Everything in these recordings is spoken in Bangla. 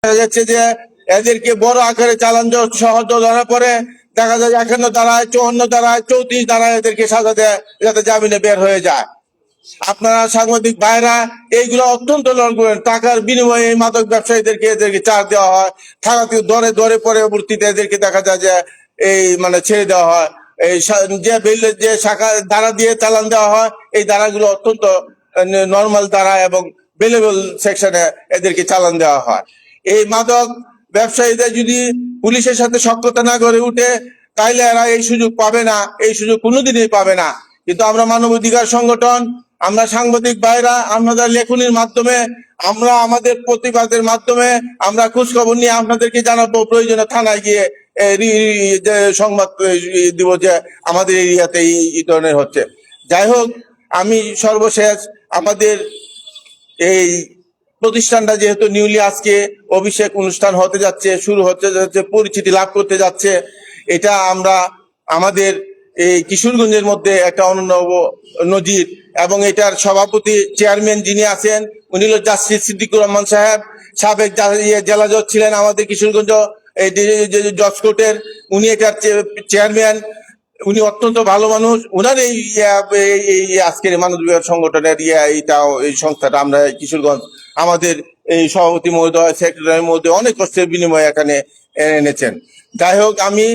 দেখা যাচ্ছে যে এদেরকে বড় আকারে চালান সহজ ধরা পড়ে, দেখা যায় 51 ধারায়, 54 ধারায়, 34 ধারায় এদেরকে সাজা দেয় যাতে জামিনে বের হয়ে যায়। আপনারা সাংবাদিক ভাইরা এইগুলো অত্যন্ত টাকার বিনিময়ে এই মাদক ব্যবসায়ীদেরকে চার্জ দেওয়া হয়, থানা থেকে ধরে পরবর্তীতে এদেরকে দেখা যায় যে এই ছেড়ে দেওয়া হয়। এই যে শাখা ধারা দিয়ে চালান দেওয়া হয়, এই ধারাগুলো অত্যন্ত নর্মাল ধারা এবং বেলেবল সেকশনে এদেরকে চালান দেওয়া হয়। এই মাদক ব্যবসায়ীদের যদি পুলিশের সাথে সক্রিয়তা না গড়ে উঠে, তাইলে এরা এই সুযোগ পাবে না, এই সুযোগ কোনোদিনই পাবে না। কিন্তু আমরা মানবাধিকার সংগঠন, আমরা সাংবাদিক ভাইরা, আপনাদের লেখনির মাধ্যমে, আমরা আমাদের প্রতিবাদের মাধ্যমে আমরা খোঁজখবর নিয়ে আপনাদেরকে জানাবো, প্রয়োজনে থানায় গিয়ে সংবাদ দিব যে আমাদের এরিয়াতে এই ধরনের হচ্ছে। যাই হোক, আমি সর্বশেষ আমাদের এই প্রতিষ্ঠানটা যেহেতু নিউলি আজকে অভিষেক অনুষ্ঠান হতে যাচ্ছে, শুরু হতে যাচ্ছে, পরিচিতি লাভ করতে যাচ্ছে, এটা আমরা আমাদের এই কিশোরগঞ্জের মধ্যে একটা অনন্য নজির। এবং এটার সভাপতি চেয়ারম্যান যিনি আছেন উনি হল জাস্টিস সিদ্দিকুর রহমান সাহেব, সাবেক জেলা জজ ছিলেন আমাদের কিশোরগঞ্জ এই জজ কোর্টের, উনি এটার চেয়ারম্যান। উনি অত্যন্ত ভালো মানুষ। উনার এই আজকের মানবাধিকার সংগঠনের এই সংস্থাটা আমরা কিশোরগঞ্জ আমাদের এই সভাপতি মহোদয়, সেক্রেটারি মহোদয় অনেক কষ্টের বিনিময়ে এখানে এনেছেন। যাই হোক, আমি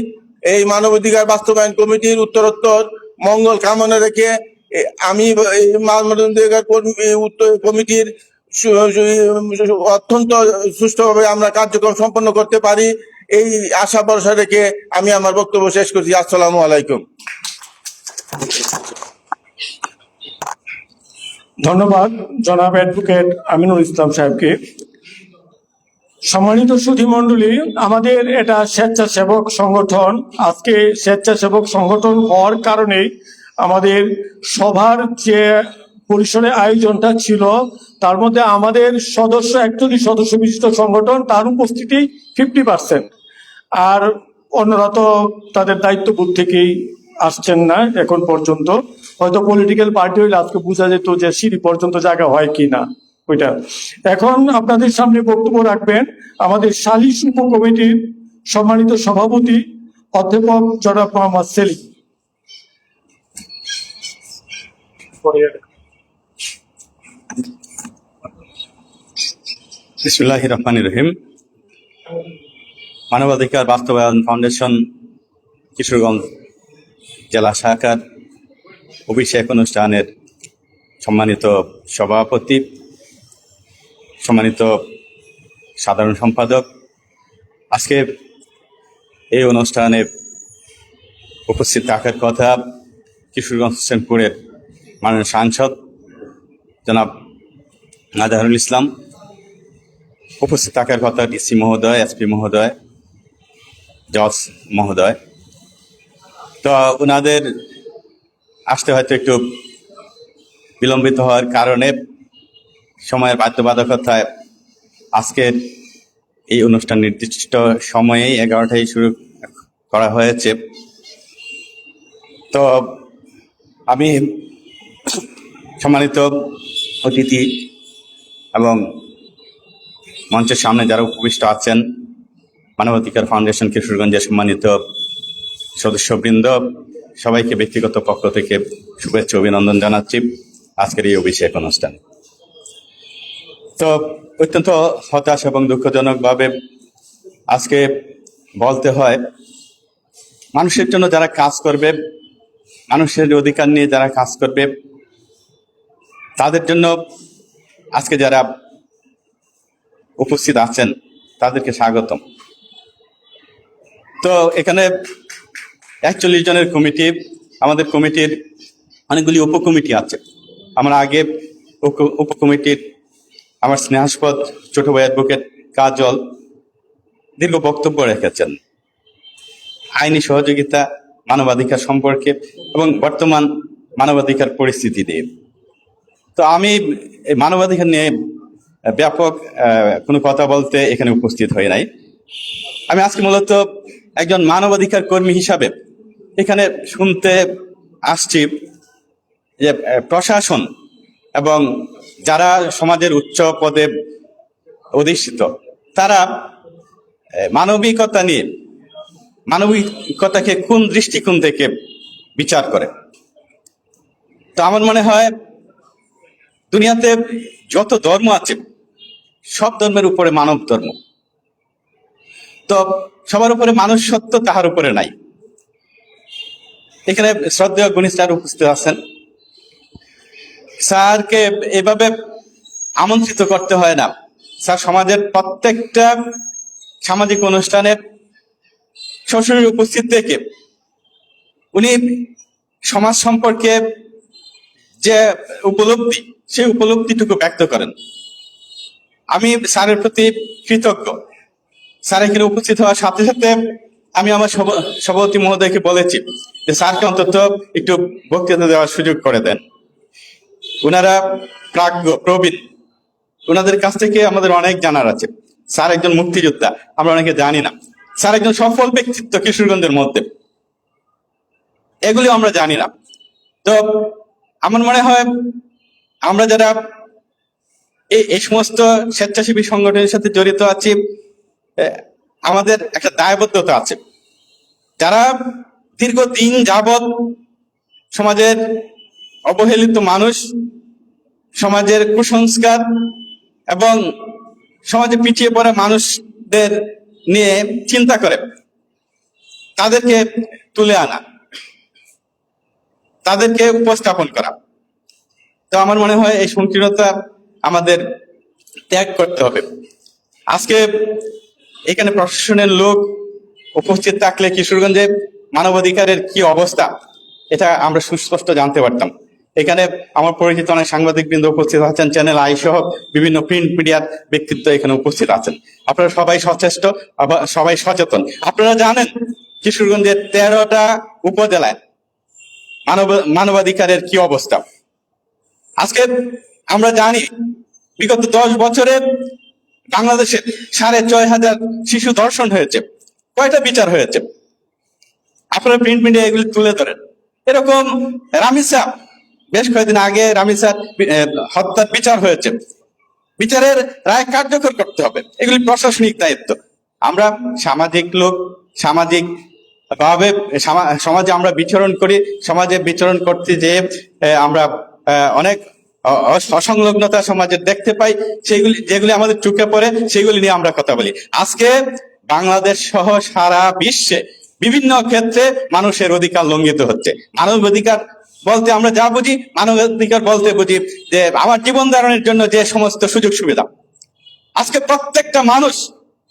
এই মানবাধিকার বাস্তবায়ন কমিটির উত্তরোত্তর মঙ্গল কামনা রেখে আমি এই মানবাধিকার কমিটির অত্যন্ত সুষ্ঠুভাবে আমরা কার্যক্রম সম্পন্ন করতে পারি এই আশা ভরসা রেখে আমি আমার বক্তব্য শেষ করছি। আসসালামু আলাইকুম। ধন্যবাদ জনাব অ্যাডভোকেট আমিনুল ইসলাম সাহেবকে। সম্মানিত সুধীমণ্ডলী, আমাদের এটা স্বেচ্ছাসেবক সংগঠন। আজকে স্বেচ্ছাসেবক সংগঠন হওয়ার কারণে আমাদের সভার যে পরিসরে আয়োজনটা ছিল তার মধ্যে আমাদের সদস্য 41 সদস্য বিশিষ্ট সংগঠন, তার উপস্থিতি 50%। আর অন্যরা তো তাদের দায়িত্ববোধ থেকেই আসছেন না এখন পর্যন্ত। হয়তো পলিটিক্যাল পার্টি হইলে আজকে বোঝা যেত যে সিঁড়ি পর্যন্ত জায়গা হয় কি না ওইটা। এখন আপনাদের সামনে বক্তব্য রাখবেন আমাদের সালিশ উপকমিটির সম্মানিত সভাপতি অধ্যাপক জনাব মোহাম্মদ সেলিম। বিসমিল্লাহির রহমানির রহিম। মানবাধিকার বাস্তবায়ন ফাউন্ডেশন কিশোরগঞ্জ জেলা শাখার অভিষেক অনুষ্ঠানের সম্মানিত সভাপতি, সম্মানিত সাধারণ সম্পাদক, আজকে এই অনুষ্ঠানে উপস্থিত থাকার কথা কিশোরগঞ্জ হোসেনপুরের মাননীয় সাংসদ জনাব আজহারুল ইসলাম, উপস্থিত থাকার কথা ডিসি মহোদয়, এসপি মহোদয়, জজ মহোদয়। তো ওনাদের আসতে হয়তো একটু বিলম্বিত হওয়ার কারণে সময়ের বাধ্যবাধকতায় আজকের এই অনুষ্ঠান নির্দিষ্ট সময়েই 11টায় শুরু করা হয়েছে। তো আমি সম্মানিত অতিথি এবং মঞ্চের সামনে যারা উপবিষ্ট আছেন, মানবাধিকার ফাউন্ডেশন কিশোরগঞ্জের সম্মানিত সদস্যবৃন্দ, সবাইকে ব্যক্তিগত পক্ষ থেকে শুভেচ্ছা অভিনন্দন জানাচ্ছি আজকের এই অভিষেক অনুষ্ঠান। তো অত্যন্ত হতাশ এবং দুঃখজনকভাবে আজকে বলতে হয়, মানুষের জন্য যারা কাজ করবে, মানুষের অধিকার নিয়ে যারা কাজ করবে, তাদের জন্য আজকে যারা উপস্থিত আছেন তাদেরকে স্বাগতম। তো এখানে 41 জনের কমিটি, আমাদের কমিটির অনেকগুলি উপকমিটি আছে। আমরা আগে উপকমিটির আমার স্নেহাস্পদ ছোট ভাই অ্যাডভোকেট কাজল দীর্ঘ বক্তব্য রেখেছেন আইনি সহযোগিতা, মানবাধিকার সম্পর্কে এবং বর্তমান মানবাধিকার পরিস্থিতি নিয়ে। তো আমি এই মানবাধিকার নিয়ে ব্যাপক কোনো কথা বলতে এখানে উপস্থিত হই নাই। আমি আজকে মূলত একজন মানবাধিকার কর্মী হিসাবে এখানে শুনতে আসছি যে প্রশাসন এবং যারা সমাজের উচ্চ পদে অধিষ্ঠিত তারা মানবিকতা নিয়ে, মানবিকতাকে কোন দৃষ্টিকোণ থেকে বিচার করে। তো আমার মনে হয় দুনিয়াতে যত ধর্ম আছে সব ধর্মের উপরে মানব ধর্ম, তো সবার উপরে মানুষ সত্য, তাহার উপরে নাই। এখানে শ্রদ্ধেয় গুণী স্যার উপস্থিত আছেন, স্যারকে এভাবে আমন্ত্রিত করতে হয় না। স্যার সমাজের প্রত্যেকটা সামাজিক অনুষ্ঠানে সরাসরি উপস্থিত থেকে উনি সমাজ সম্পর্কে যে উপলব্ধি, সেই উপলব্ধিটুকু ব্যক্ত করেন। আমি স্যারের প্রতি কৃতজ্ঞ। স্যার এখানে উপস্থিত হওয়ার সাথে সাথে আমি আমার সভাপতি মহোদয়কে বলেছি যে স্যারকে অন্তত একটু বক্তৃতা দেওয়ার সুযোগ করে দেন। ওনারা প্রাজ্ঞ, প্রবীণ, ওনাদের কাছ থেকে আমাদের অনেক জানার আছে। স্যার একজন মুক্তিযোদ্ধা, আমরা অনেকে জানি না। স্যার একজন সফল ব্যক্তিত্ব কিশোরগঞ্জের মধ্যে, এগুলি আমরা জানি না। তো আমার মনে হয় আমরা যারা এই সমস্ত স্বেচ্ছাসেবী সংগঠনের সাথে জড়িত আছি, আমাদের একটা দায়বদ্ধতা আছে। যারা দীর্ঘদিন যাবৎ সমাজের অবহেলিত মানুষ, সমাজের কুসংস্কার এবং সমাজে পিছিয়ে পড়া মানুষদের নিয়ে চিন্তা করে, তাদেরকে তুলে আনা, তাদেরকে উপস্থাপন করা। তো আমার মনে হয় এই সংকীর্ণতা আমাদের ত্যাগ করতে হবে। আজকে এখানে প্রশাসনের লোক উপস্থিত থাকলে কিশোরগঞ্জে মানবাধিকারের কি অবস্থা এটা আমরা সুস্পষ্ট জানতে পারতাম। এখানে আমার পরিচিত অনেক সাংবাদিক বৃন্দ উপস্থিত আছেন, চ্যানেল আই সহ বিভিন্ন প্রিন্ট মিডিয়ার ব্যক্তিত্ব এখানে উপস্থিত আছেন। আপনারা সবাই সচেষ্ট, সবাই সচেতন। আপনারা জানেন কিশোরগঞ্জের 13টা উপজেলায় মানবাধিকারের কি অবস্থা। আজকে আমরা জানি বিগত 10 বছরে বাংলাদেশে 6,500 শিশু ধর্ষণ হয়েছে। কয়টা বিচার হয়েছে? আপনারা প্রিন্ট মিডিয়া এগুলি তুলে ধরেন। এরকম রামিসা, বেশ কয়েকদিন আগে রামিসার হত্যার বিচার হয়েছে। বিচারের রায় কার্যকর করতে হবে, এগুলি প্রশাসনিক দায়িত্ব। আমরা সামাজিক লোক, সামাজিক ভাবে সমাজে আমরা বিচরণ করি। সমাজে বিচরণ করতে যে আমরা অনেক অসংলগ্নতা সমাজে দেখতে পাই, সেগুলি যেগুলি আমাদের চোখে পড়ে সেগুলি নিয়ে আমরা কথা বলি। আজকে বাংলাদেশ সহ সারা বিশ্বে বিভিন্ন ক্ষেত্রে মানুষের অধিকার লঙ্ঘিত হচ্ছে। মানবাধিকার বলতে আমরা যা বুঝি, মানবাধিকার বলতে বুঝি যে আমার জীবন ধারণের জন্য যে সমস্ত সুযোগ সুবিধা, আজকে প্রত্যেকটা মানুষ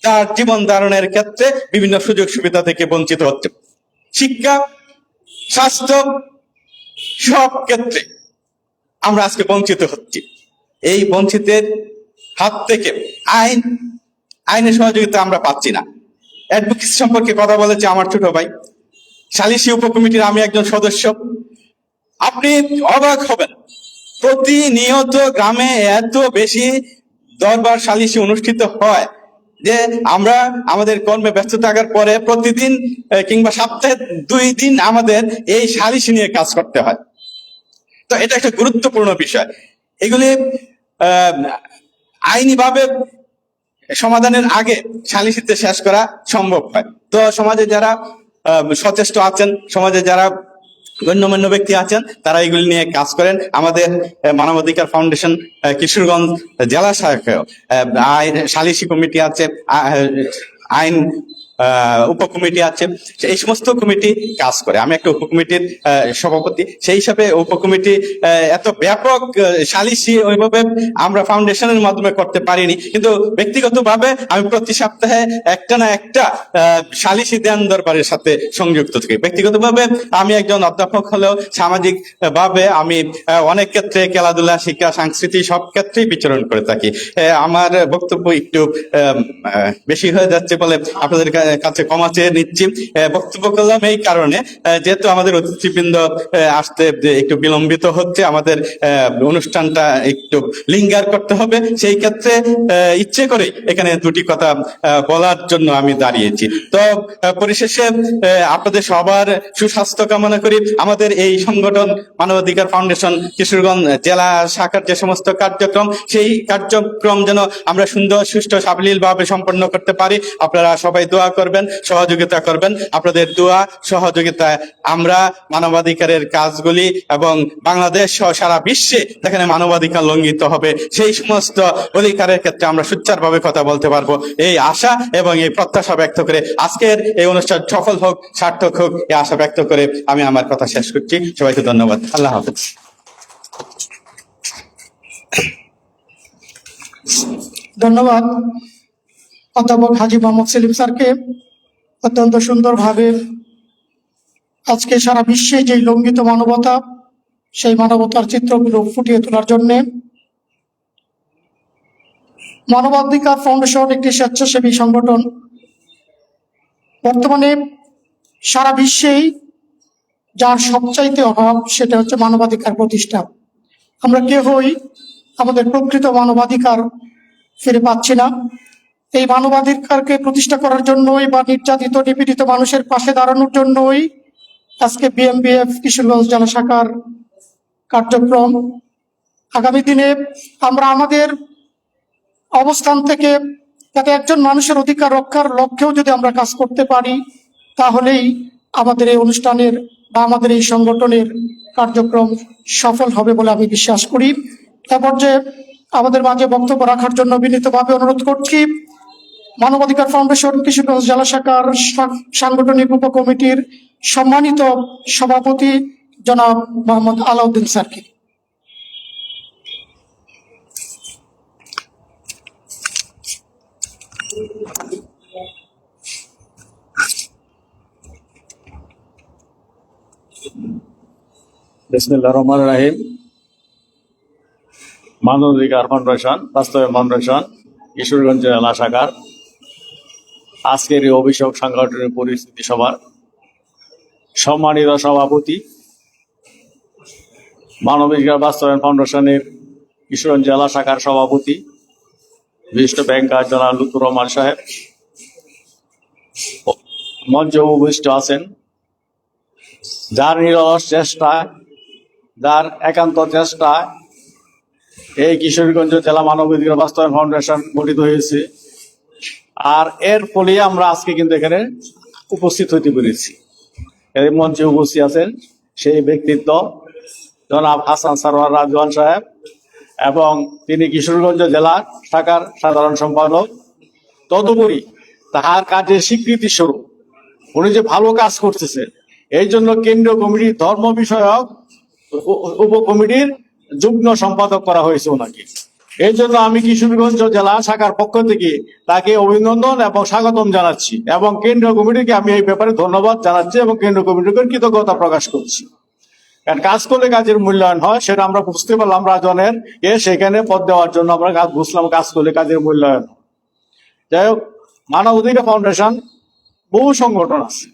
তার জীবন ধারণের ক্ষেত্রে বিভিন্ন সুযোগ সুবিধা থেকে বঞ্চিত হচ্ছে। শিক্ষা, স্বাস্থ্য, সব ক্ষেত্রে আমরা আজকে বঞ্চিত হচ্ছি। এই বঞ্চিতের হাত থেকে আইনের সহযোগিতা আমরা পাচ্ছি না। অ্যাডভোকেসি সম্পর্কে কথা বলেছে আমার ছোট ভাই, সালিসি উপকমিটির আমি একজন সদস্য। আপনি অবাক হবেন, প্রতিনিয়ত গ্রামে এত বেশি দরবার সালিসি অনুষ্ঠিত হয় যে আমরা আমাদের কর্মে ব্যস্ত থাকার পরে প্রতিদিন কিংবা সপ্তাহে 2 দিন আমাদের এই সালিসি নিয়ে কাজ করতে হয়। তো এটা একটা গুরুত্বপূর্ণ বিষয়। এগুলি আইনিভাবে সমাধানের আগে সালিসিতে শেষ করা সম্ভব হয়। তো সমাজে যারা সচেষ্ট আছেন, সমাজে যারা গণ্যমান্য ব্যক্তি আছেন, তারা এগুলি নিয়ে কাজ করেন। আমাদের মানবাধিকার ফাউন্ডেশন কিশোরগঞ্জ জেলা শাখায় সালিসি কমিটি আছে, আইন উপকমিটি আছে, এই সমস্ত কমিটি কাজ করে। আমি একটা উপকমিটির সভাপতি, সেই হিসাবে উপকমিটি এত ব্যাপক সালিসি ওইভাবে আমরা ফাউন্ডেশনের মাধ্যমে করতে পারিনি, কিন্তু ব্যক্তিগতভাবে আমি প্রতি সপ্তাহে একটা না একটা সালিসি দেন দরবারের সাথে সংযুক্ত থাকি। ব্যক্তিগতভাবে আমি একজন অধ্যাপক হলেও সামাজিক ভাবে আমি অনেক ক্ষেত্রে খেলাধুলা, শিক্ষা, সংস্কৃতি সব ক্ষেত্রেই বিচরণ করে থাকি। আমার বক্তব্য একটু বেশি হয়ে যাচ্ছে বলে আপনাদের কাছে ক্ষমা চেয়ে নিচ্ছি। বক্তব্য করলাম এই কারণে, যেহেতু আমাদের অতিথিবৃন্দ আসতে একটু বিলম্বিত হচ্ছে, আমাদের অনুষ্ঠানটা একটু লিঙ্গার করতে হবে, সেই ক্ষেত্রে ইচ্ছে করে এখানে দুটি কথা বলার জন্য আমি দাঁড়িয়েছি। তো পরিশেষে আপনাদের সবার সুস্বাস্থ্য কামনা করি। আমাদের এই সংগঠন মানবাধিকার ফাউন্ডেশন কিশোরগঞ্জ জেলা শাখার যে সমস্ত কার্যক্রম, সেই কার্যক্রম যেন আমরা সুন্দর সুষ্ঠু সাবলীলভাবে সম্পন্ন করতে পারি। আপনারা সবাই দোয়া করবেন, সহযোগিতা করবেন। আপনাদের দোয়া সহযোগিতায় আমরা মানবাধিকারের কাজগুলি এবং বাংলাদেশ সহ সারা বিশ্বে যেখানে মানবাধিকার লঙ্ঘিত হবে সেই সমস্ত অধিকারের ক্ষেত্রে আমরা সুচারুভাবে কথা বলতে পারবো, এই আশা এবং এই প্রত্যাশা ব্যক্ত করে আজকের এই অনুষ্ঠান সফল হোক, সার্থক হোক, এই আশা ব্যক্ত করে আমি আমার কথা শেষ করছি। সবাইকে ধন্যবাদ। আল্লাহ হাফেজ। ধন্যবাদ অধ্যাপক হাজী মোহাম্মদ সেলিম স্যারকে অত্যন্ত সুন্দরভাবে আজকে সারা বিশ্বে যে লঙ্ঘিত মানবতা, সেই মানবতার চিত্রগুলো ফুটিয়ে তোলার জন্য। মানবাধিকার ফাউন্ডেশন একটি স্বেচ্ছাসেবী সংগঠন। বর্তমানে সারা বিশ্বেই যার সবচাইতে অভাব সেটা হচ্ছে মানবাধিকার প্রতিষ্ঠা। আমরা কেউই আমাদের প্রকৃত মানবাধিকার ফিরে পাচ্ছি না। এই মানবাধিকারকে প্রতিষ্ঠা করার জন্যই বা নির্যাতিত নিপীড়িত মানুষের পাশে দাঁড়ানোর জন্যই আজকে বিএমবিএফ কিশোরগঞ্জ জেলা শাখার কার্যক্রম। আগামী দিনে আমরা আমাদের অবস্থান থেকে যাতে একজন মানুষের অধিকার রক্ষার লক্ষ্যেও যদি আমরা কাজ করতে পারি, তাহলেই আমাদের এই অনুষ্ঠানের বা আমাদের এই সংগঠনের কার্যক্রম সফল হবে বলে আমি বিশ্বাস করি। এ পর্যায়ে আমাদের মাঝে বক্তব্য রাখার জন্য বিনীতভাবে অনুরোধ করছি মানবাধিকার ফাউন্ডেশন কিশোরগঞ্জ জেলা শাখার সাংগঠনিক উপকমিটির সম্মানিত সভাপতি জনাব মোহাম্মদ আলাউদ্দিন স্যারকে। বিসমিল্লাহির রহমানির রহিম। মানবাধিকার ফাউন্ডেশন, বাস্তবায়ন ফাউন্ডেশন কিশোরগঞ্জ জেলা শাখার আজকের এই অভিষেক সাংগঠনিক পরিস্থিতি সভার সম্মানিত সভাপতি, মানবাধিকার বাস্তবায়ন ফাউন্ডেশনের কিশোরগঞ্জ জেলা শাখার সভাপতি বিশিষ্ট ব্যাংকার জনাব লুৎফর রহমান সাহেব, মঞ্চে উপবিষ্ট আছেন, যার নিরলস চেষ্টায়, যার একান্ত চেষ্টায় এই কিশোরগঞ্জ জেলা মানবাধিকার বাস্তবায়ন ফাউন্ডেশন গঠিত হয়েছে। আর এর ফলে আমরা আজকে কিন্তু এখানে উপস্থিত হইতে পেরেছি। এই মঞ্চে উপস্থিত আছেন সেই ব্যক্তিত্ব জনাব হাসান সারোয়ার রাজওয়ান সাহেব, এবং তিনি কিশোরগঞ্জ জেলা শাখার সাধারণ সম্পাদক। তদুপরি তাহার কাজের স্বীকৃতি স্বরূপ উনি যে ভালো কাজ করতেছেন, এই জন্য কেন্দ্রীয় কমিটির ধর্ম বিষয়ক উপকমিটির যুগ্ম সম্পাদক করা হয়েছে ওনাকে। এই জন্য আমি কিশোরগঞ্জ জেলা শাখার পক্ষ থেকে তাকে অভিনন্দন এবং স্বাগতম জানাচ্ছি, এবং কেন্দ্রীয় কমিটিকে আমি এই ব্যাপারে ধন্যবাদ জানাচ্ছি এবং কেন্দ্রীয় কমিটিকে কৃতজ্ঞতা প্রকাশ করছি। কারণ কাজ করলে কাজের মূল্যায়ন হয়, সেটা আমরা বুঝতে পারলাম রাজনের সেখানে পদ দেওয়ার জন্য আমরা বুঝলাম কাজ করলে কাজের মূল্যায়ন। যাই হোক, মানবাধিকার ফাউন্ডেশন বহু সংগঠন আছে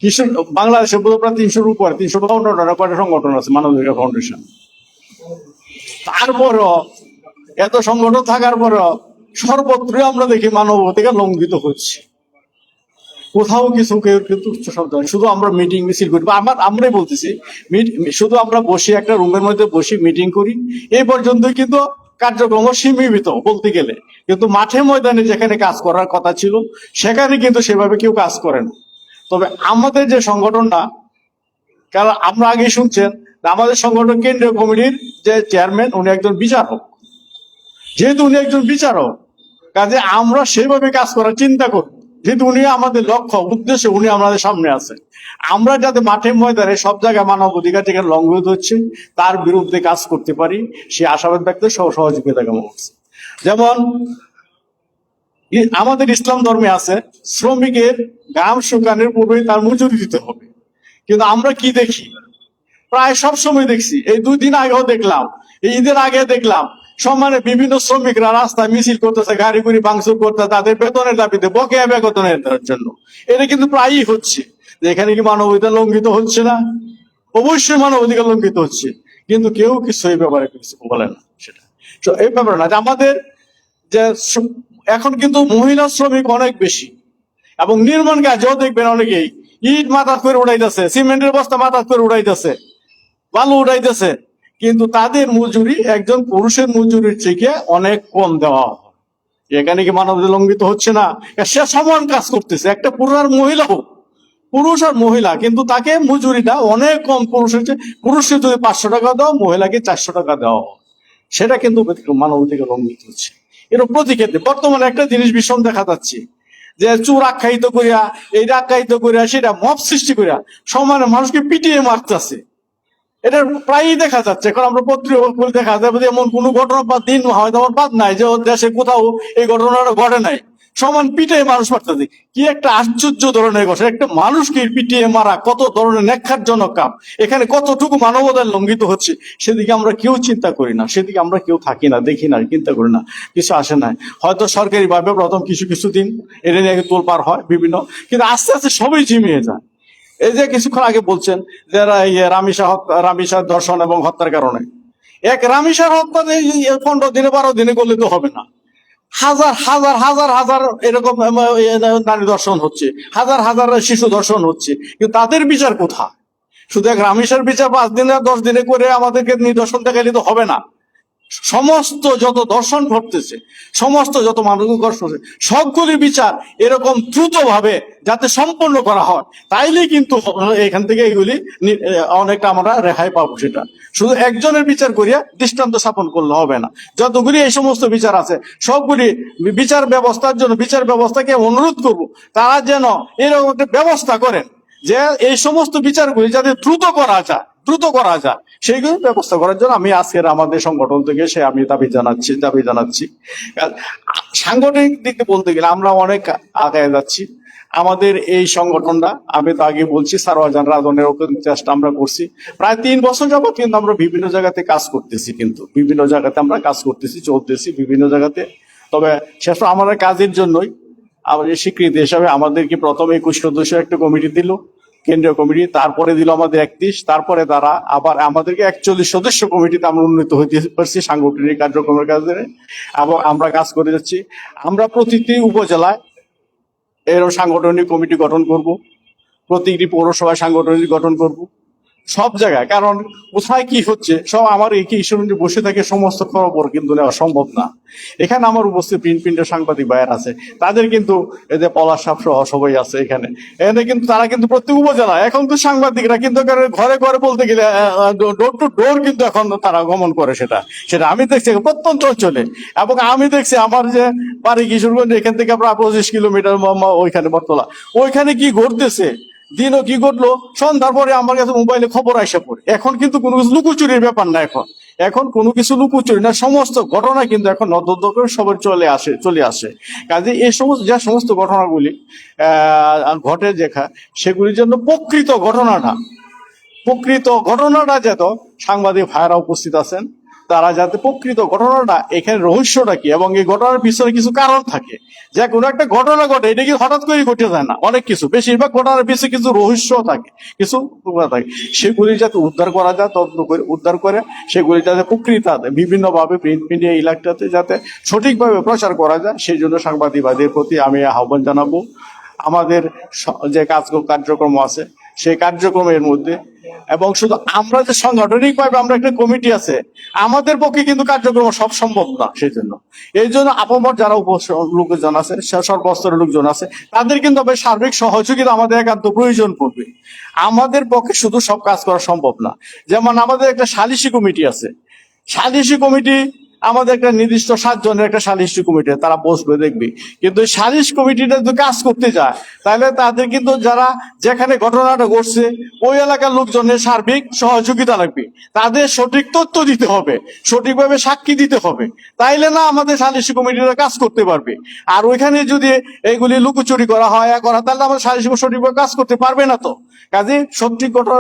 কিশোর বাংলাদেশে, প্রায় 300-র উপরে 355টা কয়টা সংগঠন আছে মানবাধিকার ফাউন্ডেশন। তারপরও এত সংগঠন থাকার পরেও সর্বত্রই আমরা দেখি মানবাধিকার লঙ্ঘিত হচ্ছে। কোথাও কিছু কেউ কিন্তু উচ্চ শব্দ হয়, শুধু আমরা মিটিং মিছিল করি, আমরাই বলতেছি শুধু আমরা বসে একটা রুমের মধ্যে বসে মিটিং করি, এই পর্যন্তই কিন্তু কার্যক্রম সীমিত বলতে গেলে। কিন্তু মাঠে ময়দানে যেখানে কাজ করার কথা ছিল সেখানে কিন্তু সেভাবে কেউ কাজ করে না। তবে আমাদের যে সংগঠনটা, কারণ আমরা আগে শুনছেন আমাদের সংগঠন কেন্দ্রীয় কমিটির যে চেয়ারম্যান উনি একজন বিচারক, যেহেতু উনি একজন বিচারক কাজে আমরা সেভাবে কাজ করার চিন্তা করি, যেহেতু উনি আমাদের লক্ষ্য উদ্দেশ্যে উনি আমাদের সামনে আছে। আমরা যাতে মাঠে ময়দানে সব জায়গায় মানব অধিকার যেখানে লঙ্ঘিত হচ্ছে তার বিরুদ্ধে কাজ করতে পারি, সে আশাবাদ ব্যক্ত সহযোগিতা কামনা করছে। যেমন আমাদের ইসলাম ধর্মে আছে শ্রমিকের ঘাম শুকানোর পূর্বে তার মজুরি দিতে হবে, কিন্তু আমরা কি দেখি, প্রায় সব সময় দেখছি, এই 2 দিন আগেও দেখলাম, এই ঈদের আগে দেখলাম সম্মানে বিভিন্ন শ্রমিকরা রাস্তায় মিছিল করতেছে, গাড়ি গুড়ি ভাঙচুর করতেছে তাদের বেতনের দাবিতে, বকেয়া বেতনের জন্য। এটা কিন্তু প্রায়ই হচ্ছে। যে এখানে কি মানবাধিকার লঙ্ঘিত হচ্ছে না? অবশ্যই মানবাধিকার লঙ্ঘিত হচ্ছে, কিন্তু কেউ কিছু এই ব্যাপারে কিছু বলে না। সেটা তো এই ব্যাপারে না যে আমাদের যে এখন কিন্তু মহিলা শ্রমিক অনেক বেশি, এবং নির্মাণ কাজেও দেখবেন অনেকেই ইট মাথা করে উড়াইতেছে, সিমেন্টের বস্তা মাথা করে উড়াইতেছে, বালু উড়াইতেছে, কিন্তু তাদের মজুরি একজন পুরুষের মজুরির থেকে অনেক কম দেওয়া হয়। এখানে কি মানবাধিকার লঙ্ঘিত হচ্ছে না? সে সমান কাজ করতেছে, একটা পুরুষ আর মহিলা হোক, পুরুষ আর মহিলা, কিন্তু তাকে মজুরিটা অনেক কম। পুরুষকে যদি 500 টাকা দাও, মহিলাকে 400 টাকা দেওয়া হয়, সেটা কিন্তু মানবাধিকার লঙ্ঘিত হচ্ছে। এর প্রতি ক্ষেত্রে বর্তমানে একটা জিনিস ভীষণ দেখা যাচ্ছে, যে চোর আখ্যায়িত করিয়া, এই আখ্যায়িত করিয়া, সেটা মব সৃষ্টি করিয়া সমানে মানুষকে পিটিয়ে মারতেছে। এটা প্রায়ই দেখা যাচ্ছে। এখন আমরা পত্রিকা দেখা যাবে যে এমন কোনো ঘটনা বা দিন হয়তো আমার বাদ নাই যে দেশে কোথাও এই ঘটনাটা ঘটে নাই, সমান পিটিয়ে মানুষ মারতেছে। কি একটা আশ্চর্য ধরনের কথা! একটা মানুষকে পিটিয়ে মারা কত ধরনের ন্যাক্কারজনক কাম, এখানে কতটুকু মানবতার লঙ্ঘিত হচ্ছে, সেদিকে আমরা কেউ চিন্তা করি না, সেদিকে আমরা কেউ থাকি না, দেখি না, চিন্তা করি না, কিছু আসে না। হয়তো সরকারি ভাবে প্রথম কিছু দিন এটা নিয়ে তোলপাড় হয় বিভিন্ন, কিন্তু আস্তে আস্তে সবই ঝিমিয়ে যায়। এই যে কিছুক্ষণ আগে বলছেন যে রামিসা ধর্ষণ এবং হত্যার কারণে, এক রামিসার হত্যা 15 দিনে 12 দিনে করলে তো হবে না। হাজার হাজার হাজার হাজার এরকম নারী ধর্ষণ হচ্ছে, হাজার হাজার শিশু ধর্ষণ হচ্ছে, কিন্তু তাদের বিচার কোথায়? শুধু এক রামিসার বিচার 5 দিনে 10 দিনে করে আমাদেরকে নিদর্শন দেখাইলে তো হবে না। সমস্ত যত দর্শন ঘটতেছে, সমস্ত যত মানুষের কষ্ট হচ্ছে, সবগুলি বিচার এরকম দ্রুত ভাবে যাতে সম্পন্ন করা হয়, তাইলে কিন্তু এখান থেকে এগুলি অনেকটা আমরা রেহাই পাবো। সেটা শুধু একজনের বিচার করিয়া দৃষ্টান্ত স্থাপন করলে হবে না। যতগুলি এই সমস্ত বিচার আছে, সবগুলি বিচার ব্যবস্থার জন্য বিচার ব্যবস্থাকে অনুরোধ করব, তারা যেন এরকম একটা ব্যবস্থা করেন যে এই সমস্ত বিচারগুলি যাতে দ্রুত করা যায়, সেইগুলো ব্যবস্থা করার জন্য আমি আজকের আমাদের সংগঠন থেকে আমি দাবি জানাচ্ছি। সাংগঠনিক দিক থেকে বলতে গেলে আমরা অনেক আগে যাচ্ছি। আমাদের এই সংগঠনটা, আমি তো আগে বলছি, সারওয়াজান রাজনের চেষ্টা আমরা করছি প্রায় 3 বছর যাবত, কিন্তু আমরা বিভিন্ন জায়গাতে কাজ করতেছি, চলতেছি বিভিন্ন জায়গাতে। তবে শেষ আমাদের কাজের জন্যই আমাদের স্বীকৃতি হিসাবে আমাদেরকে প্রথমে 21 সদস্য একটা কমিটি দিল, কেন্দ্রীয় কমিটি, তারপরে দিল আমাদের 31, তারপরে তারা আবার আমাদেরকে 41 সদস্য কমিটিতে আমরা উন্নীত হইতে পারছি সাংগঠনিক কার্যক্রমের কাজে, এবং আমরা কাজ করে যাচ্ছি। আমরা প্রতিটি উপজেলায় এরকম সাংগঠনিক কমিটি গঠন করব, প্রতিটি পৌরসভায় সাংগঠনিক গঠন করব, সব জায়গায়। কারণ কোথায় কি হচ্ছে সব আমার একই ইস্যুতে বসে থাকে সমস্ত খবর কিন্তু নেওয়া সম্ভব না। এখানে আমার উপস্থিত প্রিন্টের সাংবাদিক ভাইয়ের আছে, তাদের কিন্তু এদের পলাশ সাপ সহ সবাই আছে এখানে কিন্তু তারা কিন্তু প্রত্যেক উপজেলা, এখন তো সাংবাদিকরা কিন্তু ঘরে ঘরে বলতে গেলে ডোর টু ডোর কিন্তু এখন তারা গমন করে। সেটা আমি দেখছি প্রত্যন্ত অঞ্চলে, এবং আমি দেখছি আমার যে বাড়ি কিশোরগঞ্জ, এখান থেকে প্রায় 25 কিলোমিটার ওইখানে বটতলা, ওইখানে কি ঘটতেছে, দিনও কি ঘটলো, সন্ধ্যার পরে আমার কাছে মোবাইলে খবর আসে পড়ে। এখন কিন্তু কোনো কিছু লুকোচুরির ব্যাপার না, এখন কোনো কিছু লুকোচুরি না, সমস্ত ঘটনা কিন্তু এখন নদর করে সবার চলে আসে। কাজে এই সমস্ত ঘটনাগুলি ঘটে সেগুলির জন্য প্রকৃত ঘটনাটা যেত সাংবাদিক ভাইয়েরা উপস্থিত আছেন, তারা যাতে প্রকৃত ঘটনাটা, এখানে রহস্যটা কি, এবং এই ঘটনার পিছনে কিছু কারণ থাকে, যে কোনো একটা ঘটনা ঘটে এটা কি হঠাৎ করে ঘটে যায় না, অনেক কিছু, বেশিরভাগ ঘটনার পিছনে কিছু রহস্য থাকে, কিছু থাকে, সেগুলি যাতে উদ্ধার করা যায়, তদন্ত করে উদ্ধার করে সেগুলি যাতে প্রকৃত বিভিন্ন ভাবে প্রিন্ট মিডিয়া এলাকাতে যাতে সঠিকভাবে প্রচার করা যায়, সেই জন্য সাংবাদিকদের প্রতি আমি আহ্বান জানাবো। আমাদের যে কার্যক্রম আছে সেই কার্যক্রমের মধ্যে, এবং শুধু আমরা যে সাংগঠনিক ভাবে আমরা একটা কমিটি আছে, আমাদের পক্ষে কিন্তু কার্যক্রম সব সম্ভব না। এই জন্য আপামর যারা লোকজন আছে, সর্বস্তরের লোকজন আছে, তাদের কিন্তু সার্বিক সহযোগিতা আমাদের একান্ত প্রয়োজন পড়বে। আমাদের পক্ষে শুধু সব কাজ করা সম্ভব না। যেমন আমাদের একটা সালিসি কমিটি আছে, সালিসি কমিটি আমাদের একটা নির্দিষ্ট 7 জনের একটা সালিসি কমিটি, তারা বসবে দেখবে, কিন্তু সালিস কমিটিটা যদি কাজ করতে যায়, তাহলে তাদের কিন্তু যারা যেখানে ঘটনাটা ঘটছে ওই এলাকার লোকজনের সার্বিক সহযোগিতা লাগবে, তাদের সঠিক তথ্য দিতে হবে, সঠিকভাবে সাক্ষী দিতে হবে, তাইলে না আমাদের সালিসি কমিটিরা কাজ করতে পারবে। আর ওইখানে যদি এইগুলি লুকোচুরি করা হয় তাহলে আমাদের সালিসি সঠিকভাবে কাজ করতে পারবে না। তো কাজে সঠিক ঘটনা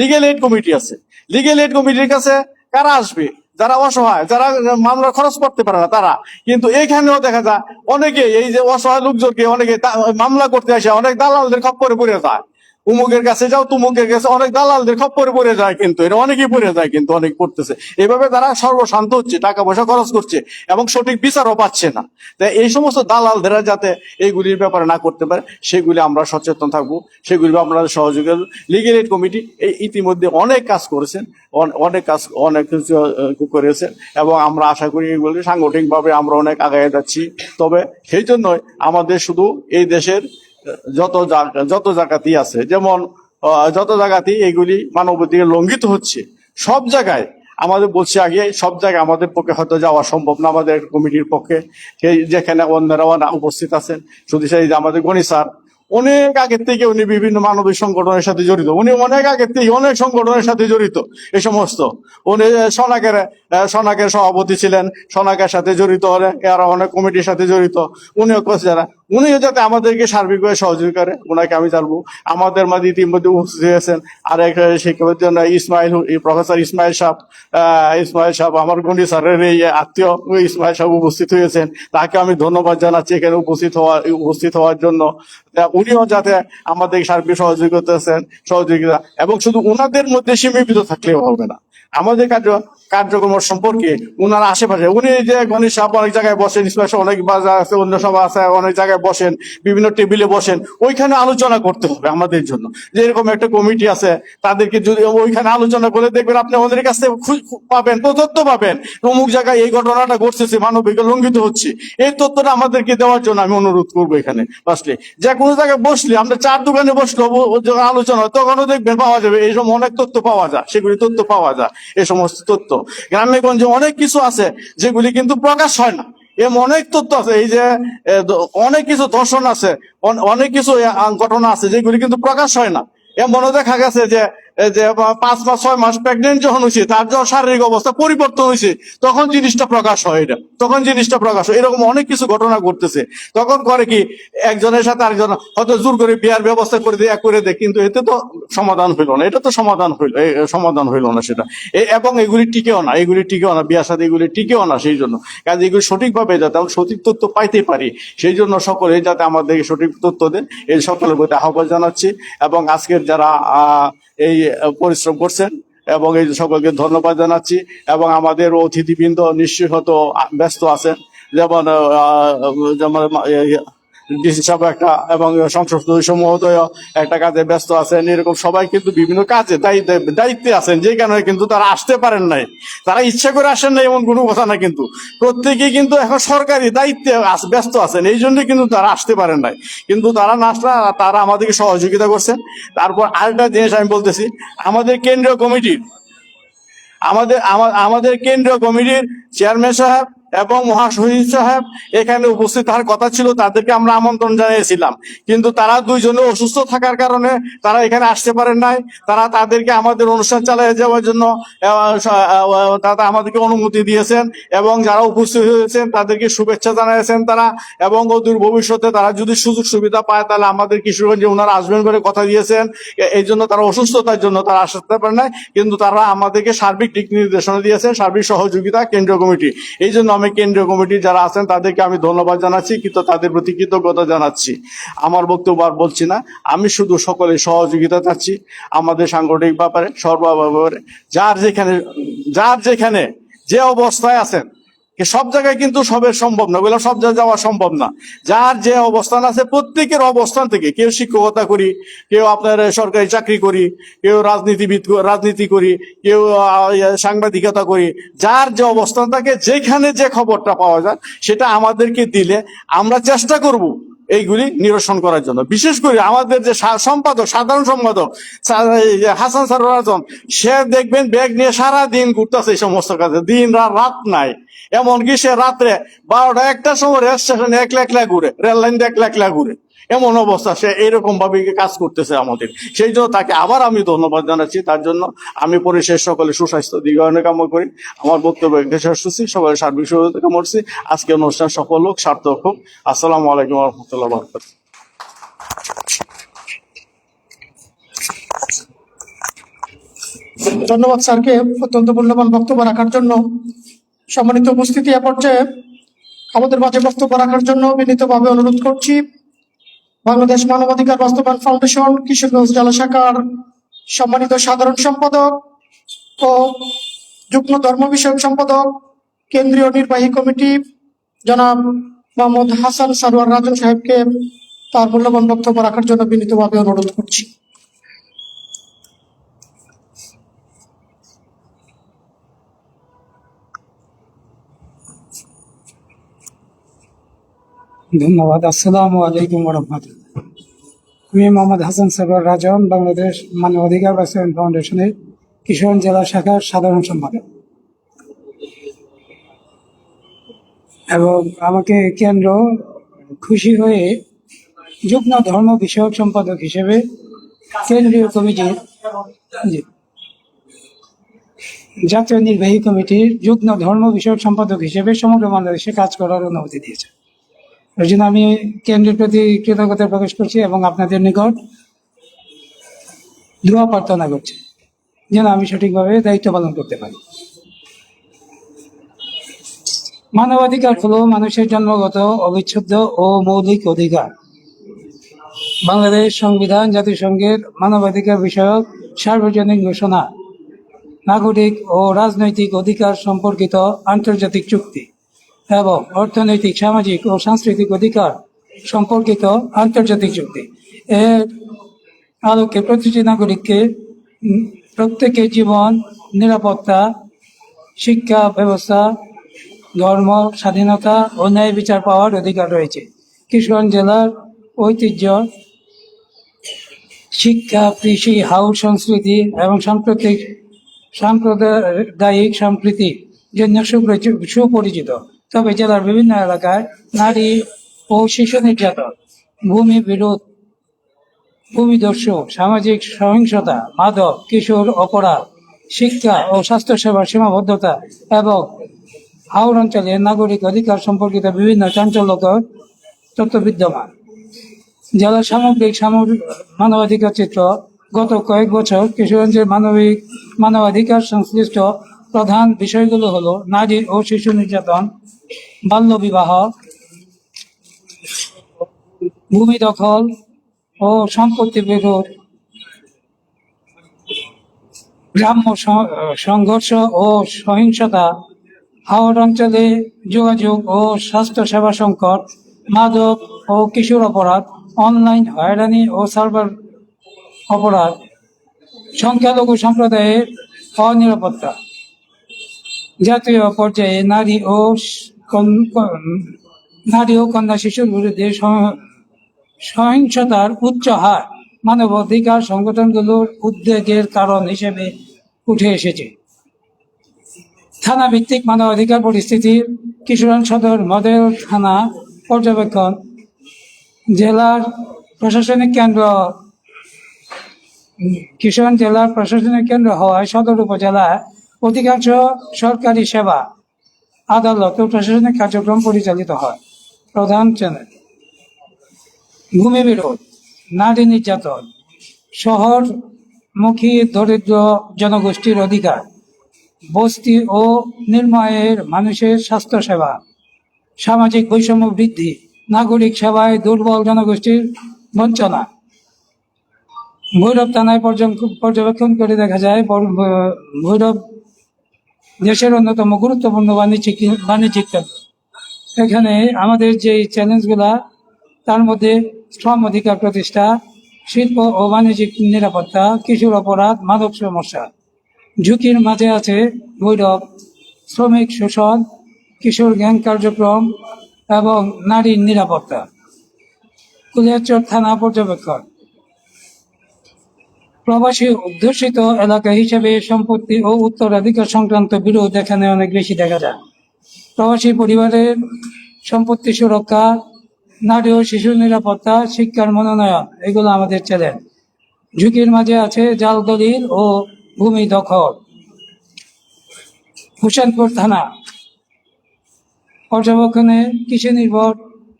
লিগ্যাল এইড কমিটি আছে, লিগ্যাল এইড কমিটির কাছে কারা আসবে? যারা অসহায়, যারা মামলা খরচ করতে পারে না তারা, কিন্তু এইখানেও দেখা যায় অনেকে এই যে অসহায় লোকজনকে অনেকে মামলা করতে আসে অনেক দালালদের খপ্পরে পড়ে যায়। উমুকের কাছে যাও, তুমুকের কাছে, অনেক দালালদের খপ্পরে পড়ে যায়, কিন্তু এটা অনেকেই পড়ে যায়, কিন্তু অনেক পড়তেছে। এভাবে তারা সর্বশান্ত হচ্ছে, টাকা পয়সা খরচ করছে এবং সঠিক বিচারও পাচ্ছে না। তাই এই সমস্ত দালালদেরা যাতে এইগুলির ব্যাপারে না করতে পারে সেগুলি আমরা সচেতন থাকবো, সেগুলি আপনাদের সহযোগিতা। লিগ্যাল এইড কমিটি এই ইতিমধ্যে অনেক কাজ করেছেন, অনেক কিছু করেছেন এবং আমরা আশা করি এগুলি সাংগঠনিকভাবে আমরা অনেক আগায় যাচ্ছি। তবে সেই জন্যই আমাদের শুধু এই দেশের যত জায়গাতেই আছে, যেমন যত জায়গাতেই এগুলি মানবাধিকার লঙ্ঘিত হচ্ছে, সব জায়গায় আমাদের বলছি আগে, সব জায়গায় আমাদের পক্ষে হয়তো যাওয়া সম্ভব না, আমাদের কমিটির পক্ষে। যেখানে অন্যরা উপস্থিত আছেন, শুধু সেই যে আমাদের গণি স্যার অনেক আগের থেকে উনি বিভিন্ন মানবিক সংগঠনের সাথে জড়িত, উনি অনেক আগের থেকে অনেক সংগঠনের সাথে জড়িত। এই সমস্ত উনি সনাকের সভাপতি ছিলেন, সনাকের সাথে জড়িত, আরো অনেক কমিটির সাথে জড়িত। উনিও যাতে আমাদেরকে সার্বিকভাবে সহযোগিতা করে, ওনাকে আমি জানবো। আমাদের মাঝে ইতিমধ্যে উপস্থিত হয়েছেন আরেক শিক্ষাবিদ প্রফেসর ইসমাইল সাহেব, আমার গণি স্যারের এই আত্মীয় ইসমাইল সাহেব উপস্থিত হয়েছেন, তাকে আমি ধন্যবাদ জানাচ্ছি এখানে উপস্থিত হওয়ার জন্য। উনিও যাতে আমাদের সার্বিক সহযোগিতা, এবং শুধু উনাদের মধ্যে সীমিত থাকলেও হবে না, আমাদের কার্যক্রম সম্পর্কে উনার আশেপাশে, উনি যে গণেশ সাহেব অনেক জায়গায় বসেন, স্পেশাল অনেক বাজার আছে, অন্য সভা আছে, অনেক জায়গায় বসেন, বিভিন্ন টেবিলে বসেন, ওইখানে আলোচনা করতে হবে আমাদের জন্য। যে এরকম একটা কমিটি আছে, তাদেরকে যদি ওইখানে আলোচনা করে দেখবেন, আপনি আমাদের কাছ থেকে পাবেন, তথ্য পাবেন, অমুক জায়গায় এই ঘটনাটা ঘটতেছে, মানবাধিকার লঙ্ঘিত হচ্ছে, এই তথ্যটা আমাদেরকে দেওয়ার জন্য আমি অনুরোধ করবো। এখানে বসলে, যে কোনো জায়গায় বসলে, আমরা চার দোকানে বসলো আলোচনা, তখনও দেখবেন পাওয়া যাবে এইসব অনেক তথ্য পাওয়া যায়, সেগুলি তথ্য পাওয়া যায়। এই সমস্ত তথ্য গ্রামে গঞ্জে অনেক কিছু আছে যেগুলি কিন্তু প্রকাশ হয় না, এমন অনেক তথ্য আছে। এই যে অনেক কিছু দর্শন আছে, অনেক কিছু ঘটনা আছে যেগুলি কিন্তু প্রকাশ হয় না। এমনও দেখা গেছে যে 5 মাস 6 মাস প্রেগনেন্ট যখন হয়েছে, তার যখন শারীরিক অবস্থা পরিবর্তন হয়েছে, তখন জিনিসটা প্রকাশ হয়। এরকম অনেক কিছু ঘটনা ঘটতেছে। তখন করে কি, একজনের সাথে আরেকজন হয়তো জোর করে বিয়ার ব্যবস্থা করে দেয়, কিন্তু এতে তো সমাধান হইল না, এটা তো সমাধান হইল না সেটা। এবং এগুলি টিকেও না, বিয়ার সাথে এগুলি টিকেও না। সেই জন্য কাজে এগুলি সঠিকভাবে যাতে আমরা সঠিক তথ্য পাইতে পারি, সেই জন্য সকলে যাতে আমাদেরকে সঠিক তথ্য দেন, এই সকলের প্রতি আহ্বান জানাচ্ছি। এবং আজকের যারা এই পরিশ্রম করছেন এবং এই সকলকে ধন্যবাদ জানাচ্ছি। এবং আমাদের অতিথিবৃন্দ নিশ্চয়ই হয়তো ব্যস্ত আছেন, যেমন ডিসি সাহেব একটা, এবং সংসদ সদস্য মহোদয় একটা কাজে ব্যস্ত আছেন। এরকম সবাই কিন্তু বিভিন্ন কাজে দায়িত্বে আছেন, যে কারণে কিন্তু তারা আসতে পারেন নাই। তারা ইচ্ছা করে আসেন না এমন কোনো কথা না, কিন্তু প্রত্যেকেই কিন্তু এখন সরকারি দায়িত্বে ব্যস্ত আছেন, এই জন্য কিন্তু তারা আসতে পারেন নাই। কিন্তু তারা না আসলে তারা আমাদেরকে সহযোগিতা করছেন। তারপর আরেকটা জিনিস আমি বলতেছি, আমাদের কেন্দ্রীয় কমিটির চেয়ারম্যান সাহেব এবং মহাসচিব সাহেব এখানে উপস্থিত থাকার কথা ছিল, তাদেরকে আমরা আমন্ত্রণ জানিয়েছিলাম, কিন্তু তারা দুইজনে অসুস্থ থাকার কারণে তারা এখানে আসতে পারেন নাই। তাদেরকে আমাদের অনুষ্ঠান চালিয়ে যাওয়ার জন্য তারা আমাদেরকে অনুমতি দিয়েছেন, এবং যারা উপস্থিত হয়েছেন তাদেরকে শুভেচ্ছা জানিয়েছেন তারা। এবং অদূর ভবিষ্যতে তারা যদি সুযোগ সুবিধা পায়, তাহলে আমাদের কিশোরগঞ্জে ওনারা আসবেন বলে কথা দিয়েছেন। এই জন্য তারা অসুস্থতার জন্য তারা আসতে পারেন নাই, কিন্তু তারা আমাদেরকে সার্বিক দিক নির্দেশনা দিয়েছেন, সার্বিক সহযোগিতা কেন্দ্রীয় কমিটি। এই জন্য আমি কেন্দ্রীয় কমিটি যারা আছেন তাদেরকে আমি ধন্যবাদ জানাচ্ছি, কিন্তু তাদের প্রতি কৃতজ্ঞতা জানাচ্ছি। আমার বক্তব্য আর বলছি না, আমি শুধু সকলের সহযোগিতা চাচ্ছি আমাদের সাংগঠনিক ব্যাপারে, সর্বব্যাপারে। যার যেখানে যে অবস্থায় আছেন, সব জায়গায় কিন্তু সবের সম্ভব না, বললাম সব জায়গায় যাওয়া সম্ভব না। যার যে অবস্থান আছে, প্রত্যেকের অবস্থান থেকে, কেউ শিক্ষকতা করি, কেউ আপনার সরকারি চাকরি করি, কেউ রাজনীতি করি, কেউ সাংবাদিকতা করি, যার যে অবস্থান থাকে, যেখানে যে খবরটা পাওয়া যায় সেটা আমাদেরকে দিলে আমরা চেষ্টা করব এইগুলি নিরসন করার জন্য। বিশেষ করে আমাদের যে সাধারণ সম্পাদক হাসান সারোয়ার, সে দেখবেন ব্যাগ নিয়ে সারা দিন ঘুরতেছে এই সমস্ত কাজে, দিন রাত নাই। এমনকি সে রাত্রে 12টা 1টার সময় রেল স্টেশনে একলা ঘুরে, রেল লাইন একলা ঘুরে, এমন অবস্থা। সে এইরকম ভাবে কাজ করতেছে আমাদের, সেই জন্য তাকে আবার আমি ধন্যবাদ জানাচ্ছি। তার জন্য আমি পরিশেষ সকলে সুস্বাস্থ্য দীর্ঘায়ু কামনা করি। আমার বক্তব্য শেষ করছি, সবাই সার্বিক সহযোগিতা কামনা করছি। আজকে অনুষ্ঠান সফল হোক, সার্থক হোক। আসসালামু আলাইকুম ওয়া রাহমাতুল্লাহি ওয়া বারাকাতুহু। ধন্যবাদ স্যারকে অত্যন্ত মূল্যবান বক্তব্য রাখার জন্য। সম্মানিত উপস্থিতি, এ পর্যায়ে আমাদের মাঝে বক্তব্য রাখার জন্য বিনীতভাবে অনুরোধ করছি বাংলাদেশ মানবাধিকার বাস্তবায়ন ফাউন্ডেশন কিশোরগঞ্জ জেলা শাখার সম্মানিত সাধারণ সম্পাদক ও যুগ্ম ধর্ম বিষয়ক সম্পাদক কেন্দ্রীয় নির্বাহী কমিটি জনাব মোহাম্মদ হাসান সারোয়ার রাজন সাহেবকে তার মূল্যবান বক্তব্য রাখার জন্য বিনীতভাবে অনুরোধ করছি। ধন্যবাদ। আসসালামু আলাইকুম রহমতুল্লাহ। আমি মোহাম্মদ হাসান সারোয়ার রাজন, বাংলাদেশ মানবাধিকার বাস্তবায়ন ফাউন্ডেশনের কিশোরগঞ্জ জেলা শাখার সাধারণ সম্পাদক, এবং আমাকে কেন্দ্র খুশি হয়ে যুগ্ম ধর্ম বিষয়ক সম্পাদক হিসেবে কেন্দ্রীয় কমিটির জাতীয় নির্বাহী কমিটির যুগ্ম ধর্ম বিষয়ক সম্পাদক হিসেবে সমগ্র বাংলাদেশে কাজ করার অনুমতি দিয়েছে। এর জন্য আমি কেন্দ্রের প্রতি কৃতজ্ঞতা প্রকাশ করছি এবং আপনাদের নিকট দোয়া প্রার্থনা করছি যেন আমি সঠিকভাবে দায়িত্ব পালন করতে পারি। মানবাধিকার হলো মানুষের জন্মগত, অবিচ্ছেদ্য ও মৌলিক অধিকার। বাংলাদেশ সংবিধান জাতিসংঘের মানবাধিকার বিষয়ক সার্বজনীন ঘোষণা, নাগরিক ও রাজনৈতিক অধিকার সম্পর্কিত আন্তর্জাতিক চুক্তি এবং অর্থনৈতিক, সামাজিক ও সাংস্কৃতিক অধিকার সম্পর্কিত আন্তর্জাতিক চুক্তি এর আলোকে প্রতিটি নাগরিককে প্রত্যেকের জীবন, নিরাপত্তা, শিক্ষা ব্যবস্থা, ধর্ম স্বাধীনতা ও ন্যায় বিচার পাওয়ার অধিকার রয়েছে। কিশোরগঞ্জ জেলার ঐতিহ্য, শিক্ষা, কৃষি, হাউস সংস্কৃতি এবং সাম্প্রদায়িক সম্প্রীতি জন্য সুপরিচিত। তবে জেলার বিভিন্ন এলাকায় নারী ও শিশু নির্যাতন, ভূমি বিরোধ, ভূমিদস্যু, সামাজিক সহিংসতা, মাদক, কিশোর অপরাধ, শিক্ষা ও স্বাস্থ্যসেবার সীমাবদ্ধতা এবং হাওর অঞ্চলের নাগরিক অধিকার সম্পর্কিত বিভিন্ন চাঞ্চল্যকর তথ্য বিদ্যমান। জেলার সামগ্রিক মানবাধিকার চিত্র গত কয়েক বছর কিশোরগঞ্জের মানবাধিকার সংশ্লিষ্ট প্রধান বিষয়গুলো হলো নারী ও শিশু নির্যাতন, বাল্যবিবাহ, ভূমি দখল ও সম্পত্তি বিরোধ, গ্রাম্য সংঘর্ষ ও সহিংসতা, হাওড় অঞ্চলে যোগাযোগ ও স্বাস্থ্য সেবা সংকট, মাদক ও কিশোর অপরাধ, অনলাইন হয়রানি ও সাইবার অপরাধ, সংখ্যালঘু সম্প্রদায়ের অনিরাপত্তা। জাতীয় পর্যায়ে নারী ও কন্যা শিশুর বিরুদ্ধে সহিংসতার উচ্চ হার মানবাধিকার সংগঠনগুলোর উদ্বেগের কারণ হিসেবে উঠে এসেছে। থানা ভিত্তিক মানবাধিকার পরিস্থিতি, কিশোরগঞ্জ সদর মডেল থানা পর্যবেক্ষণ, জেলার প্রশাসনিক কেন্দ্র কিশোরগঞ্জ জেলার প্রশাসনিক কেন্দ্র হওয়ায় সদর উপজেলায় অধিকাংশ সরকারি সেবা, আদালত ও প্রশাসনিক কার্যক্রম পরিচালিত হয়। প্রধান চ্যানেল: ভূমি বিরোধ, নারী নির্যাতন, শহরমুখী দরিদ্র জনগোষ্ঠীর অধিকার, বস্তি ও নির্ময়ের মানুষের স্বাস্থ্য সেবা, সামাজিক বৈষম্য বৃদ্ধি, নাগরিক সেবায় দুর্বল জনগোষ্ঠীর বঞ্চনা। ভৈরব থানায় পর্যবেক্ষণ করে দেখা যায় ভৈরব দেশের অন্যতম গুরুত্বপূর্ণ বাণিজ্যিক কেন্দ্র। এখানে আমাদের যে চ্যালেঞ্জগুলা, তার মধ্যে শ্রম অধিকার প্রতিষ্ঠা, শিল্প ও বাণিজ্যিক নিরাপত্তা, কিশোর অপরাধ, মাদক সমস্যা। ঝুঁকির মাঝে আছে ভৈরব শ্রমিক শোষণ, কিশোর গ্যাং কার্যক্রম এবং নারীর নিরাপত্তা। কুলিয়ারচর থানা পর্যবেক্ষণ: প্রবাসী অধ্যুষিত এলাকা হিসেবে সম্পত্তি ও উত্তরাধিকার সংক্রান্ত বিরোধ এখানে অনেক বেশি দেখা যায়। প্রবাসী পরিবারের সম্পত্তি সুরক্ষা, নারী ও শিশু নিরাপত্তা, শিক্ষার মনোনয়ন, এগুলো আমাদের চ্যালেঞ্জ। ঝুঁকির মাঝে আছে জাল দলিল ও ভূমি দখল। হোসেনপুর থানা পর্যবেক্ষণে কৃষি নির্ভর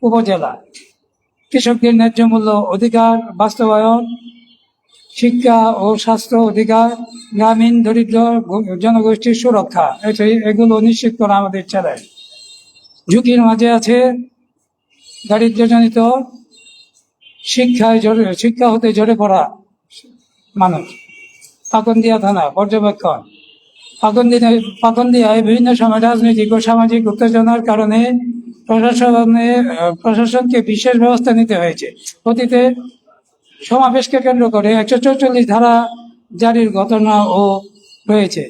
উপজেলা, কৃষকদের ন্যায্য মূল্য অধিকার বাস্তবায়ন, শিক্ষা ও স্বাস্থ্য অধিকার, গ্রামীণ দরিদ্র জনগোষ্ঠীর সুরক্ষা, এগুলো নিশ্চিত করা আমাদের চ্যালেঞ্জ। ঝুঁকির মাঝে আছে দারিদ্র্যজনিত শিক্ষা হতে ঝরে পড়া মানুষ। পাকন্দিয়া থানা পর্যবেক্ষণ। পাকন্দিয়ায় বিভিন্ন সময় রাজনৈতিক ও সামাজিক উত্তেজনার কারণে প্রশাসনকে বিশেষ ব্যবস্থা নিতে হয়েছে। অতীতে সমাবেশকে কেন্দ্র করে 144 ধারা জারির ঘটনাও রয়েছে।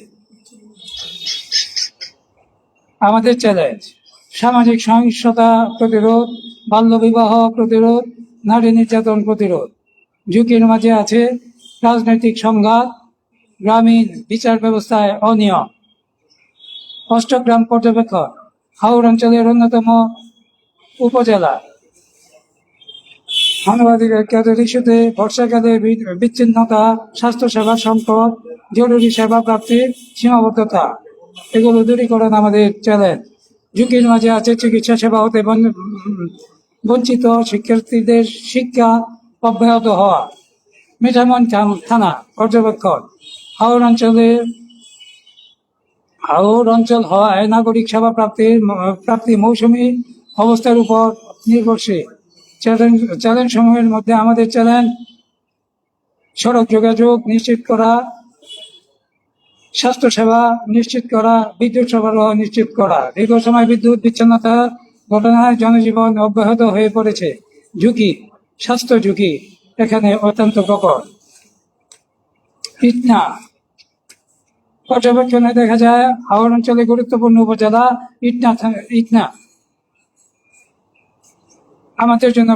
আমাদের চ্যালেঞ্জ: সামাজিক সহিংসতা প্রতিরোধ, বাল্যবিবাহ প্রতিরোধ, নারী নির্যাতন প্রতিরোধ। ঝুঁকির মাঝে আছে রাজনৈতিক সংঘাত, গ্রামীণ বিচার ব্যবস্থায় অনিয়ম। অষ্টগ্রাম পর্যবেক্ষণ। হাওড় অঞ্চলের অন্যতম উপজেলা। মানবাধিকার ইস্যুতে বর্ষাকালে বিচ্ছিন্নতা, স্বাস্থ্যসেবা সংকট, জরুরি সেবা প্রাপ্তির সীমাবদ্ধতা, এগুলো দূরীকরণ আমাদের চ্যালেঞ্জ। ঝুঁকির মাঝে আছে চিকিৎসা সেবা হতে বঞ্চিত শিক্ষার্থীদের শিক্ষা অব্যাহত হওয়া। মিঠামন থানা পর্যবেক্ষণ। হাওড় অঞ্চল হওয়ায় নাগরিক সেবা প্রাপ্তি মৌসুমী অবস্থার উপর নির্ভরশীল। চ্যালেঞ্জ সমূহের মধ্যে আমাদের চ্যালেঞ্জ: সড়ক যোগাযোগ নিশ্চিত করা, স্বাস্থ্যসেবা নিশ্চিত করা, বিদ্যুৎ সরবরাহ নিশ্চিত করা। দীর্ঘ সময় বিদ্যুৎ বিচ্ছিন্নতার ঘটনায় জনজীবন অব্যাহত হয়ে পড়েছে। ঝুঁকি: স্বাস্থ্য ঝুঁকি এখানে অত্যন্ত প্রকট। ইটনা পর্যবেক্ষণে দেখা যায় হাওড় অঞ্চলে গুরুত্বপূর্ণ উপজেলা ইটনা আমাদের জন্য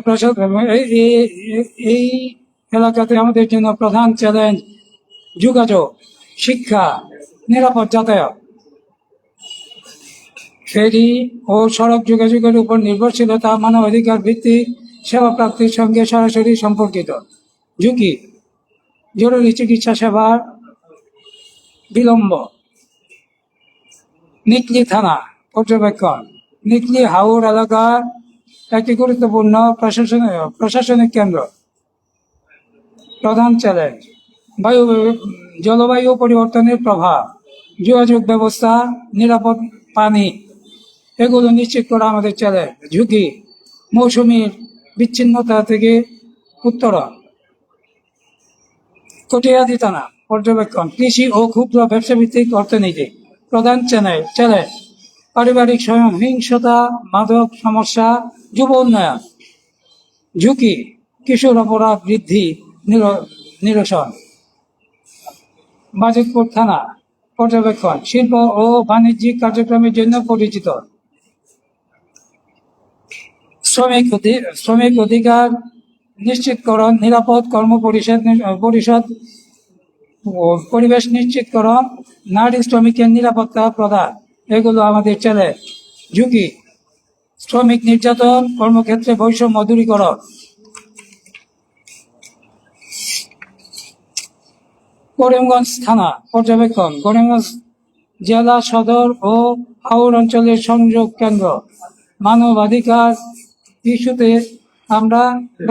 এই এলাকাতে আমাদের জন্য প্রধান চ্যালেঞ্জ যোগাযোগ, শিক্ষা, নিরাপদ যাতায়াত। ফেরি ও সড়ক যোগাযোগের উপর নির্ভরশীলতা মানবাধিকার ভিত্তিক সেবা প্রাপ্তির সঙ্গে সরাসরি সম্পর্কিত। ঝুঁকি: জরুরি চিকিৎসা সেবার বিলম্ব। নিকলি থানা পর্যবেক্ষণ। নিকলি হাওড় এলাকার একটি গুরুত্বপূর্ণ প্রশাসনিক কেন্দ্র। প্রধান চ্যালেঞ্জ: জলবায়ু পরিবর্তনের প্রভাব, যোগাযোগ ব্যবস্থা, নিরাপদ পানি, এগুলো নিশ্চিত করা আমাদের চ্যালেঞ্জ। ঝুঁকি: মৌসুমীর বিচ্ছিন্নতা থেকে উত্তরণ। কটিয়াদি থানা পর্যবেক্ষণ। কৃষি ও ক্ষুদ্র ব্যবসা ভিত্তিক অর্থনীতি। প্রধান চ্যালেঞ্জ: পারিবারিক সহিংসতা, মাদক সমস্যা, যুব উন্নয়ন। ঝুঁকি: কিশোর অপরাধ বৃদ্ধি, নিরসন। বাজিতপুর থানা পর্যবেক্ষণ। শিল্প ও বাণিজ্যিক কার্যক্রমের জন্য পরিচিত। শ্রমিক অধিকার নিশ্চিতকরণ, নিরাপদ পরিবেশ নিশ্চিতকরণ, নারী শ্রমিকের নিরাপত্তা প্রদান, এগুলো আমাদের চ্যালেঞ্জ। ঝুঁকি: শ্রমিক নির্যাতন, কর্মক্ষেত্রে বৈষম্য দূরীকরণ। করিমগঞ্জ থানা পর্যবেক্ষণ। করিমগঞ্জ জেলা সদর ও হাওড় অঞ্চলের সংযোগ কেন্দ্র। মানবাধিকার ইস্যুতে আমরা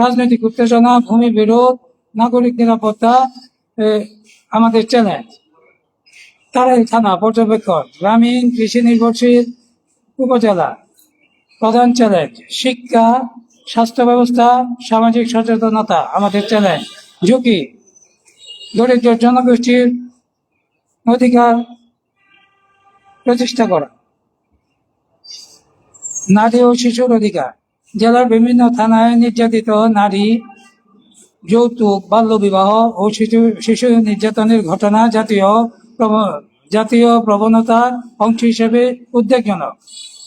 রাজনৈতিক উত্তেজনা, ভূমি বিরোধ, নাগরিক নিরাপত্তা আমাদের চ্যালেঞ্জ। তারাই থানা পর্যবেক্ষণ। গ্রামীণ কৃষি নির্ভরশীল উপজেলা। প্রধান চ্যালেঞ্জ: শিক্ষা, স্বাস্থ্য ব্যবস্থা, সামাজিক সচেতনতা আমাদের চ্যালেঞ্জ। ঝুঁকি: দরিদ্র জনগোষ্ঠীর অধিকার প্রতিষ্ঠা করা। নারী ও শিশুর অধিকার। জেলার বিভিন্ন থানায় নির্যাতিত নারী, যৌতুক, বাল্যবিবাহ ও শিশু নির্যাতনের ঘটনা জাতীয় প্রবণতার অংশ হিসেবে উদ্বেগজনক।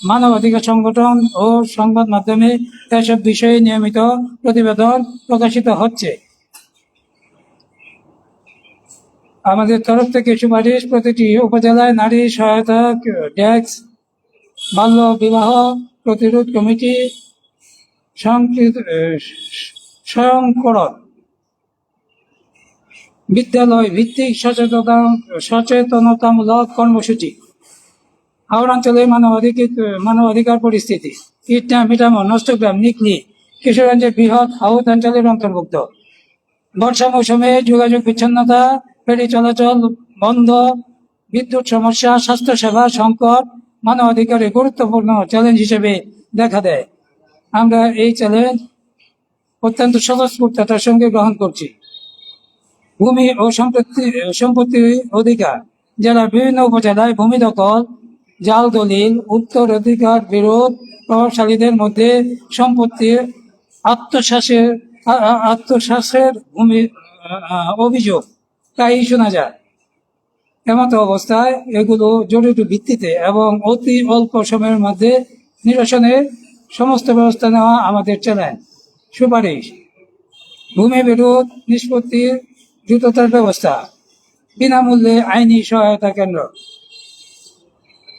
মানবাধিকার সংগঠন ও সংবাদ মাধ্যমে এসব বিষয়ে নিয়মিত প্রতিবেদন প্রকাশিত হচ্ছে। আমাদের তরফ থেকে সুপারিশ: প্রতিটি উপজেলায় নারী সহায়তা ডেস্ক, বাল্য বিবাহ প্রতিরোধ কমিটি, স্বয়ংকরণ, বিদ্যালয় ভিত্তিক সচেতনতামূলক কর্মসূচি। হাওড় অঞ্চলের মানবাধিকার পরিস্থিতি। ইটনা, মিঠামন, অষ্টগ্রাম, নিকলি কিশোরগঞ্জের বৃহৎ হাওড় অঞ্চলের অন্তর্ভুক্ত। বর্ষা মৌসুমে যোগাযোগ বিচ্ছিন্নতা, ফেরি চলাচল বন্ধ, বিদ্যুৎ সমস্যা, স্বাস্থ্যসেবা সংকট মানবাধিকারের গুরুত্বপূর্ণ চ্যালেঞ্জ হিসেবে দেখা দেয়। আমরা এই চ্যালেঞ্জ অত্যন্ত স্বতঃস্ফূর্ততার সঙ্গে গ্রহণ করছি। ভূমি ও সম্পত্তির অধিকার, জেলার বিভিন্ন উপজেলায় ভূমি দখল, জাল দলিল, উত্তরাধিকার বিরোধ, প্রভাবশালীদের মধ্যে সম্পত্তির আত্মসাতের ভূমি অভিযোগ প্রায়ই শোনা যায়। এমতো অবস্থায় এগুলো জরুরি ভিত্তিতে এবং অতি অল্প সময়ের মধ্যে নিরসনের সমস্ত ব্যবস্থা নেওয়া আমাদের চ্যালেঞ্জ। সুপারিশ: ভূমি বিরোধ নিষ্পত্তির দ্রুততার ব্যবস্থা, বিনামূল্যে আইনি সহায়তা কেন্দ্র,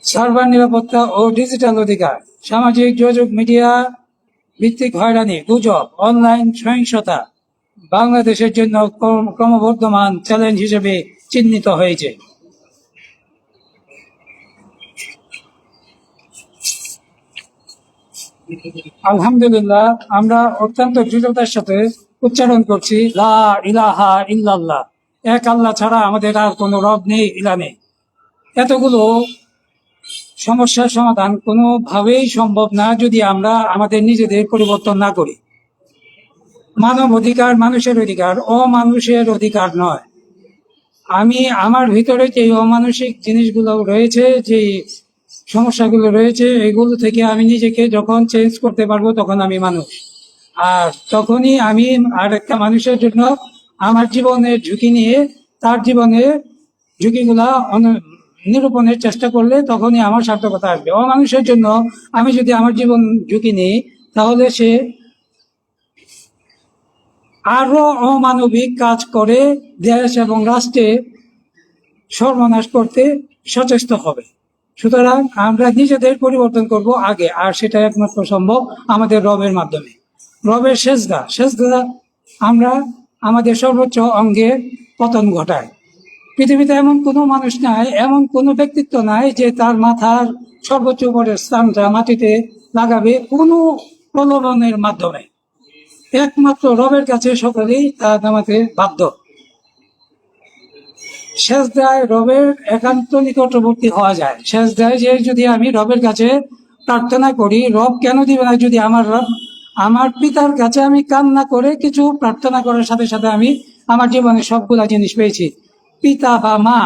সার্ভার নিরাপত্তা ও ডিজিটাল অধিকার, সামাজিক যোগাযোগ মিডিয়া ভিত্তিক হয়রানি, গুজব, অনলাইন সহিংসতা বাংলাদেশের জন্য ক্রমবর্ধমান চ্যালেঞ্জ হিসেবে চিহ্নিত হয়েছে। আলহামদুলিল্লাহ, আমরা অত্যন্ত দৃঢ়তার সাথে উচ্চারণ করছি, লা ইলাহা ইল্লাল্লাহ, এক আল্লাহ ছাড়া আমাদের আর কোনো রব নেই, ইলা নেই। এতগুলো সমস্যার সমাধান কোনোভাবেই সম্ভব না যদি আমরা আমাদের নিজেদের পরিবর্তন না করি। মানব অধিকার মানুষের অধিকার, অমানুষের অধিকার নয়। আমি আমার ভিতরে যে অমানসিক জিনিসগুলো রয়েছে, যে সমস্যাগুলো রয়েছে, এগুলো থেকে আমি নিজেকে যখন চেঞ্জ করতে পারবো তখন আমি মানুষ। আর তখনই আমি আর একটা মানুষের জন্য আমার জীবনের ঝুঁকি নিয়ে তার জীবনের ঝুঁকিগুলা নিরূপণের চেষ্টা করলে তখনই আমার সার্থকতা আসবে। অমানুষের জন্য আমি যদি আমার জীবন ঝুঁকি নিই তাহলে সে আরো অমানবিক কাজ করে দেশ এবং রাষ্ট্রে সর্বনাশ করতে সচেষ্ট হবে। সুতরাং আমরা নিজেদের পরিবর্তন করব আগে, আর সেটা একমাত্র সম্ভব আমাদের রবের মাধ্যমে। রবের সেজদা আমরা আমাদের সর্বোচ্চ অঙ্গের পতন ঘটাই। পৃথিবীতে এমন কোনো মানুষ নাই, এমন কোনো ব্যক্তিত্ব নাই যে তার মাথার সর্বোচ্চ উপরের স্থানটা মাটিতে লাগাবে কোনো প্রলোভনের মাধ্যমে। একমাত্র রবের কাছে সকলেই তা নামাতে বাধ্য। সেজদায় রবের একান্ত নিকটবর্তী হওয়া যায়। সেজদায় যে যদি আমি রবের কাছে প্রার্থনা করি, রব কেন দিবে না? যদি আমার পিতার কাছে আমি কান্না করে কিছু প্রার্থনা করার সাথে সাথে আমি আমার জীবনে সবগুলা জিনিস পেয়েছি। পিতা বা মা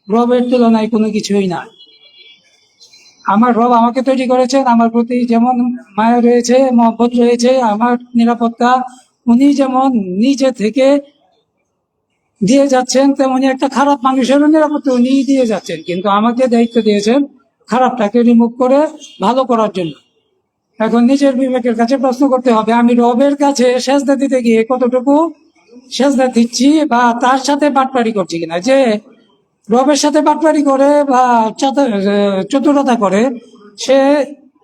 রবের তুলনায় কোনো কিছুই না। আমার রব আমাকে তৈরি করেছেন, আমার প্রতি যেমন মায়া রয়েছে, মহব্বত রয়েছে, আমার নিরাপত্তা উনি যেমন নিজে থেকে দিয়ে যাচ্ছেন, তেমনি একটা খারাপ মানুষেরও নিরাপত্তা উনি দিয়ে যাচ্ছেন। কিন্তু আমাকে দায়িত্ব দিয়েছেন খারাপটাকে রিমুভ করে ভালো করার জন্য। এখন নিজের বিবেকের কাছে প্রশ্ন করতে হবে, আমি রবের কাছে সেজদা দিতে গিয়ে কতটুকু সেজদা দিচ্ছি বা তার সাথে বাটপারি করছি কিনা। যে রবের সাথে বাটপারি করে বা চতুরতা করে, সে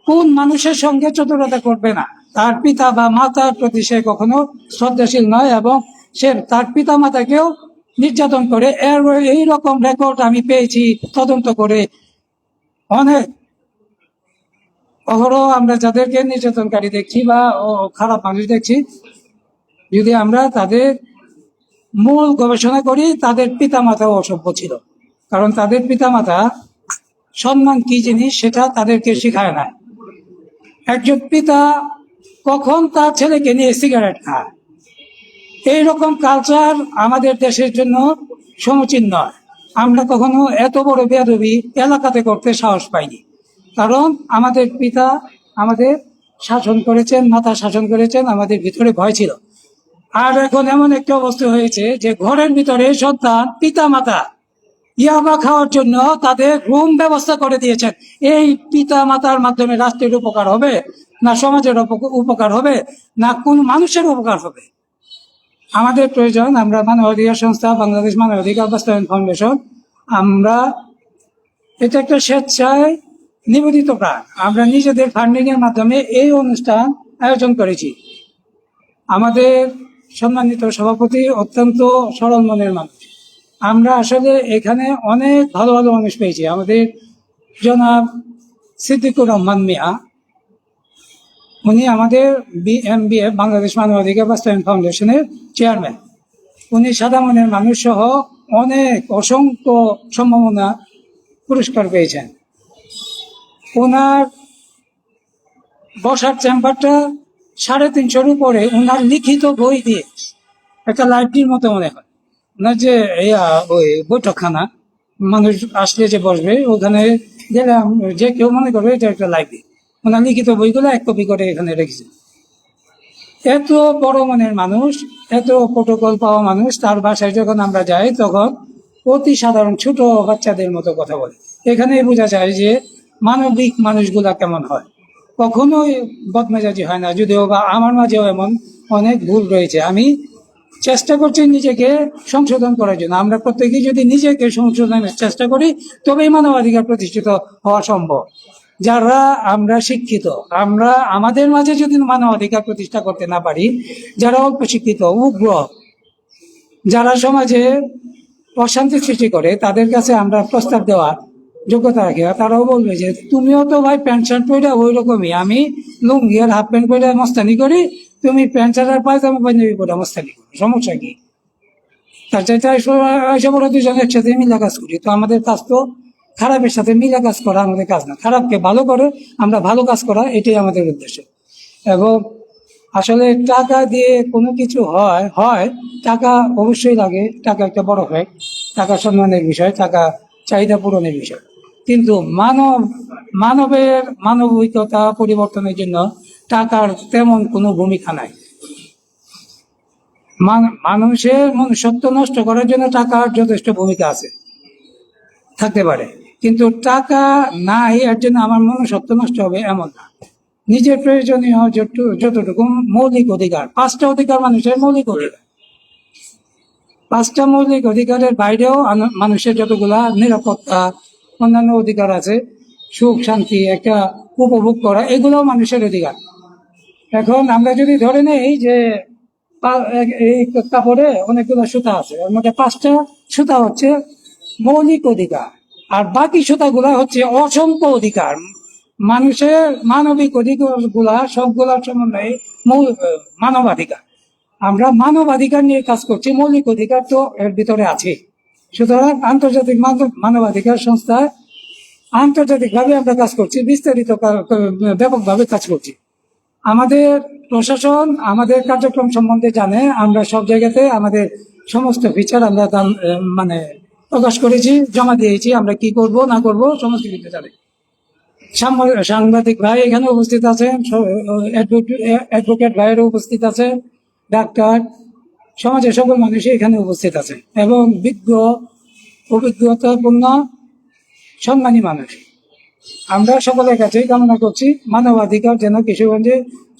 কোন মানুষের সঙ্গে চতুরতা করবে না? তার পিতা বা মাতার প্রতি সে কখনো শ্রদ্ধাশীল নয়, এবং সে তার পিতা মাতাকেও নির্যাতন করে। এই রকম রেকর্ড আমি পেয়েছি তদন্ত করে। অনেক অহরহ আমরা যাদেরকে নির্যাতনকারী দেখছি বা খারাপ মানুষ দেখছি, যদি আমরা তাদের মূল গবেষণা করি, তাদের পিতামাতাও অসভ্য ছিল। কারণ তাদের পিতামাতা সম্মান কি জিনিস সেটা তাদেরকে শিখায় না। একজন পিতা কখন তার ছেলেকে নিয়ে সিগারেট খায়, এইরকম কালচার আমাদের দেশের জন্য সমীচীন নয়। আমরা কখনো এত বড় বেয়াদবি এলাকাতে করতে সাহস পাইনি, কারণ আমাদের পিতা আমাদের শাসন করেছেন, মাতা শাসন করেছেন, আমাদের ভিতরে ভয় ছিল। আর এখন এমন একটা অবস্থা হয়েছে যে ঘরের ভিতরে সন্তান পিতা মাতা ইয়াবা খাওয়ার জন্য তাদের রুম ব্যবস্থা করে দিয়েছেন। এই পিতা মাতার মাধ্যমে রাষ্ট্রের উপকার হবে না সমাজের উপকার হবে না কোন মানুষের উপকার হবে? আমাদের প্রয়োজন, আমরা মানবাধিকার সংস্থা বাংলাদেশ মানবাধিকার বাস্তবায়ন ফাউন্ডেশন, আমরা এটা একটা স্বেচ্ছায় নিবেদিত প্রাণ। আমরা নিজেদের ফান্ডিং এর মাধ্যমে এই অনুষ্ঠান আয়োজন করেছি। আমাদের সম্মানিত সভাপতি অত্যন্ত সরল মনের মানুষ। আমরা আসলে এখানে অনেক ভালো ভালো মানুষ পেয়েছি। আমাদের জনাব সিদ্দিকুর রহমান মিয়া, উনি আমাদের BMBF বাংলাদেশ মানবাধিকার বাস্তবায়ন ফাউন্ডেশনের চেয়ারম্যান। উনি সাদা মনের মানুষ সহ অনেক অসংখ্য সম্ভাবনা পুরস্কার পেয়েছেন। ওনার বসার চেম্বারটা 350-এর উপরে ওনার লিখিত বই দিয়ে একটা লাইব্রেরির মতো মনে হয়। ওনার যে ওই বৈঠকখানা, মানুষ আসলে যে বসবে ওখানে গেলে যে কেউ মনে করবে এটা একটা লাইব্রেরি। ওনার লিখিত বইগুলো 1 কপি করে এখানে রেখেছে। এত বড় মনের মানুষ, এত প্রোটোকল পাওয়া মানুষ, তার বাসায় যখন আমরা যাই তখন অতি সাধারণ ছোট বাচ্চাদের মতো কথা বলে। এখানেই বোঝা যায় যে মানবিক মানুষগুলা কেমন হয়, কখনোই বদমেজাজি হয় না। যদিও বা আমার মাঝেও এমন অনেক ভুল রয়েছে, আমি চেষ্টা করছি নিজেকে সংশোধন করার জন্য। আমরা প্রত্যেকেই যদি নিজেকে সংশোধনের চেষ্টা করি তবেই মানবাধিকার প্রতিষ্ঠিত হওয়া সম্ভব। যারা আমরা শিক্ষিত, আমরা আমাদের মাঝে যদি মানবাধিকার প্রতিষ্ঠা করতে না পারি, যারা অল্প শিক্ষিত, উগ্র, যারা সমাজে অশান্তি সৃষ্টি করে, তাদের কাছে আমরা প্রস্তাব দেওয়ার যোগ্যতা রাখি। তারাও বলবে যে তুমিও তো ভাই প্যান্ট শার্ট পরে ওই রকমই, আমি লুঙ্গি আর হাফ প্যান্ট পরে মস্তানি করি, তুমি প্যান্ট শার্ট আর পায়জামা পাঞ্জাবি পরে মস্তানি করো, সমস্যা কি? তার চাইতে এসব ওরা দুজন একসাথে মিলা কাজ করি। তো আমাদের কাজ তো খারাপের সাথে মিলা কাজ করা আমাদের কাজ না, খারাপকে ভালো করে আমরা ভালো কাজ করা, এটাই আমাদের উদ্দেশ্য। এবং আসলে টাকা দিয়ে কোনো কিছু হয় টাকা অবশ্যই লাগে, টাকা একটা বড় ফ্যাক্ট, টাকা সম্মানের বিষয়, টাকা চাহিদা পূরণের বিষয়। কিন্তু মানবের মানবিকতা পরিবর্তনের জন্য টাকার তেমন কোনো ভূমিকা নাই। মানুষের মনুষ্যত্ব নষ্ট করার জন্য টাকার যথেষ্ট ভূমিকা আছে, থাকতে পারে, কিন্তু টাকা নাই এর জন্য আমার মনুষ্যত্ব নষ্ট হবে এমন না। নিজের প্রয়োজনীয় যতটুকু মৌলিক অধিকার, 5টা অধিকার মানুষের মৌলিক অধিকার, 5টা মৌলিক অধিকারের বাইরেও মানুষের যতগুলা নিরাপত্তা, অন্যান্য অধিকার আছে, সুখ শান্তি একটা উপভোগ করা, এগুলোও মানুষের অধিকার। এখন আমরা যদি ধরে নেই যে এই কাপড়ে অনেকগুলো সুতা আছে, এর মধ্যে 5টা সুতা হচ্ছে মৌলিক অধিকার, আর বাকি সুতাগুলা হচ্ছে অসংখ্য অধিকার। মানুষের মানবিক অধিকার গুলা সবগুলার সমন্বয়ে মানবাধিকার। আমরা মানবাধিকার নিয়ে কাজ করছি, মৌলিক অধিকার তো এর ভিতরে আছে। সুতরাং আন্তর্জাতিক মানবাধিকার সংস্থায় আন্তর্জাতিকভাবে আমরা কাজ করছি, বিস্তারিত ব্যাপকভাবে কাজ করছি। আমাদের প্রশাসন আমাদের কার্যক্রম সম্বন্ধে জানে, আমরা সব জায়গাতে আমাদের সমস্ত ফিচার আমরা মানে প্রকাশ করেছি, জমা দিয়েছি, আমরা কি করব না করব সমস্ত কিছু জানে। সাংবাদিক ভাই এখানে উপস্থিত আছেন, অ্যাডভোকেট ভাইয়েরও উপস্থিত আছে, ডাক্তার, সমাজের সকল মানুষই এখানে উপস্থিত আছে, এবং অভিজ্ঞতাপূর্ণ সম্মানী মানুষ। আমরা সকলের কাছেই কামনা করছি মানবাধিকার যেন কিশোরগঞ্জে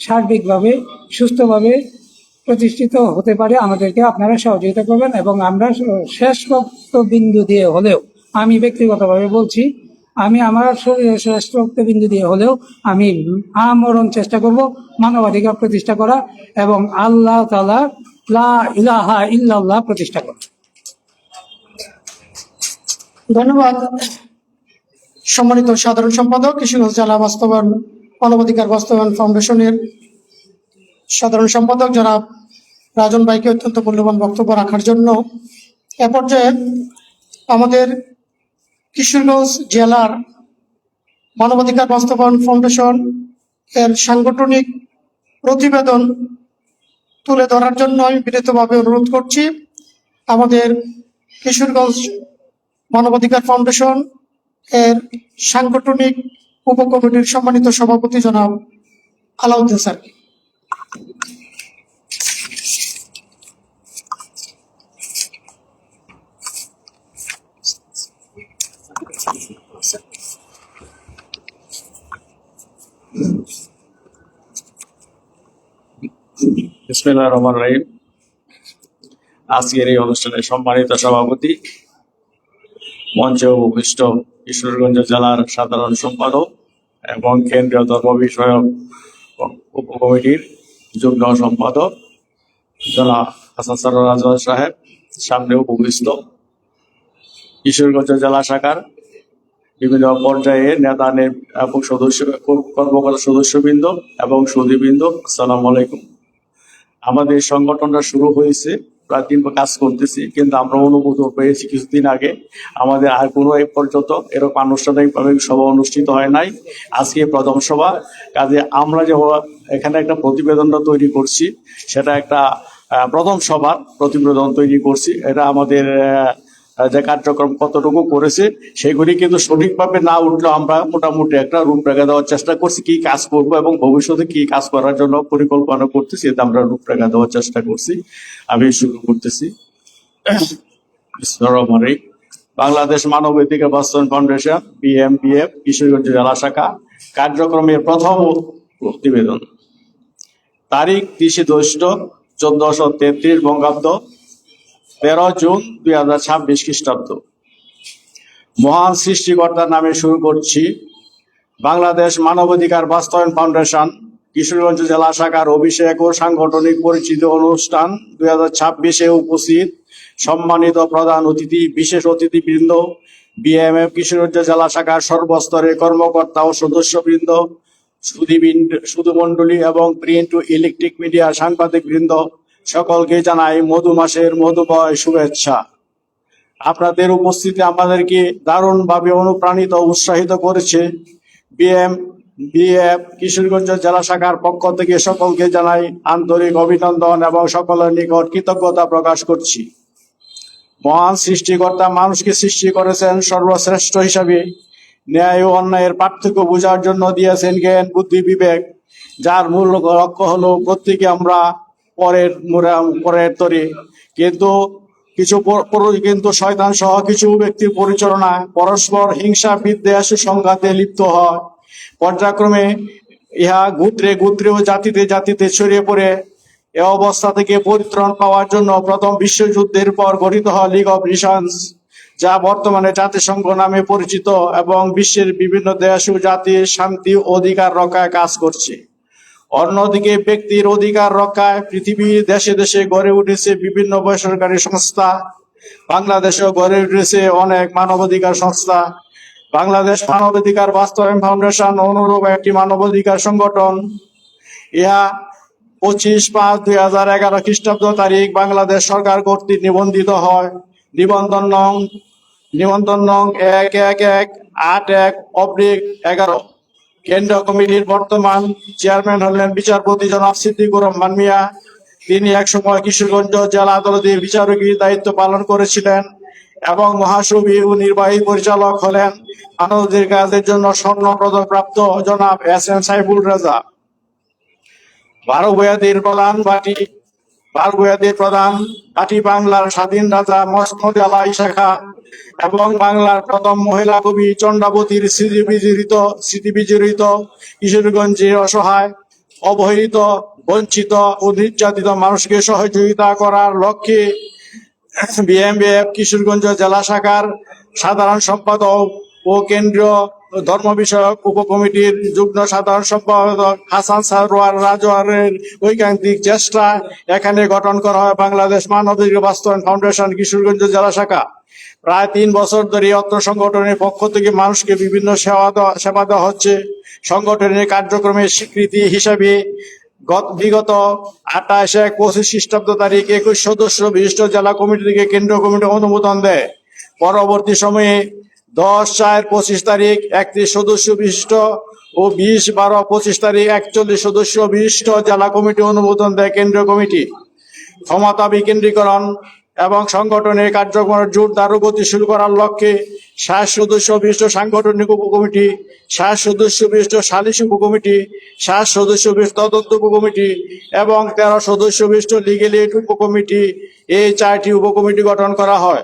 সার্বিকভাবে সুস্থভাবে প্রতিষ্ঠিত হতে পারে। আমাদেরকে আপনারা সহযোগিতা করবেন, এবং আমরা শেষ রক্তবিন্দু দিয়ে হলেও, আমি ব্যক্তিগতভাবে বলছি, আমি আমার শরীরের শেষ রক্তবিন্দু দিয়ে হলেও আমি আমরণ চেষ্টা করব মানবাধিকার প্রতিষ্ঠা করা এবং আল্লাহ তাআলা লা ইলাহা ইল্লাল্লাহ প্রতিষ্ঠা করা। ধন্যবাদ। সম্মানিত সাধারণ সম্পাদক, কিশোরগঞ্জ জেলা মানবাধিকার বাস্তবায়ন ফাউন্ডেশনের সাধারণ সম্পাদক জনাব রাজন ভাইকে অত্যন্ত মূল্যবান বক্তব্য রাখার জন্য। এ পর্যায়ে আমাদের কিশোরগঞ্জ জেলার মানবাধিকার বাস্তবায়ন ফাউন্ডেশন এর সাংগঠনিক প্রতিবেদন তুলে ধরার জন্য আমি বিনীতভাবে অনুরোধ করছি আমাদের কিশোরগঞ্জ মানবাধিকার ফাউন্ডেশন এর সাংগঠনিক উপকমিটির সম্মানিত সভাপতি জনাব আলাউদ্দিন স্যারকে। বিসমিল্লাহির রহমানির রহিম। আজকের এই অনুষ্ঠানের সম্মানিত সভাপতি, মঞ্চে উপবিষ্ট কিশোরগঞ্জ জেলার সাধারণ সম্পাদক এবং কেন্দ্রীয় ধর্ম বিষয়ক উপকমিটির যুগ্ম সম্পাদক জনাব হাসান সরোয়ার রাজন সাহেব, সামনে উপবিষ্ট কিশোরগঞ্জ জেলা শাখার বিভিন্ন পর্যায়ে নেতা এবং সদস্য, কর্মকর্তা, সদস্যবৃন্দ এবং সুধীবৃন্দ, আসসালামু আলাইকুম। আমাদের সংগঠনটা শুরু হয়েছে প্রায় 3 কাজ করতেছি, কিন্তু আমরা অনুভূত পেয়েছি কিছুদিন আগে আমাদের আর কোনো এই পর্যন্ত এরকম আনুষ্ঠানিকভাবে সভা অনুষ্ঠিত হয় নাই। আজকে প্রথম সভা, কাজে আমরা যে এখানে একটা প্রতিবেদনটা তৈরি করছি, সেটা একটা প্রথম সভার প্রতিবেদন তৈরি করছি। এটা আমাদের যে কার্যক্রম কতটুকু করেছে সেগুলি কিন্তু সঠিকভাবে না উঠলেও আমরা মোটামুটি একটা রূপরেখা দেওয়ার চেষ্টা করছি, কি কাজ করবো এবং ভবিষ্যতে কি কাজ করার জন্য পরিকল্পনা করতেছি, এটা আমরা রূপরেখা দেওয়ার চেষ্টা করছি। আমি শুরু করতেছি। বাংলাদেশ মানবাধিকার বাস্তবায়ন ফাউন্ডেশন BMBF কিশোরগঞ্জ জেলা শাখা কার্যক্রমের প্রথম প্রতিবেদন, তারিখ 30 জ্যৈষ্ঠ 1433 বঙ্গাব্দ, 13 জুন 2026 খ্রিস্টাব্দ। মহান সৃষ্টিকর্তার নামে শুরু করছি। বাংলাদেশ মানবাধিকার বাস্তবায়ন ফাউন্ডেশন কিশোরগঞ্জ জেলা শাখার অভিষেক ও সাংগঠনিক পরিচিতি অনুষ্ঠান 2026-এ উপস্থিত সম্মানিত প্রধান অতিথি, বিশেষ অতিথিবৃন্দ, BMF কিশোরগঞ্জ জেলা শাখার সর্বস্তরের কর্মকর্তা ও সদস্যবৃন্দ, সুধীমণ্ডলী এবং প্রিন্ট ও ইলেকট্রিক মিডিয়া সাংবাদিক বৃন্দ, সকলকে জানাই মধু মাসের মধুময় শুভেচ্ছা। আপনাদের উপস্থিতি আমাদেরকে দারুণভাবে অনুপ্রাণিত উৎসাহিত করেছে। BMBF কিশোরগঞ্জ জেলা শাখার পক্ষ থেকে সকলকে জানাই আন্তরিক অভিনন্দন এবং সকলের নিকট কৃতজ্ঞতা প্রকাশ করছি। মহান সৃষ্টিকর্তা মানুষকে সৃষ্টি করেছেন সর্বশ্রেষ্ঠ হিসাবে। ন্যায় ও অন্যায়ের পার্থক্য বোঝার জন্য দিয়েছেন জ্ঞান, বুদ্ধি, বিবেক, যার মূল লক্ষ্য হলো প্রত্যেকে আমরা পরের তরে। কিন্তু শয়তান সহ কিছু ব্যক্তির পরিচালনা পরস্পর হিংসা, বিদ্বেষ, সংঘাতে লিপ্ত হয়। পর্যায়ক্রমে ইহা গোত্রে গোত্রে ও জাতিতে জাতিতে ছড়িয়ে পড়ে। এ অবস্থা থেকে পরিত্রাণ পাওয়ার জন্য প্রথম বিশ্বযুদ্ধের পর গঠিত হয় লিগ অফ নেশনস, যা বর্তমানে জাতিসংঘ নামে পরিচিত এবং বিশ্বের বিভিন্ন দেশ ও জাতির শান্তি ও অধিকার রক্ষায় কাজ করছে। অন্যদিকে ব্যক্তির অধিকার রক্ষায় পৃথিবীর দেশে দেশে গড়ে উঠেছে বিভিন্ন বেসরকারি সংস্থা। বাংলাদেশেও গড়ে উঠেছে অনেক মানবাধিকার সংস্থা। বাংলাদেশ মানবাধিকার বাস্তবায়ন ফাউন্ডেশন অনুরূপ একটি মানবাধিকার সংগঠন। ইহা 25/5/2011 খ্রিস্টাব্দ তারিখ বাংলাদেশ সরকার কর্তৃক নিবন্ধিত হয়। নিবন্ধন নং 1181/11 কেন্দ্রীয় কমিটির বর্তমান চেয়ারম্যান হলেন বিচারপতি জনাব সিদ্দিকুর রহমান মিয়া। তিনি একসময় কিশোরগঞ্জ জেলা আদালতের বিচারকের দায়িত্ব পালন করেছিলেন এবং মহাসচিব ও নির্বাহী পরিচালক হলেন মানবাধিকার কাজের জন্য স্বর্ণ পদক প্রাপ্ত জনাব SN সাইফুল রাজা। 12 ভূঁইয়াদের প্রধান বাটি বাংলার স্বাধীন রাজা মসনদ আলাই শাখা এবং বাংলার প্রথম মহিলা কবি চন্দ্রাবতীর স্মৃতিবিজড়িত কিশোরগঞ্জের অসহায়, অবহেলিত, বঞ্চিত ও নির্যাতিত মানুষকে সহযোগিতা করার লক্ষ্যে BMBF কিশোরগঞ্জ জেলা শাখার সাধারণ সম্পাদক ও কেন্দ্রীয় ধর্ম বিষয়ক উপকমিটির যুগ্ম সাধারণ সম্পাদক হাসান সারোয়ার রাজওয়ারের ঐকান্তিক চেষ্টা এখানে গঠন করা হয় বাংলাদেশ মানবাধিকার বাস্তবায়ন ফাউন্ডেশন কিশোরগঞ্জ জেলা শাখা। প্রায় 3 বছর ধরে অত্র সংগঠনের পক্ষ থেকে মানুষকে বিভিন্ন সেবা দেওয়া হচ্ছে। সংগঠনের কার্যক্রমের স্বীকৃতি হিসাবে বিগত 28/1/25 খ্রিস্টাব্দ তারিখ 21 সদস্য বিশিষ্ট জেলা কমিটি থেকে কেন্দ্রীয় কমিটি অনুমোদন দেয়। পরবর্তী সময়ে 10/4/25 তারিখ 31 সদস্য বিশিষ্ট ও 20/12/25 তারিখ 41 সদস্য বিশিষ্ট জেলা কমিটি অনুমোদন দেয় কেন্দ্রীয় কমিটি। ক্ষমতা বিকেন্দ্রীকরণ এবং সংগঠনের কার্যক্রমের জোরদার গতিশীল করার লক্ষ্যে 60 সদস্য বিশিষ্ট সাংগঠনিক উপকমিটি, 60 সদস্য বিশিষ্ট সালিশ উপকমিটি, 60 সদস্য বিশিষ্ট তদন্ত উপকমিটি এবং 13 সদস্য বিশিষ্ট লিগ্যাল এইড উপকমিটি, এই 4টি উপকমিটি গঠন করা হয়।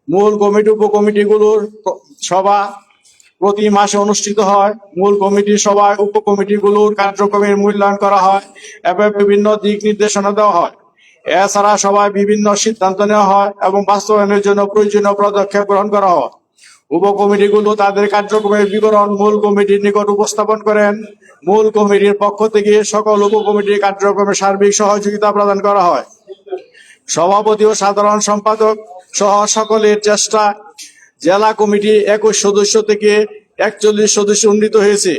মূল কমিটি উপকমিটিগুলোর সভা প্রতি মাসে অনুষ্ঠিত হয়। মূল কমিটির সভায় উপকমিটিগুলোর কার্যক্রমের মূল্যায়ন করা হয় এবং বিভিন্ন দিক নির্দেশনা দেওয়া হয়। এছাড়া সভায় বিভিন্ন সিদ্ধান্ত নেওয়া হয় এবং বাস্তবায়নের জন্য প্রয়োজনীয় পদক্ষেপ গ্রহণ করা হয়। উপকমিটিগুলো তাদের কার্যক্রমের বিবরণ মূল কমিটির নিকট উপস্থাপন করেন। মূল কমিটির পক্ষ থেকে সকল উপকমিটির কার্যক্রমে সার্বিক সহযোগিতা প্রদান করা হয়। সভাপতি ও সাধারণ সম্পাদক সহ সকলের চেষ্টা জেলা কমিটি 21 সদস্য থেকে 41 সদস্য উন্নীত হয়েছে।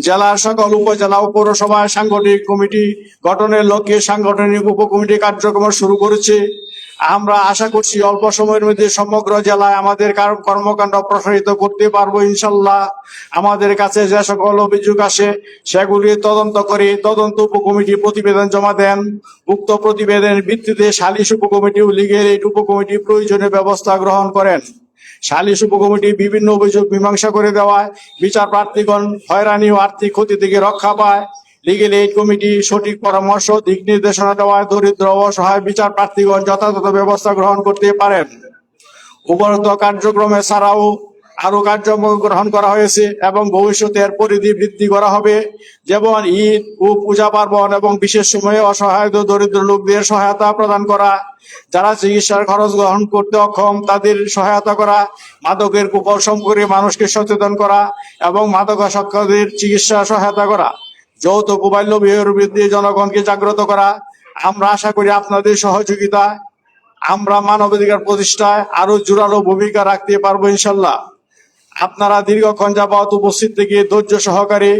জেলার সকল উপজেলা ও পৌরসভায় সাংগঠনিক কমিটি গঠনের লক্ষ্যে সাংগঠনিক উপকমিটি কার্যক্রম শুরু করেছে। আমরা আশা করছি অল্প সময়ের মধ্যে সমগ্র জেলায় আমাদের কর্মকাণ্ড প্রসারিত করতে পারবো ইনশাল্লাহ। আমাদের কাছে যে সকল অভিযোগ আসে সেগুলি তদন্ত করে তদন্ত উপকমিটি প্রতিবেদন জমা দেন। উক্ত প্রতিবেদনের ভিত্তিতে সালিশ উপকমিটি ও লীগের এই উপকমিটি প্রয়োজনীয় ব্যবস্থা গ্রহণ করেন। সালিশ উপকমিটি বিভিন্ন অভিযোগ মীমাংসা করে দেওয়ায় বিচার প্রার্থীগণ হয়রানি ও আর্থিক ক্ষতি থেকে রক্ষা পায়। লিগেল এইড কমিটি সঠিক পরামর্শ দিক নির্দেশনা দেওয়ায় দরিদ্র ও অসহায় বিচার প্রার্থীগণ যথাযথ ব্যবস্থা গ্রহণ করতে পারেন। উপরোক্ত কার্যক্রমে ছাড়াও আরো কার্যক্রম গ্রহণ করা হয়েছে এবং ভবিষ্যতে এর পরিধি বৃদ্ধি করা হবে, যেমন ঈদ ও পূজা পার্বণ এবং বিশেষ সময়ে অসহায় ও দরিদ্র লোকদের সহায়তা প্রদান করা, যারা চিকিৎসার খরচ গ্রহণ করতে অক্ষম তাদের সহায়তা করা, মাদকের কুফল সম্পর্কে মানুষকে সচেতন করা এবং মাদকাসক্তদের চিকিৎসা সহায়তা করা, যৌতুক ও বাল্য বিবাহের বিরুদ্ধে জনগণকে জাগ্রত করা। আমরা আশা করি আপনাদের সহযোগিতা আমরা মানবাধিকার প্রতিষ্ঠায় আরো জোরালো ভূমিকা রাখতে পারবো ইনশাল্লাহ। আপনারা দীর্ঘক্ষণ যাবৎ উপস্থিত থেকে ধৈর্য সহকারে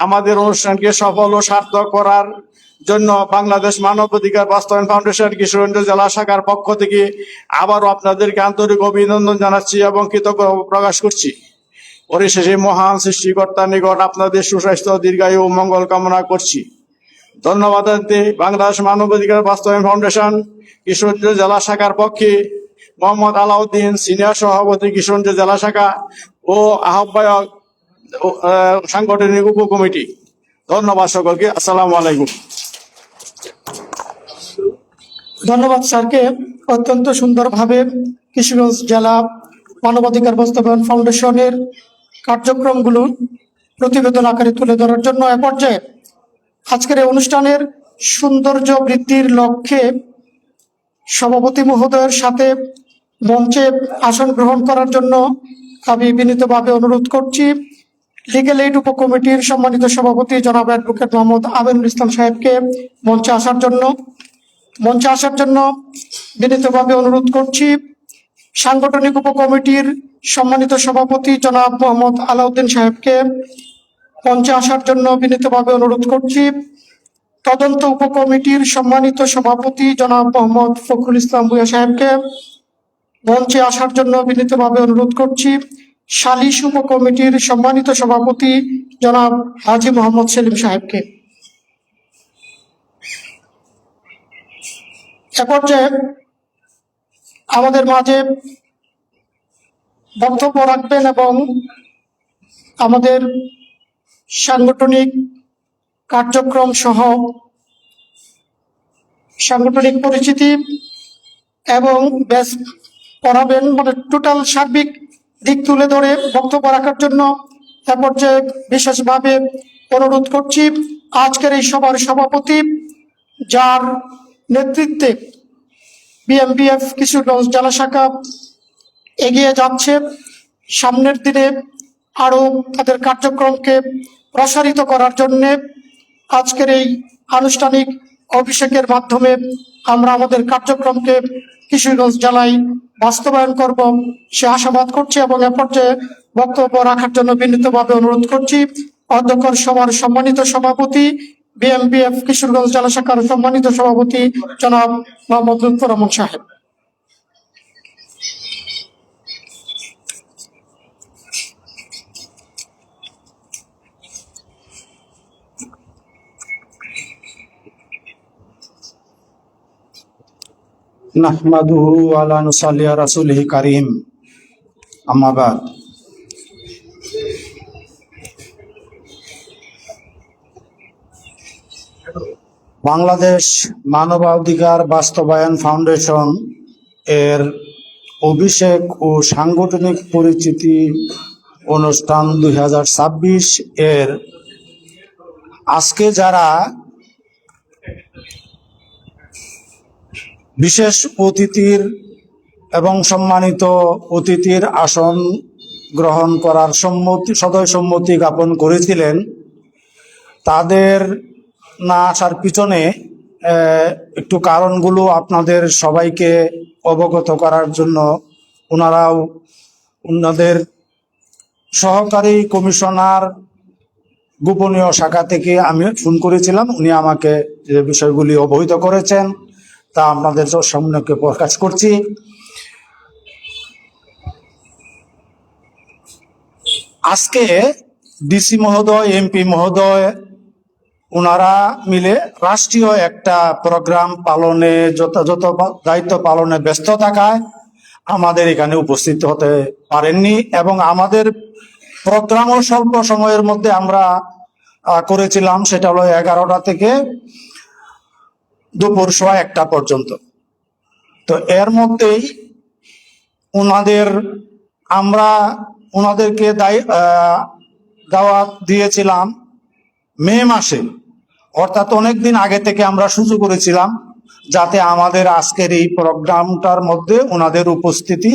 আমাদের অনুষ্ঠানকে সফল ও সার্থক করার জন্য বাংলাদেশ মানবাধিকার বাস্তবায়ন ফাউন্ডেশন কিশোরগঞ্জ জেলা শাখার পক্ষ থেকে আবারও আপনাদেরকে আন্তরিক অভিনন্দন জানাচ্ছি এবং কৃতজ্ঞতা প্রকাশ করছি। পরিশেষে মহান সৃষ্টিকর্তার নিকট আপনাদের সুস্বাস্থ্য, দীর্ঘায়ু ও মঙ্গল কামনা করছি। ধন্যবাদ জানাতে বাংলাদেশ মানবাধিকার বাস্তবায়ন ফাউন্ডেশন কিশোরগঞ্জ জেলা শাখার পক্ষে মোহাম্মদ আলাউদ্দিন, সিনিয়র সভাপতি কিশোরগঞ্জ জেলা শাখা ও আহ্বায়ক সাংগঠনিক উপকমিটি। ধন্যবাদ সকলকে। আসসালামু আলাইকুম। ধন্যবাদ স্যারকে অত্যন্ত সুন্দরভাবে কিশোরগঞ্জ জেলা মানবাধিকার বাস্তবায়ন ফাউন্ডেশনের কার্যক্রমগুলো প্রতিবেদন আকারে তুলে ধরার জন্য। এ পর্যায়ে আজকের এই অনুষ্ঠানের সৌন্দর্য বৃদ্ধির লক্ষ্যে সভাপতি মহোদয়ের সাথে মঞ্চে আসন গ্রহণ করার জন্য আমি বিনীতভাবে অনুরোধ করছি লিগেল এইড উপকমিটির সম্মানিত সভাপতি জনাব অ্যাডভোকেট মোহাম্মদ আমিনুল ইসলাম সাহেবকে মঞ্চে আসার জন্য বিনীতভাবে অনুরোধ করছি। সাংগঠনিক উপকমিটির সম্মানিত সভাপতি জনাব মোহাম্মদ আলাউদ্দিন সাহেবকে মঞ্চে আসার জন্য বিনীতভাবে অনুরোধ করছি। তদন্ত উপকমিটির সম্মানিত সভাপতি জনাব মোহাম্মদ ফখরুল ইসলাম ভূঁইয়া সাহেবকে মঞ্চে আসার জন্য বিনীতভাবে অনুরোধ করছি। সালিশ উপকমিটির সম্মানিত সভাপতি জনাব হাজী মোহাম্মদ সেলিম সাহেবকে। এ পর্যায়ে আমাদের মাঝে বক্তব্য রাখবেন এবং আমাদের সাংগঠনিক কার্যক্রম সহ সাংগঠনিক পরিচিতি এবং ব্যাস পড়াবেন, মানে টোটাল সার্বিক দিক তুলে ধরে বক্তব্য রাখার জন্য এ পর্যায়ে বিশেষভাবে অনুরোধ করছি আজকের এই সভার সভাপতি, যার নেতৃত্বে বিএমপিএফ কিশোরগঞ্জ জেলা শাখা এগিয়ে যাচ্ছে, সামনের দিনে আরো তাদের কার্যক্রমকে প্রসারিত করার জন্যে আজকের এই আনুষ্ঠানিক অভিষেকের মাধ্যমে আমরা আমাদের কার্যক্রমকে কিশোরগঞ্জ জেলায় বাস্তবায়ন করব সে আশাবাদ করছি এবং এ পর্যায়ে বক্তব্য রাখার জন্য বিনীতভাবে অনুরোধ করছি অধ্যক্ষ সভার সম্মানিত সভাপতি বিএমপিএফ কিশোরগঞ্জ জেলা শাখার সম্মানিত সভাপতি জনাব মোহাম্মদ লুৎফর রহমান সাহেব। নাহমাদুহু আলা নুসাল্লি আলা রাসূলিহি কারীম, আম্মা বাদ। বাংলাদেশ মানবাধিকার বাস্তবায়ন ফাউন্ডেশন এর অভিষেক ও সাংগঠনিক পরিচিতি অনুষ্ঠান 2026 এর আজকে যারা বিশেষ অতিথির এবং সম্মানিত অতিথির আসন গ্রহণ করার সদয় সম্মতি জ্ঞাপন করেছিলেন, তাদের না আসার পিছনে একটু কারণগুলো আপনাদের সবাইকে অবগত করার জন্য ওনাদের সহকারী কমিশনার গোপনীয় শাখা থেকে আমি ফোন করেছিলাম, উনি আমাকে যে বিষয়গুলি অবহিত করেছেন তা আপনাদের সামনে প্রকাশ করছি। আজকে ডিসি মহোদয়, এমপি মহোদয় ওনারা মিলে রাষ্ট্রীয় একটা প্রোগ্রাম পালনে যথাযথ দায়িত্ব পালনে ব্যস্ত থাকায় আমাদের এখানে উপস্থিত হতে পারেননি, এবং আমাদের প্রোগ্রামও স্বল্প সময়ের মধ্যে আমরা করেছিলাম, সেটা হলো 11টা থেকে দুপুর 1:15 পর্যন্ত। তো এর মধ্যেই আমরা ওনাদেরকে দাওয়াত দিয়েছিলাম মে মাসে, অর্থাৎ অনেকদিন আগে থেকে আমরা শুরু করেছিলাম, যাতে আমাদের আজকের এই প্রোগ্রামটার মধ্যে ওনাদের উপস্থিতি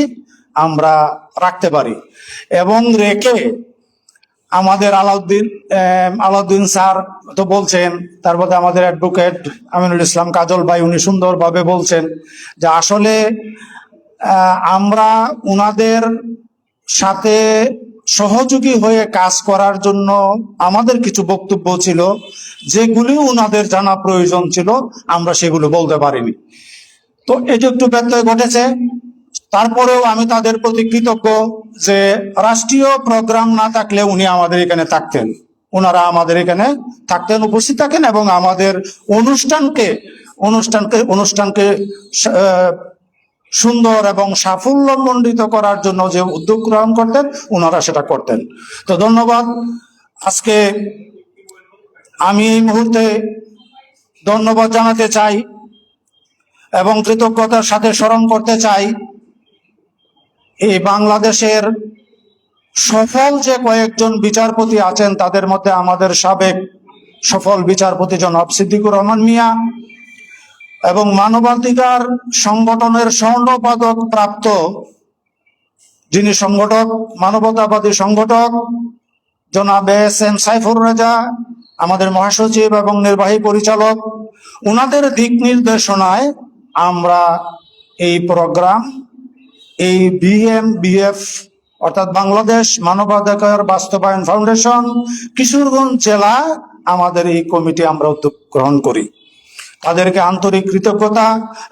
আমরা রাখতে পারি। এবং রেখে আমাদের আলাউদ্দিন স্যার তো বলছেন, তারপরে আমাদের অ্যাডভোকেট আমিনুল ইসলাম কাজল ভাই, উনি সুন্দরভাবে বলছেন যে আসলে আমরা ওনাদের সাথে সহযোগী হয়ে কাজ করার জন্য আমাদের কিছু বক্তব্য ছিল, যেগুলি ওনাদের জানা প্রয়োজন ছিল, আমরা সেগুলো বলতে পারিনি। তো এই যে একটু ব্যত্যয় ঘটেছে, তারপরেও আমি তাদের প্রতি কৃতজ্ঞ যে রাষ্ট্রীয় প্রোগ্রাম না থাকলে উনি আমাদের এখানে থাকতেন, ওনারা আমাদের এখানে থাকতেন, উপস্থিত থাকেন, এবং আমাদের অনুষ্ঠানকে সুন্দর এবং সাফল্যমণ্ডিত করার জন্য যে উদ্যোগ গ্রহণ করতেন, ওনারা সেটা করতেন। তো ধন্যবাদ। আজকে আমি এই মুহূর্তে ধন্যবাদ জানাতে চাই এবং কৃতজ্ঞতার সাথে স্মরণ করতে চাই এই বাংলাদেশের সফল যে কয়েকজন বিচারপতি আছেন, তাদের মধ্যে আমাদের সাবেক সফল বিচারপতি জনাব সিদ্দিকুর রহমান মিয়া, এবং মানবাধিকার সংগঠনের স্বর্ণপদক প্রাপ্ত যিনি সংগঠক, মানবতাবাদী সংগঠক জনাব এস.এম. সাইফুর রেজা, আমাদের মহাসচিব এবং নির্বাহী পরিচালক, ওনাদের দিক নির্দেশনায় আমরা এই প্রোগ্রাম, এই BMBF অর্থাৎ বাংলাদেশ মানবাধিকার বাস্তবায়ন ফাউন্ডেশন কিশোরগঞ্জ জেলা, আমাদের এই কমিটি আমরা উদ্যোগ গ্রহণ করি। তাদেরকে আন্তরিক কৃতজ্ঞতা।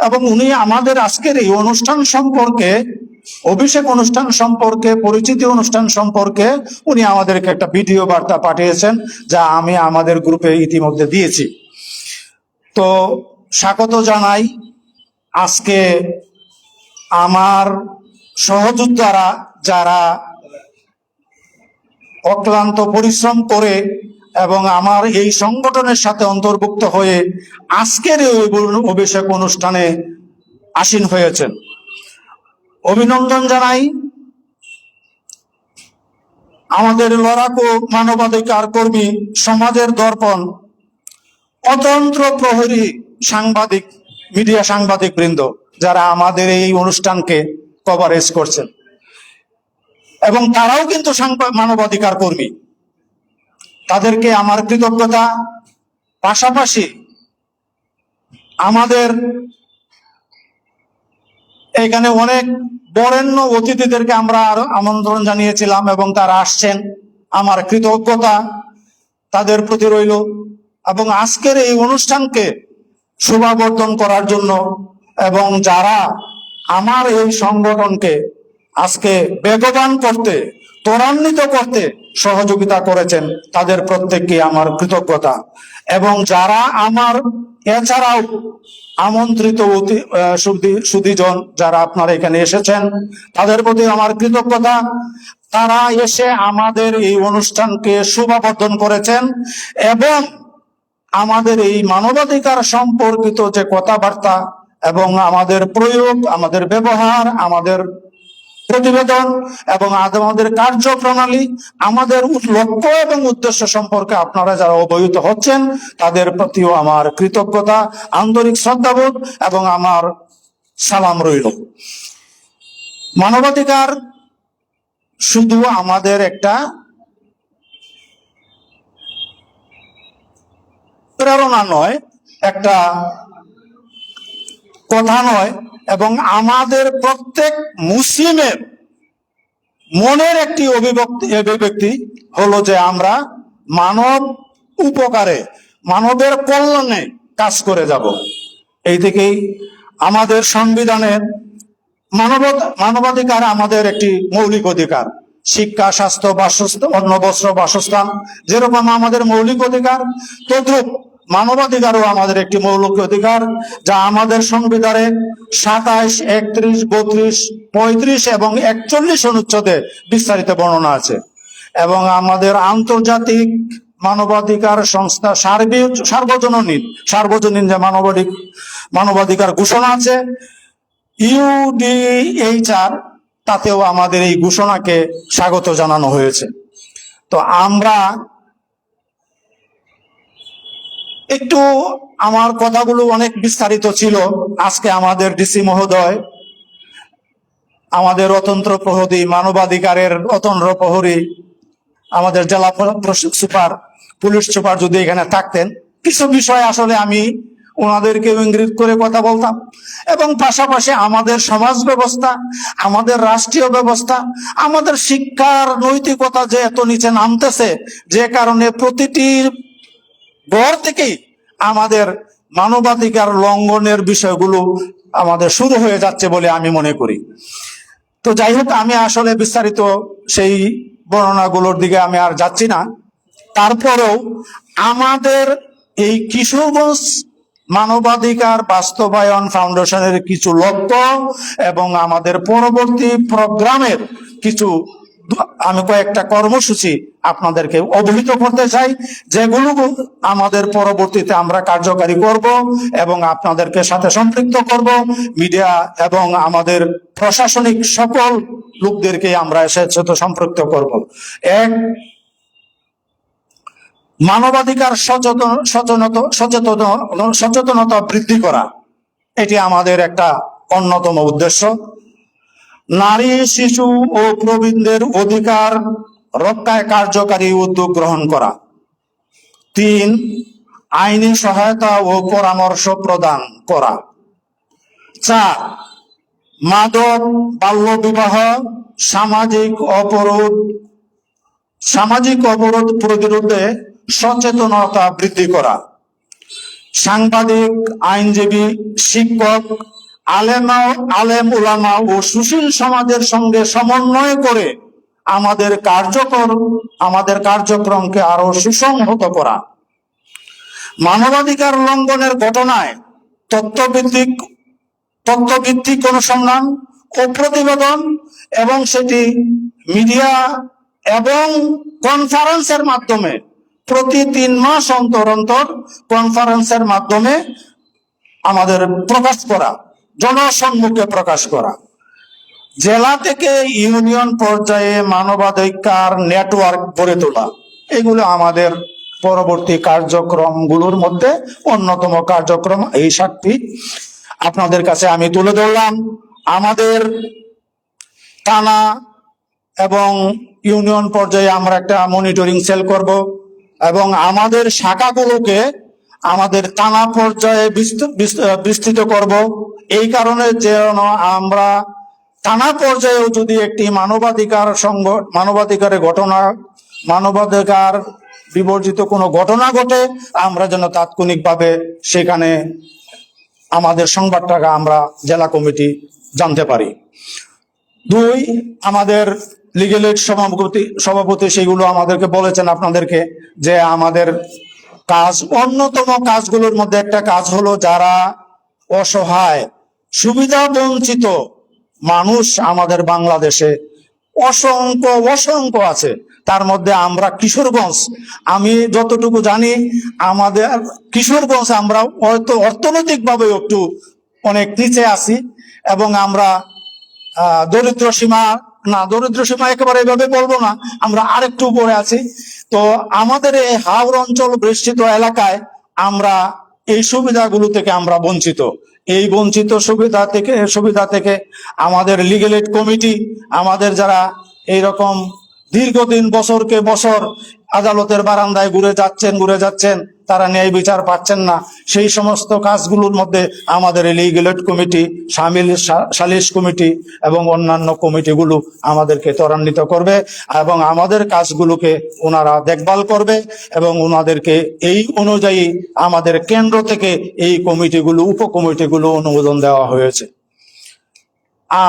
এবং উনি আমাদের আজকের এই অনুষ্ঠান সম্পর্কে, অভিষেক অনুষ্ঠান সম্পর্কে, পরিচিতি অনুষ্ঠান সম্পর্কে উনি আমাদেরকে একটা ভিডিও বার্তা পাঠিয়েছেন, যা আমি আমাদের গ্রুপে ইতিমধ্যে দিয়েছি। তো স্বাগত জানাই। আজকে আমার সহযোদ্ধারা যারা অক্লান্ত পরিশ্রম করে এবং আমার এই সংগঠনের সাথে অন্তর্ভুক্ত হয়ে আজকের এই অভিষেক অনুষ্ঠানে আসীন হয়েছেন, অভিনন্দন জানাই। আমাদের লড়াকু মানবাধিকার কর্মী, সমাজের দর্পণ, অতন্ত্র প্রহরী সাংবাদিক, মিডিয়া সাংবাদিক বৃন্দ, যারা আমাদের এই অনুষ্ঠানকে কভারেজ করছেন, এবং তারাও কিন্তু মানবাধিকার কর্মী, তাদেরকে আমার কৃতজ্ঞতা। পাশাপাশি আমাদের এখানে অনেক বরেণ্য অতিথিদেরকে আমরা আরো আমন্ত্রণ জানিয়েছিলাম এবং তারা আসছেন, আমার কৃতজ্ঞতা তাদের প্রতি রইল। এবং আজকের এই অনুষ্ঠানকে শোভাবর্ধন করার জন্য এবং যারা আমার এই সংগঠনকে আজকে বেগবান করতে, ত্বরান্বিত করতে সহযোগিতা করেছেন, তাদের প্রত্যেককে আমার কৃতজ্ঞতা। এবং যারা আমার এছাড়াও আমন্ত্রিত সুধীজন যারা আপনারা এখানে এসেছেন, তাদের প্রতি আমার কৃতজ্ঞতা। তারা এসে আমাদের এই অনুষ্ঠানকে শোভাবর্ধন করেছেন এবং আমাদের এই মানবাধিকার সম্পর্কিত যে কথাবার্তা এবং আমাদের প্রয়োগ, আমাদের ব্যবহার, আমাদের প্রতিবেদন এবং আমাদের কার্যপ্রণালী, আমাদের লক্ষ্য এবং উদ্দেশ্য সম্পর্কে আপনারা যারা অবহিত হচ্ছেন, তাদের প্রতিও আমার কৃতজ্ঞতা, আন্তরিক শ্রদ্ধাবোধ এবং আমার সালাম রইল। মানবাধিকার শুধু আমাদের একটা প্রেরণা নয়, একটা কথা নয়, এবং আমাদের প্রত্যেক মুসলিমের মনের একটি অভিব্যক্তি হলো যে আমরা মানব উপকারে, মানবের কল্যাণে কাজ করে যাব। এই থেকেই আমাদের সংবিধানের মানবাধিকার আমাদের একটি মৌলিক অধিকার। শিক্ষা, স্বাস্থ্য, বাসস্থান, অন্ন, বস্ত্র, বাসস্থান যেরকম আমাদের মৌলিক অধিকার, তদ্রূপ মানবাধিকারও আমাদের একটি মৌলিক অধিকার, যা আমাদের সংবিধানে 27, 31, 32, 35 এবং 41 অনুচ্ছেদে বিস্তারিত বর্ণনা আছে। এবং আমাদের আন্তর্জাতিক মানবাধিকার সংস্থা সার্বজনীন যে মানবাধিকার ঘোষণা আছে UDHR, তাতেও আমাদের এই ঘোষণাকে স্বাগত জানানো হয়েছে। তো আমরা একটু, আমার কথাগুলো অনেক বিস্তারিত ছিল। আজকে আমাদের ডিসি মহোদয়, আমাদের অতন্ত্র প্রহরী, মানবাধিকারের অতন্ত্র প্রহরী, আমাদের জেলা সুপার, পুলিশ সুপার যদি এখানে থাকতেন, কিছু বিষয় আসলে আমি ওনাদেরকে ইঙ্গিত করে কথা বলতাম। এবং পাশাপাশি আমাদের সমাজ ব্যবস্থা, আমাদের রাষ্ট্রীয় ব্যবস্থা, আমাদের শিক্ষার নৈতিকতা যে এত নিচে নামতেছে, যে কারণে প্রতিটি ঘর থেকেই আমাদের মানবাধিকার লঙ্ঘনের বিষয়গুলো আমাদের শুরু হয়ে যাচ্ছে বলে আমি মনে করি। তো যাই হোক, আমি আসলে বিস্তারিত সেই বর্ণনাগুলোর দিকে আমি আর যাচ্ছি না। তারপরেও আমাদের এই কিশোরগঞ্জ মানবাধিকার বাস্তবায়ন ফাউন্ডেশনের কিছু লক্ষ্য এবং আমাদের পরবর্তী প্রোগ্রামের কিছু, আমি কয়েকটা কর্মসূচি আপনাদেরকে অবহিত করতে চাই, যেগুলো আমাদের পরবর্তীতে আমরা কার্যকারী করব এবং আপনাদেরকে সাথে সম্পৃক্ত করব। মিডিয়া এবং আমাদের প্রশাসনিক সকল লোকদেরকে আমরা সাথে সম্পৃক্ত করব। এক, মানবাধিকার সচেতনতা বৃদ্ধি করা, এটি আমাদের একটা অন্যতম উদ্দেশ্য। নারী, শিশু ও প্রবীণদের অধিকার রক্ষায় কার্যকারী উদ্যোগ গ্রহণ করা। 3, আইনি সহায়তা ও পরামর্শ প্রদান করা। 4, মাদক, বাল্যবিবাহ, সামাজিক অবরোধ প্রতিরোধে সচেতনতা বৃদ্ধি করা। সাংবাদিক, আইনজীবী, শিক্ষক, আলেম উলামা ও সুশীল সমাজের সঙ্গে সমন্বয় করে আমাদের কার্যক্রমকে আরো সুসংহত করা। মানবাধিকার লঙ্ঘনের ঘটনায় তথ্যভিত্তিক অনুসন্ধান ও প্রতিবেদন এবং সেটি মিডিয়া এবং কনফারেন্সের মাধ্যমে প্রতি 3 মাস অন্তর কনফারেন্সের মাধ্যমে আমাদের প্রকাশ করা, জনসম্মুখে প্রকাশ করা। জেলা থেকে ইউনিয়ন পর্যায়ে মানবাধিকার নেটওয়ার্ক গড়ে তোলা, এগুলো আমাদের পরবর্তী কার্যক্রমগুলোর মধ্যে অন্যতম কার্যক্রম। এই 7টি আপনাদের কাছে আমি তুলে ধরলাম। আমাদের থানা এবং ইউনিয়ন পর্যায়ে আমরা একটা মনিটরিং সেল করব এবং আমাদের শাখাগুলোকে আমাদের থানা পর্যায়ে বিস্তৃত করব। এই কারণে যেন আমরা থানা পর্যায়েও যদি একটি মানবাধিকার বিবর্জিত কোনো ঘটনা ঘটে, আমরা যেন তাৎক্ষণিকভাবে সেখানে আমাদের সংবাদটাকে আমরা জেলা কমিটি জানতে পারি। 2, আমাদের লিগ্যাল এইড সভাপতি সেগুলো আমাদেরকে বলেছেন আপনাদেরকে, যে আমাদের অন্যতম কাজগুলোর মধ্যে একটা কাজ হলো যারা অসহায়, সুবিধা বঞ্চিত মানুষ আমাদের বাংলাদেশে অসংখ্য আছে। তার মধ্যে আমরা কিশোরগঞ্জ, আমি যতটুকু জানি আমাদের কিশোরগঞ্জ আমরা হয়তো অর্থনৈতিকভাবে একটু অনেক নিচে আছি এবং আমরা দরিদ্র সীমা একেবারে এভাবে বলবো না, আমরা আরেকটু উপরে আছি। তো আমাদের এই হাওর অঞ্চল বেষ্টিত এলাকায় আমরা এই সুবিধাগুলো থেকে আমরা বঞ্চিত। এই বঞ্চিত সুবিধা থেকে আমাদের লিগ্যাল এইড কমিটি, আমাদের যারা এইরকম দীর্ঘদিন বছরকে বছর আদালতের বারান্দায় ঘুরে যাচ্ছেন, তারা ন্যায় বিচার পাচ্ছেন না, সেই সমস্ত কাজগুলোর মধ্যে আমাদের লিগ্যাল এইড কমিটি, সালিশ কমিটি এবং অন্যান্য কমিটিগুলো আমাদেরকে ত্বরান্বিত করবে এবং আমাদের কাজগুলোকে ওনারা দেখভাল করবে এবং ওনাদেরকে এই অনুযায়ী আমাদের কেন্দ্র থেকে এই কমিটিগুলো, উপকমিটিগুলো অনুমোদন দেওয়া হয়েছে।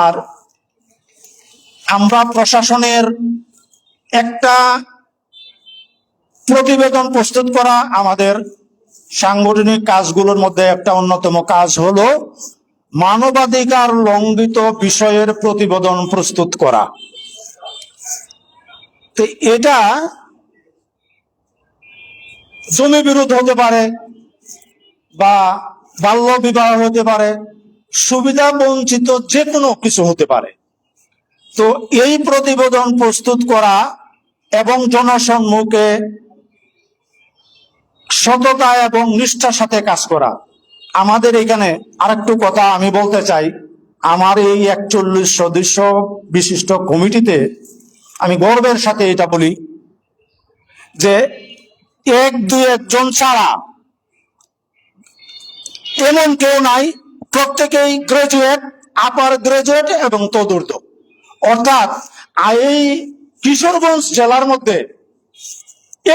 আর আমরা প্রশাসনের একটা প্রতিবেদন প্রস্তুত করা আমাদের সাংগঠনিক কাজগুলোর মধ্যে একটা অন্যতম কাজ হলো মানবাধিকার লঙ্ঘিত বিষয়ের প্রতিবেদন প্রস্তুত করা। তো এটা জমি বিরোধ হতে পারে বা বাল্য বিবাহ হতে পারে, সুবিধা বঞ্চিত যে কোনো কিছু হতে পারে। তো এই প্রতিবেদন প্রস্তুত করা এবং জনসম্মুখে সততা এবং নিষ্ঠার সাথে কাজ করা। আমাদের এখানে আরেকটু কথা আমি বলতে চাই, আমার এই 41 সদস্য বিশিষ্ট কমিটিতে আমি গর্বের সাথে এটা বলি যে 1-2 জন ছাড়া এমন কেউ নাই, প্রত্যেকেই গ্রাজুয়েট, আপার গ্রাজুয়েট এবং তদূর্ধ্ব। অর্থাৎ এই কিশোরগঞ্জ জেলার মধ্যে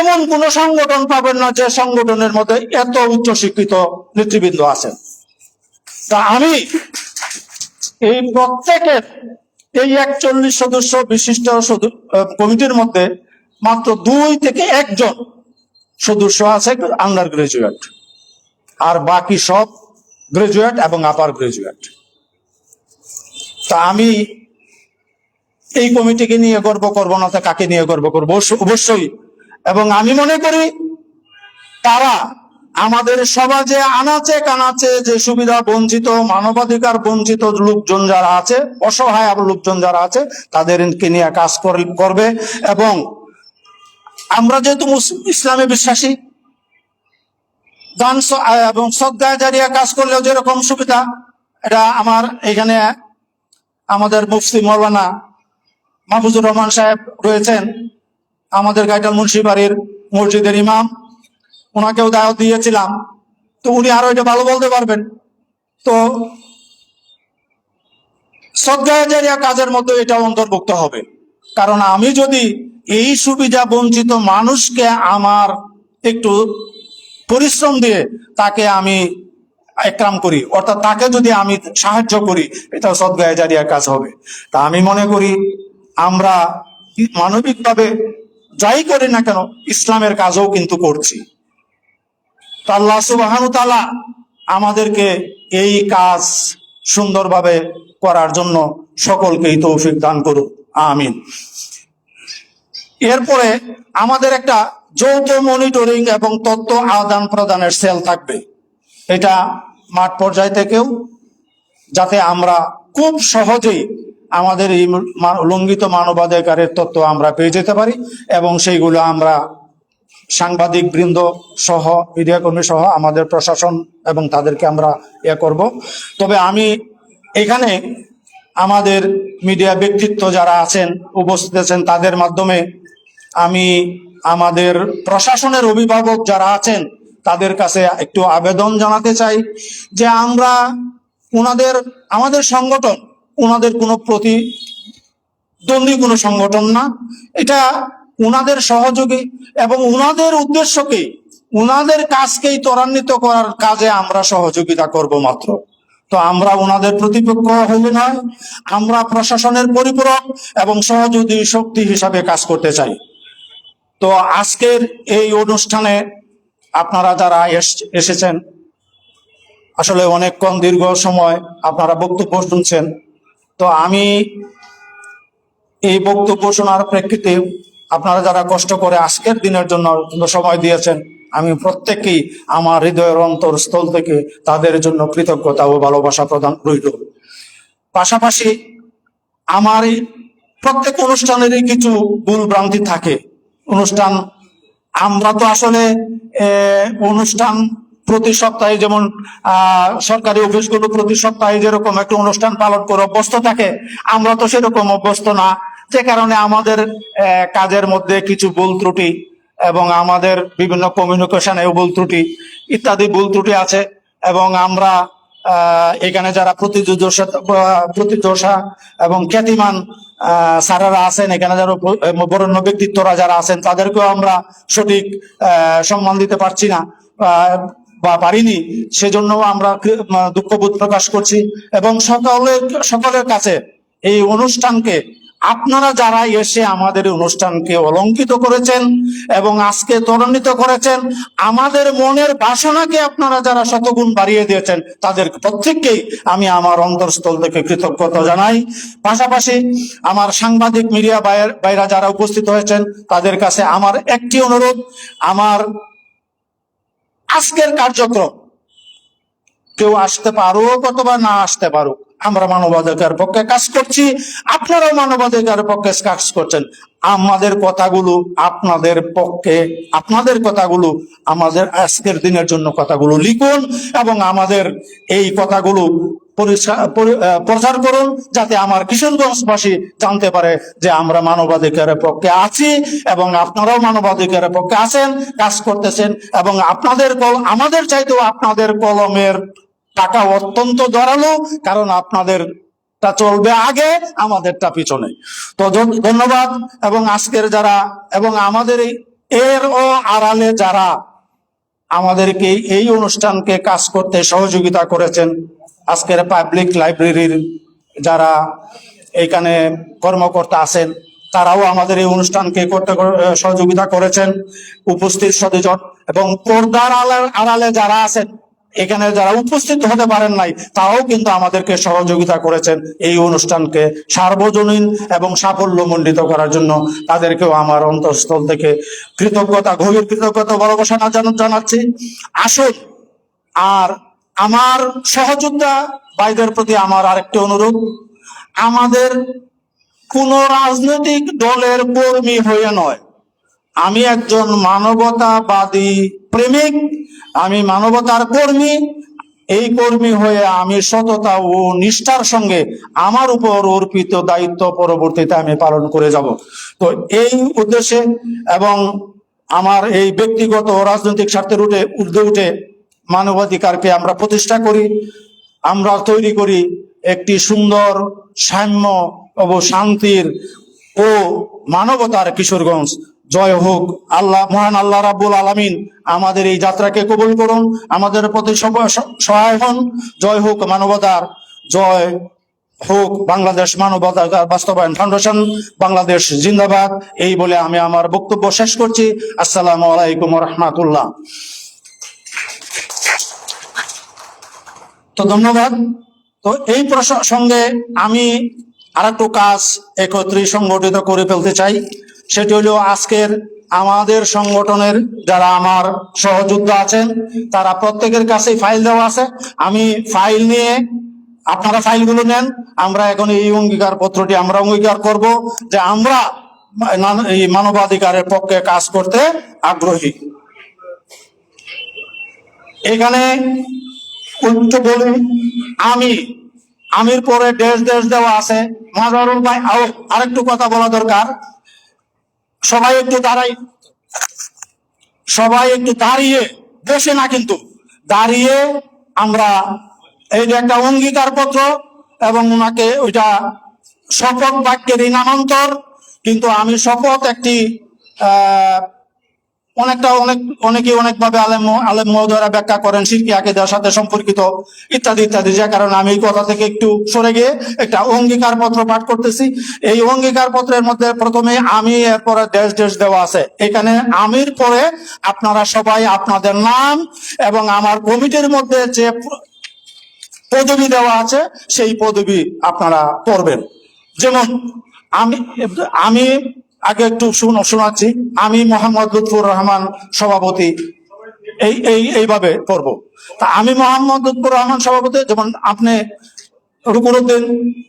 এমন কোন সংগঠন পাবেন না যে সংগঠনের মধ্যে এত উচ্চশিক্ষিত নেতৃবৃন্দ আছেন। তা আমি এই প্রত্যেকের এই 41 সদস্য বিশিষ্ট কমিটির মধ্যে মাত্র 2 থেকে 1 জন সদস্য আছে আন্ডার গ্রাজুয়েট, আর বাকি সব গ্রাজুয়েট এবং আপার গ্রাজুয়েট। তা আমি এই কমিটিকে নিয়ে গর্ব করব না, তা কাকে নিয়ে গর্ব করবো? অবশ্যই। এবং আমি মনে করি তারা আমাদের সমাজে আনাচে কানাচে যে সুবিধা বঞ্চিত, মানবাধিকার বঞ্চিত লোকজন যারা আছে, অসহায় লোকজন যারা আছে, তাদেরকে নিয়ে কাজ করবে। এবং আমরা যেহেতু ইসলামে বিশ্বাসী, দান এবং সদকায়ে জারিয়া কাজ করলেও যেরকম সুবিধা, এটা আমার এখানে আমাদের মুফতি মৌলানা মাহফুজুর রহমান সাহেব রয়েছেন, আমাদের গাইটাল মুন্সিবাড়ির মসজিদের ইমাম, ওনাকেও দাওয়াত দিয়েছিলাম, তো উনি আরো এটা ভালো বলতে পারবেন। তো সদকায়ে জারিয়া কাজের মধ্যে এটা অন্তর্ভুক্ত হবে, কারণ আমি যদি এই সুবিধা বঞ্চিত মানুষকে আমার একটু পরিশ্রম দিয়ে তাকে আমি একরাম করি, অর্থাৎ তাকে যদি আমি সাহায্য করি, এটা সদকায়ে জারিয়া কাজ হবে। তা আমি মনে করি আমরা মানবিকভাবে যাই করি না কেন, ইসলামের কাজও কিন্তু করছি। আল্লাহ সুবহানাহু ওয়া তাআলা আমাদেরকে এই কাজ সুন্দরভাবে করার জন্য সকলকেই তৌফিক দান করুন, আমিন। এরপরে আমাদের একটা যৌথ মনিটরিং এবং তথ্য আদান প্রদানের সেল থাকবে, এটা মাঠ পর্যায় থেকেও, যাতে আমরা খুব সহজেই আমাদের এই লঙ্ঘিত মানবাধিকারের তথ্য আমরা পেয়ে যেতে পারি এবং সেইগুলো আমরা সাংবাদিক বৃন্দ সহ, মিডিয়া কর্মী সহ আমাদের প্রশাসন এবং তাদেরকে আমরা করব। তবে আমি এখানে আমাদের মিডিয়া ব্যক্তিত্ব যারা আছেন, উপস্থিত আছেন, তাদের মাধ্যমে আমি আমাদের প্রশাসনের অভিভাবক যারা আছেন তাদের কাছে একটু আবেদন জানাতে চাই যে আমরা আমাদের সংগঠন ওনাদের কোনো প্রতিদ্বন্দ্বী কোনো সংগঠন না, এটা ওনাদের সহযোগী এবং ওনাদের উদ্দেশ্যকে, ওনাদের কাজকেই ত্বরান্বিত করার কাজে আমরা সহযোগিতা করব মাত্র। তো আমরা ওনাদের প্রতিপক্ষ হইলে নয়, আমরা প্রশাসনের পরিপূরক এবং সহযোগী শক্তি হিসাবে কাজ করতে চাই। তো আজকের এই অনুষ্ঠানে আপনারা যারা এসেছেন, আসলে অনেকক্ষণ দীর্ঘ সময় আপনারা বক্তব্য শুনছেন। তো আমি এই বক্তব্য শোনার প্রেক্ষিতে আপনারা যারা কষ্ট করে আজকের দিনের জন্য সময় দিয়েছেন, আমি প্রত্যেককেই আমার হৃদয়ের অন্তরস্থল থেকে তাদের জন্য কৃতজ্ঞতা ও ভালোবাসা প্রদান রইল। পাশাপাশি আমার এই প্রত্যেক অনুষ্ঠানেরই কিছু ভুল ভ্রান্তি থাকে। আমরা তো আসলে অনুষ্ঠান প্রতি সপ্তাহে, যেমন সরকারি অফিসগুলো প্রতি সপ্তাহে যেরকম একটা অনুষ্ঠান পালন করে অভ্যস্ত থাকে, আমরা তো সেরকম অভ্যস্ত না, যে কারণে আমাদের কাজের মধ্যে কিছু ভুল ত্রুটি এবং আমাদের বিভিন্ন কমিউনিকেশনে ভুল ত্রুটি ইত্যাদি ভুল ত্রুটি আছে, এবং আমরা এখানে যারা প্রতিযোদ্ধা এবং খ্যাতিমান স্যারেরা আছেন, এখানে যারা বরেণ্য ব্যক্তিত্বরা যারা আছেন, তাদেরকেও আমরা সঠিক সম্মান দিতে পারছি না বা পারিনি। সেজন্য আমরা দুঃখবোধ প্রকাশ করছি, এবং সকলের কাছে এই অনুষ্ঠানকে আপনারা যারা এসে আমাদের অনুষ্ঠানকে অলঙ্কিত করেছেন এবং আজকে ত্বরান্বিত করেছেন, আমাদের মনের বাসনাকে আপনারা যারা শতগুণ বাড়িয়ে দিয়েছেন, তাদের প্রত্যেককেই আমি আমার অন্তরস্থল থেকে কৃতজ্ঞতা জানাই। পাশাপাশি আমার সাংবাদিক মিডিয়া ভাইরা যারা উপস্থিত হয়েছেন, তাদের কাছে আমার একটি অনুরোধ, আমার আজকের কার্যক্রম কেউ আসতে পারুক অথবা না আসতে পারুক, আমরা মানবাধিকার পক্ষে কাজ করছি, আপনারাও মানবাধিকার পক্ষে কাজ করছেন। আমাদের কথাগুলো আপনাদের কথাগুলো আমাদের আজকের দিনের জন্য কথাগুলো লিখুন এবং আমাদের এই কথাগুলো প্রচার করুন, যাতে আমার কিশোরগঞ্জবাসী জানতে পারে যে আমরা মানবাধিকারের পক্ষে আছি এবং আপনারাও মানবাধিকারের পক্ষে আছেন, কাজ করতেছেন, এবং আমাদের চাইতেও আপনাদের কলমের টাকা অত্যন্ত জোরালো, কারণ আপনাদেরটা চলবে আগে, আমাদেরটা পিছনে। তো ধন্যবাদ। এবং আজকের যারা এবং আমাদের এর আড়ালে যারা আমাদেরকে এই অনুষ্ঠানকে কাজ করতে সহযোগিতা করেছেন, আজকের পাবলিক লাইব্রেরির যারা এখানে কর্মকর্তা আছেন, তারাও আমাদের এই অনুষ্ঠানকে করতে সহযোগিতা করেছেন, উপস্থিত সদস্য এবং পর্দার আড়ালে যারা আছেন, এখানে যারা উপস্থিত হতে পারেন নাই, তারাও কিন্তু আমাদেরকে সহযোগিতা করেছেন এই অনুষ্ঠানকে সার্বজনীন এবং সাফল্যমণ্ডিত করার জন্য। তাদেরকেও আমার অন্তঃস্থল থেকে গভীর কৃতজ্ঞতা ভালোবাসা জানাচ্ছি। আসুন, আর আমার সহযোদ্ধা ভাইদের প্রতি আমার আরেকটি অনুরোধ, আমাদের কোন রাজনৈতিক দলের কর্মী হয়ে নয়, আমি একজন মানবতাবাদী প্রেমিক, আমি মানবতার কর্মী। এই কর্মী হয়ে আমি সততা ও নিষ্ঠার সঙ্গে আমার উপর অর্পিত দায়িত্ব পরবর্তীতে আমি পালন করে যাব। তো এই উদ্দেশ্যে এবং আমার এই ব্যক্তিগত রাজনৈতিক স্বার্থের ঊর্ধ্বে উঠে মানবাধিকারকে আমরা প্রতিষ্ঠা করি, আমরা তৈরি করি একটি সুন্দর সাম্য ও শান্তির ও মানবতার কিশোরগঞ্জ। জয় হোক মহান আল্লাহ রাব্বুল আলামিন আমাদের এই যাত্রাকে কবুল করুন, আমাদের প্রতি সহায় হন। জয় হোক মানবতার, জয় হোক বাংলাদেশ মানবাধিকার বাস্তবায়ন ফাউন্ডেশন, বাংলাদেশ জিন্দাবাদ। এই বলে আমি আমার বক্তব্য শেষ করছি। আসসালামু আলাইকুম ওয়া রাহমাতুল্লাহ। তো ধন্যবাদ। তো এই প্রসঙ্গে আমি আরেকটু কাজ একত্রিত সংগঠিত করে ফেলতে চাই। সেটি হলো আজকের আমাদের সংগঠনের যারা আমার সহযোদ্ধা আছেন, তারা প্রত্যেকের কাছেই ফাইল দেওয়া আছে। আমি ফাইল নিয়ে, আপনারা ফাইলগুলো নেন। আমরা এখন এই অঙ্গীকার পত্রটি আমরা অঙ্গীকার করব যে আমরা এই মানবাধিকারের পক্ষে কাজ করতে আগ্রহী। এখানে একটু বলি, আমির পরে দেশ দেওয়া আছে। মাজারুল ভাই, আরেকটু কথা বলা দরকার। সবাই একটু দাঁড়িয়ে, বসে না কিন্তু দাঁড়িয়ে, আমরা এই যে একটা অঙ্গীকার পত্র এবং ওনাকে ওইটা শপথ বাক্যের নামান্তর, কিন্তু আমি শপথ একটি অনেকভাবে আলেম মহোদয়রা ব্যাখ্যা করেন শিরকি আকীদার সাথে সম্পর্কিত ইত্যাদি ইত্যাদি, যে কারণে আমি এই কথা থেকে একটু সরে গিয়ে একটা অঙ্গীকার পত্র পাঠ করতেছি। এই অঙ্গীকার পত্রের মধ্যে প্রথমে আমি, এরপরে দেশ দেওয়া আছে। এখানে আমির পরে আপনারা সবাই আপনাদের নাম এবং আমার কমিটির মধ্যে যে পদবি দেওয়া আছে সেই পদবি আপনারা পড়বেন। যেমন আমি আগে একটু শোনাচ্ছি। আমি মোহাম্মদ লুৎফুর রহমান, সভাপতি। এইভাবে পড়বো। তা আমি মোহাম্মদ লুৎফুর রহমান, সভাপতি। যেমন আপনি রুকুনুদ্দিন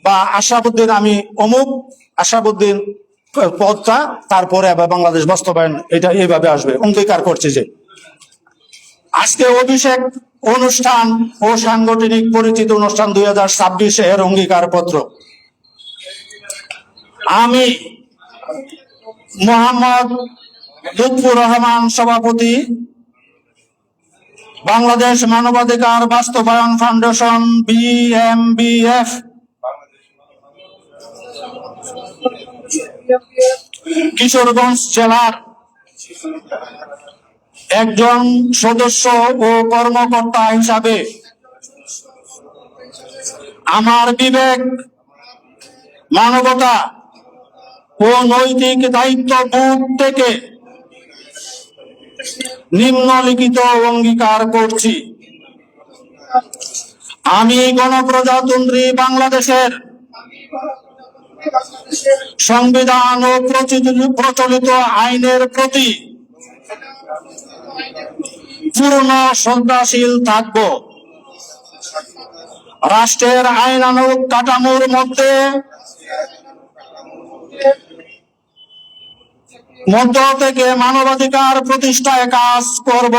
বা আশরাফুদ্দিন, আমি অমুক আশরাফুদ্দিন পদটা, তারপরে বাংলাদেশ বাস্তবায়ন, এটা এইভাবে আসবে। অঙ্গীকার করছি যে আজকে অভিষেক অনুষ্ঠান ও সাংগঠনিক পরিচিতি অনুষ্ঠান 2026 এর অঙ্গীকার পত্র। আমি মোহাম্মদ লুৎফুর রহমান সভাপতি, বাংলাদেশ মানবাধিকার বাস্তবায়ন ফাউন্ডেশন BMBF, কিশোরগঞ্জ জেলার একজন সদস্য ও কর্মকর্তা হিসাবে আমার বিবেক, মানবতা ও নৈতিক দায়িত্ববোধ থেকে নিম্নলিখিত অঙ্গীকার করছি। আমি গণপ্রজাতন্ত্রী বাংলাদেশের সংবিধান ও প্রচলিত আইনের প্রতি পূর্ণ শ্রদ্ধাশীল থাকব। রাষ্ট্রের আইনানুগ কাঠামোর মধ্য থেকে মানবাধিকার প্রতিষ্ঠায় কাজ করব।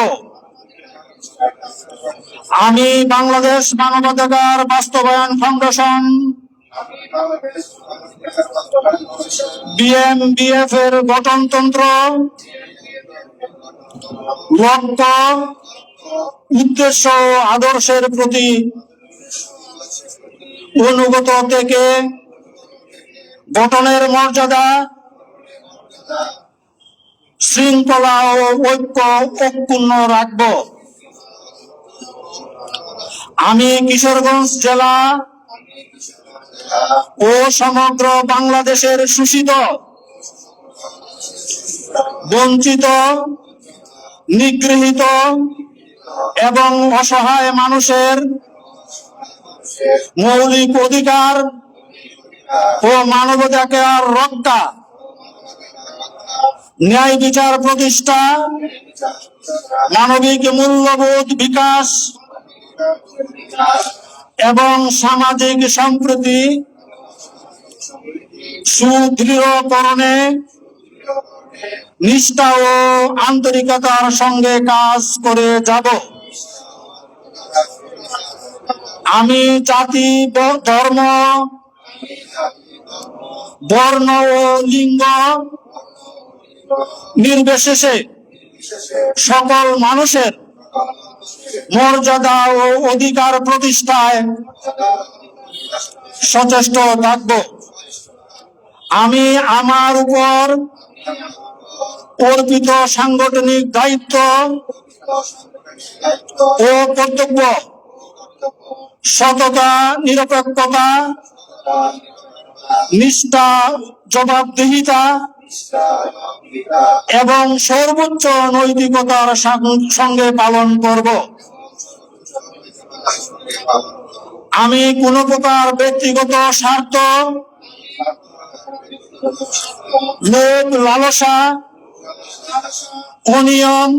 আমি বাংলাদেশ মানবাধিকার বাস্তবায়ন ফাউন্ডেশন BMBF এর গঠনতন্ত্র, লক্ষ্য, উদ্দেশ্য ও আদর্শের প্রতি অনুগত থেকে গঠনের মর্যাদা, শৃঙ্খলা ও ঐক্য অক্ষুণ্ণ রাখব। আমি কিশোরগঞ্জ জেলা ও সমগ্র বাংলাদেশের শোষিত, বঞ্চিত, নিগৃহীত এবং অসহায় মানুষের মৌলিক অধিকার ও মানবাধিকার রক্ষা, ন্যায় বিচার প্রতিষ্ঠা, মানবিক মূল্যবোধ বিকাশ এবং সামাজিক সম্প্রীতি সুদৃঢ়করণে নিষ্ঠা ও আন্তরিকতার সঙ্গে কাজ করে যাব। আমি জাতি, ধর্ম, বর্ণ ও লিঙ্গ নির্বিশেষে সকল মানুষের মর্যাদা ও অধিকার প্রতিষ্ঠায় সচেষ্ট থাকব। আমি আমার উপর অর্পিত সাংগঠনিক দায়িত্ব ও কর্তব্য সততা, নিরপেক্ষতা, নিষ্ঠা, জবাবদিহিতা এবং সর্বোচ্চ নৈতিকতার সঙ্গে পালন করব। আমি কোনো প্রকার ব্যক্তিগত স্বার্থ, লোভ লালসা, অনিয়ম,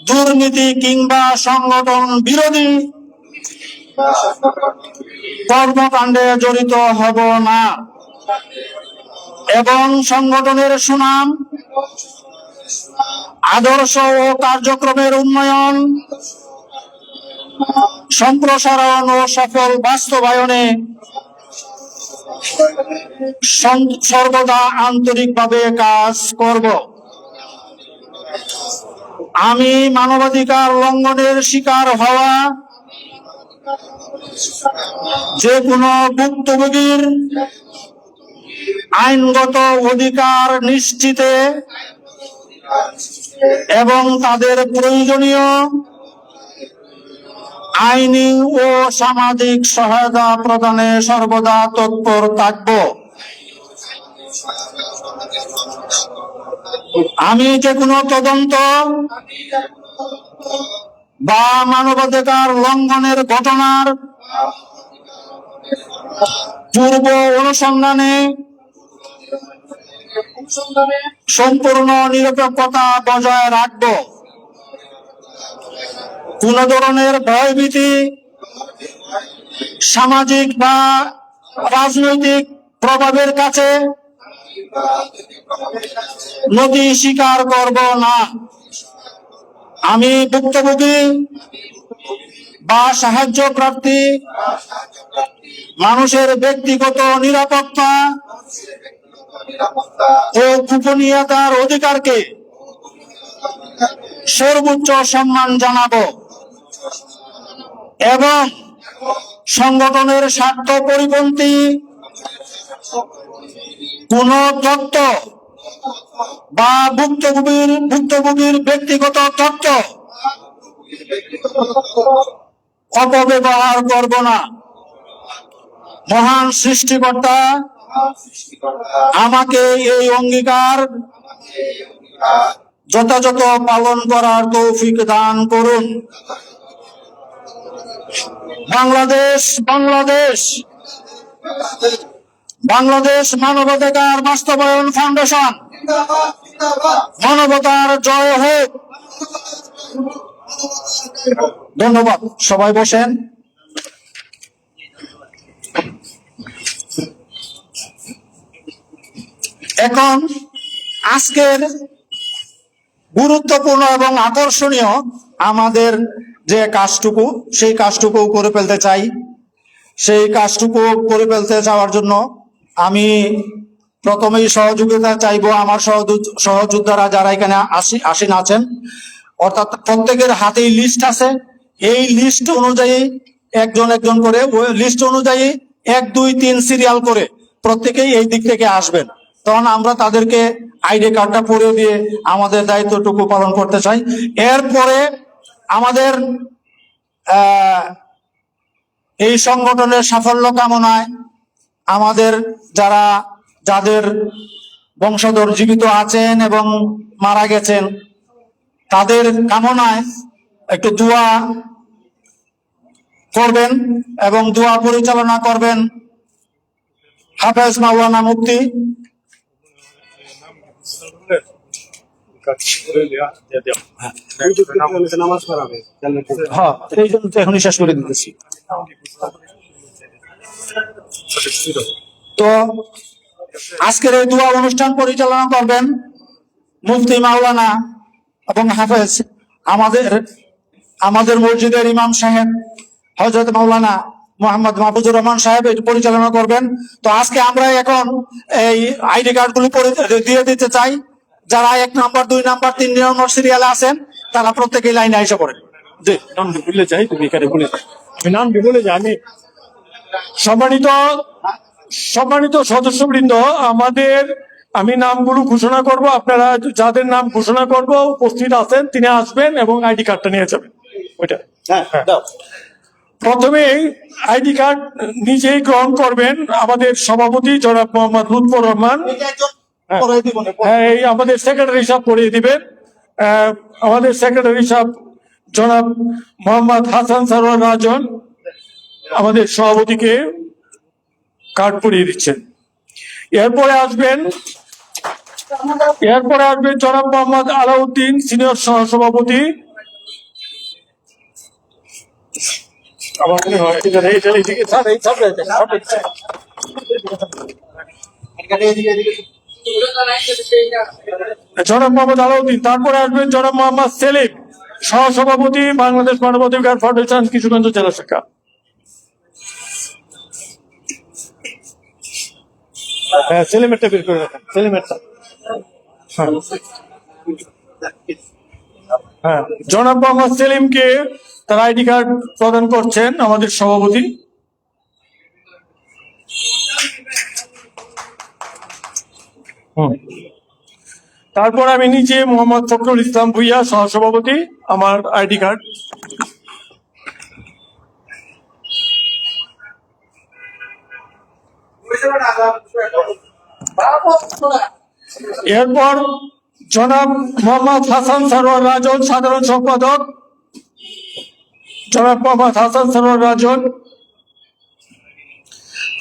দুর্নীতি কিংবা সংগঠন বিরোধী কর্মকাণ্ডে জড়িত হব না এবং সংগঠনের সুনাম, আদর্শ ও কার্যক্রমের উন্নয়ন, সম্প্রসারণ ও সফল বাস্তবায়নে সর্বদা আন্তরিকভাবে কাজ করব। আমি মানবাধিকার লঙ্ঘনের শিকার হওয়া যে কোনো ভুক্তভোগীর আইনগত অধিকার নিশ্চিতে এবং তাদের প্রয়োজনীয় আইনি ও সামাজিক সহায়তা প্রদানে সর্বদা তৎপর থাকব। আমি যে কোনো তদন্ত বা মানবাধিকার লঙ্ঘনের ঘটনার পূর্ব অনুসন্ধানে সম্পূর্ণ নিরপেক্ষতা বজায় রাখব। কোন ধরনের ভয়ভীতি, সামাজিক বা রাজনৈতিক প্রভাবের কাছে নতি স্বীকার করব না। আমি ভুক্তভোগী বা সাহায্য প্রার্থী মানুষের ব্যক্তিগত নিরাপত্তা ও গোপনীয়তার অধিকারকে সর্বোচ্চ সম্মান জানাবো এবং সংগঠনের স্বার্থ পরিপন্থী কোন তথ্য বা ভুক্তভোগীর ব্যক্তিগত তথ্য অপব্যবহার করব না। মহান সৃষ্টিকর্তা আমাকে এই অঙ্গীকার যথাযথ পালন করার তৌফিক দান করুন। বাংলাদেশ বাংলাদেশ বাংলাদেশ মানবাধিকার বাস্তবায়ন ফাউন্ডেশন, মানবতার জয় হোক। ধন্যবাদ। সবাই বসেন। এখন আজকের গুরুত্বপূর্ণ এবং আকর্ষণীয় আমাদের যে কাজটুকু, সেই কাজটুকু করে ফেলতে চাই। সেই কাজটুকু করে ফেলতে চাওয়ার জন্য আমি প্রথমেই সহযোগিতা চাইবো আমার সহযোদ্ধারা যারা এখানে আসীন আছেন, অর্থাৎ প্রত্যেকের হাতেই লিস্ট আছে। এই লিস্ট অনুযায়ী একজন একজন করে, ওই লিস্ট অনুযায়ী 1, 2, 3 সিরিয়াল করে প্রত্যেকেই এই দিক থেকে আসবেন। তখন আমরা তাদেরকে আইডি কার্ডটা পরিয়ে দিয়ে আমাদের দায়িত্বটুকু পালন করতে চাই। এরপরে আমাদের এই সংগঠনের সাফল্য কামনায় আমাদের যাদের বংশধর জীবিত আছেন এবং মারা গেছেন, তাদের কামনায় একটু দোয়া করবেন এবং দোয়া পরিচালনা করবেন হাফেজ মাওলানা মুফতি। হ্যাঁ, এই জন্য তো এখনই শেষ করে দিতেছি। তো আজকের এই দোয়া অনুষ্ঠান পরিচালনা করবেন মুফতি মাওলানা এবং হাফেজ আমাদের মসজিদের ইমাম সাহেব হযরত মাওলানা মোহাম্মদ মাহফুজুর রহমান সাহেব এটি পরিচালনা করবেন। তো আজকে আমরা এখন এই আইডি কার্ড গুলি দিয়ে দিতে চাই। যারা 1 নাম্বার, 2 নাম্বার, 3 নম্বর সিরিয়ালে আছেন তারা প্রত্যেকেই লাইনে এসে পড়েন। জি, নাম বলে যাই, তুমি এখানে বলে নাম বলে যাই। আমি সম্মানিত সদস্যবৃন্দ, আমি নামগুলো ঘোষণা করব। আপনারা যাদের নাম ঘোষণা করব উপস্থিত আছেন তিনি আসবেন এবং আইডি কার্ডটা নিয়ে যাবেন। ওইটা প্রথমে আইডি কার্ড নিজেই গ্রহণ করবেন আমাদের সভাপতি জনাব মোহাম্মদ লুৎফর রহমান। এই আমাদের সেক্রেটারি সাহেব পড়িয়ে দিবেন। আমাদের সেক্রেটারি সাহেব জনাব মোহাম্মদ হাসান সরোয়ার রাজন আমাদের সভাপতিকে কার্ড পরিয়ে দিচ্ছেন। এরপরে আসবেন জনাব মোহাম্মদ আলাউদ্দিন সিনিয়র সহসভাপতি। আমার মনে হয় জনাব মোহাম্মদ আলাউদ্দিন। তারপরে আসবেন জনাব মোহাম্মদ সেলিম, সহসভাপতি বাংলাদেশ মানবাধিকার ফাউন্ডেশন কিশোরগঞ্জ জেলা শাখা। সেলিমেরটা বের করে রাখেন, সেলিমেরটা। হ্যাঁ, জনাব মোহাম্মদ সেলিমকে তার আইডি কার্ড প্রদান করছেন আমাদের সভাপতি। তারপর আমি নিজে মোহাম্মদ ফখরুল ইসলাম ভুইয়া, সহসভাপতি, আমার আইডি কার্ড। এরপর জনাব মোহাম্মদ হাসান সরোয়ার রাজন, সাধারণ সম্পাদক। জনাব মোহাম্মদ হাসান সরোয়ার রাজন।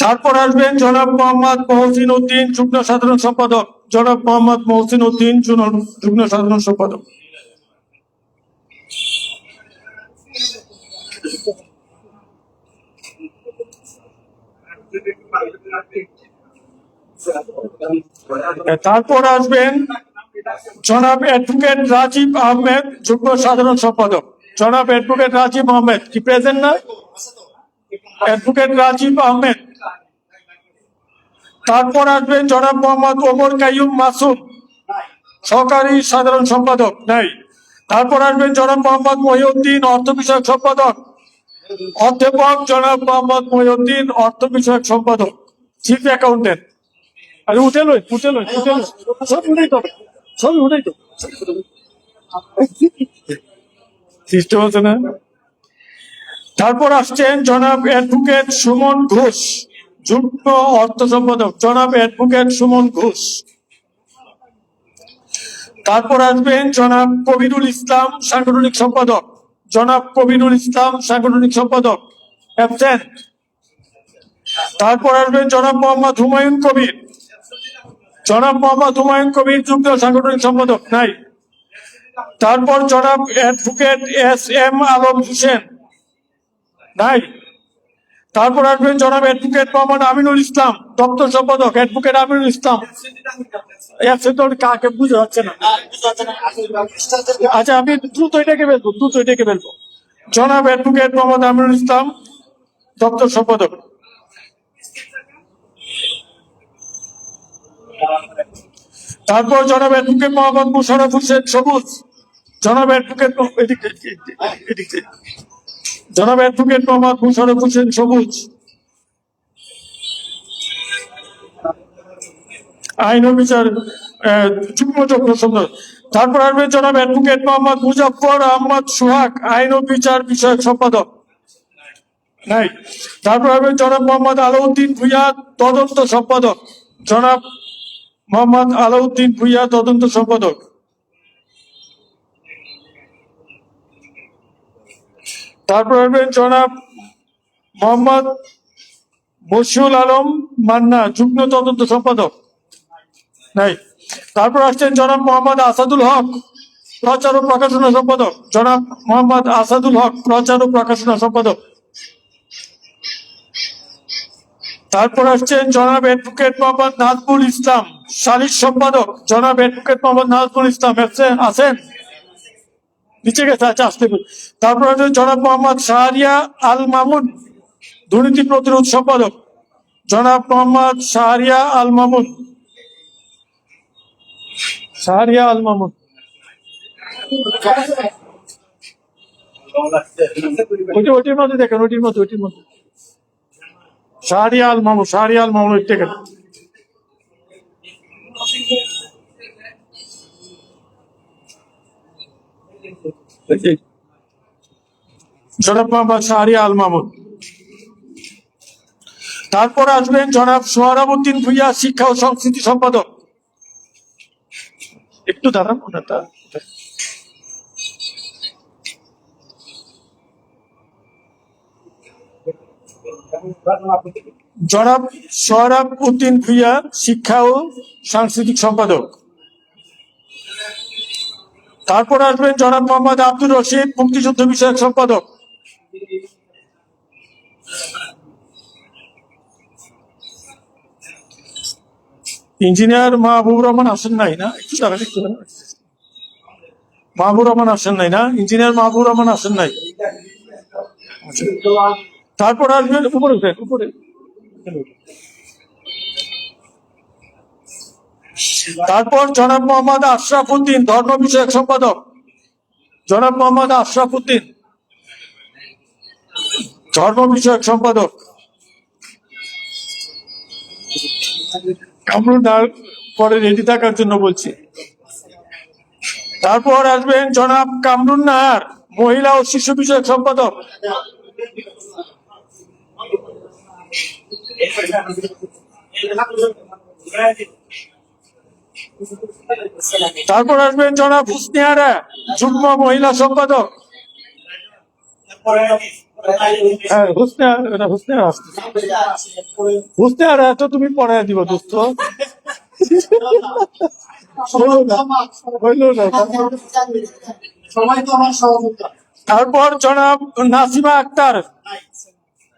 তারপর আসবেন জনাব মোহাম্মদ মহসিন উদ্দিন, যুগ্ম সাধারণ সম্পাদক। জনাব মোহাম্মদ মহসিন উদ্দিন, যুগ্ম সাধারণ সম্পাদক। তারপর আসবেন জনাব অ্যাডভোকেট রাজীব আহমেদ, যুগ্ম সাধারণ সম্পাদক। জনাব অ্যাডভোকেট রাজীব আহমেদ কি প্রেজেন্ট না? অ্যাডভোকেট রাজীব আহমেদ তারপর আসবেন জনাব মোহাম্মদ ওমর কাইয়ুম মাসুম, সহকারী সাধারণ সম্পাদক, নাই। তারপর আসবেন জনাব মোহাম্মদ মহিউদ্দিন, অর্থ বিষয়ক সম্পাদক। অধ্যাপক জনাব মোহাম্মদ মহিউদ্দিন, অর্থ বিষয়ক সম্পাদক, চিফ অ্যাকাউন্টেন্ট। আরে উঠে লই সব উঠেই তো, সব উঠেই তো সিস্টেম আছে না। তারপর আসছেন জনাব অ্যাডভোকেট সুমন ঘোষ, যুগ্ম অর্থ সম্পাদক, জনাব অ্যাডভোকেট সুমন ঘোষ। তারপর আসবেন জনাব কবিরুল ইসলাম, সাংগঠনিক সম্পাদক, জনাব কবিরুল ইসলাম, সাংগঠনিক সম্পাদক, অ্যাবসেন্ট। তারপর আসবেন জনাব মোহাম্মদ হুমায়ুন কবির, জনাব মোহাম্মদ হুমায়ুন কবির, যুগ্ম সাংগঠনিক সম্পাদক, নাই। তারপর জনাব advocate S M Alam Hossain, নাই। তারপর আসবেন জনাব অ্যাডভোকেট মোহাম্মদ আমিনুল ইসলাম, দপ্তর সম্পাদক, অ্যাডভোকেট আমিনুল ইসলাম। কাকে বুঝতে পারছে না। আচ্ছা, আমি দ্রুত এটাকে বলবো। জনাব অ্যাডভোকেট মোহাম্মদ আমিনুল ইসলাম, দপ্তর সম্পাদক। তারপর জনাব অ্যাডভোকেট মোহাম্মদ মুশাররফ হোসেন সবুজ, জনাব অ্যাডভোকেট জনাব অ্যাডভোকেট মোহাম্মদ মুশাররফ হোসেন সবুজ, আইন ও বিচার যুগ্ম সম্পাদক। তারপর আসবে জনাব অ্যাডভোকেট মোহাম্মদ মুজাফফর আহমদ সোহাগ, আইন ও বিচার বিষয়ক সম্পাদক, নাই। তারপর আসবে জনাব মোহাম্মদ আলাউদ্দিন ভুঁইয়া, তদন্ত সম্পাদক, জনাব মোহাম্মদ আলাউদ্দিন ভুঁইয়া, তদন্ত সম্পাদক। তারপর আসবেন জনাব মোহাম্মদ বশিউল আলম মান্না, যুগ্ম তদন্ত সম্পাদক, নাই। তারপর আসছেন জনাব মোহাম্মদ আসাদুল হক, প্রচার ও প্রকাশনা সম্পাদক, জনাব মোহাম্মদ আসাদুল হক, প্রচার ও প্রকাশনা সম্পাদক। তারপর আসছেন জনাব অ্যাডভোকেট মোহাম্মদ নাজমুল ইসলাম, সালিশ সম্পাদক, জনাব অ্যাডভোকেট মোহাম্মদ নাজমুল ইসলাম, আছেন? নিচে গেছে, আচ্ছা আসতে। তারপর আসছেন জনাব মোহাম্মদ শাহরিয়া আল মামুন, দুর্নীতি প্রতিরোধ সম্পাদক, জনাব মোহাম্মদ শাহরিয়া আল মামুন, ওটির মধ্যে দেখেন, ওটির মধ্যে শাহরিয়া আল মামুন, দেখেন। জনাব মোহাম্মদ শাহরিয়া আল মামুন। তারপর আসবেন জনাব সোহরাবউদ্দিন ভুঁইয়া, শিক্ষা ও সংস্কৃতি সম্পাদক। একটু দাঁড়ান, ওনাটা জনাব সোহরাবউদ্দিন ভুঁইয়া, শিক্ষা ও সাংস্কৃতিক সম্পাদক। তারপর আসবেন জনাব মোহাম্মদ আব্দুর রশিদ, মুক্তিযুদ্ধ বিষয়ক সম্পাদক। ইঞ্জিনিয়ার মাহবুব রহমান আসেন নাই না? একটু দাঁড়ান, মাহবুব রহমান আসেন নাই না? ইঞ্জিনিয়ার মাহবুব রহমান আসেন নাই। তারপর আসবেন উপরে। তারপর জনাব মোহাম্মদ আশরাফ উদ্দিন, ধর্ম বিষয়ক সম্পাদক, জনাব মোহাম্মদ আশরাফ উদ্দিন, ধর্ম বিষয়ক সম্পাদক। কামরুল পরে রেডি থাকার জন্য বলছি। তারপর আসবেন জনাব কামরুন নাহার, মহিলা ও শিশু বিষয়ক সম্পাদক। তারপর আসবেন জনাব হুসনিয়ারা, যুগ্ম মহিলা সম্পাদক। হ্যাঁ, হুসনিয়ারা তো তুমি পড়ায় দিব দোস্ত। তারপর জনাব নাসিমা আক্তার,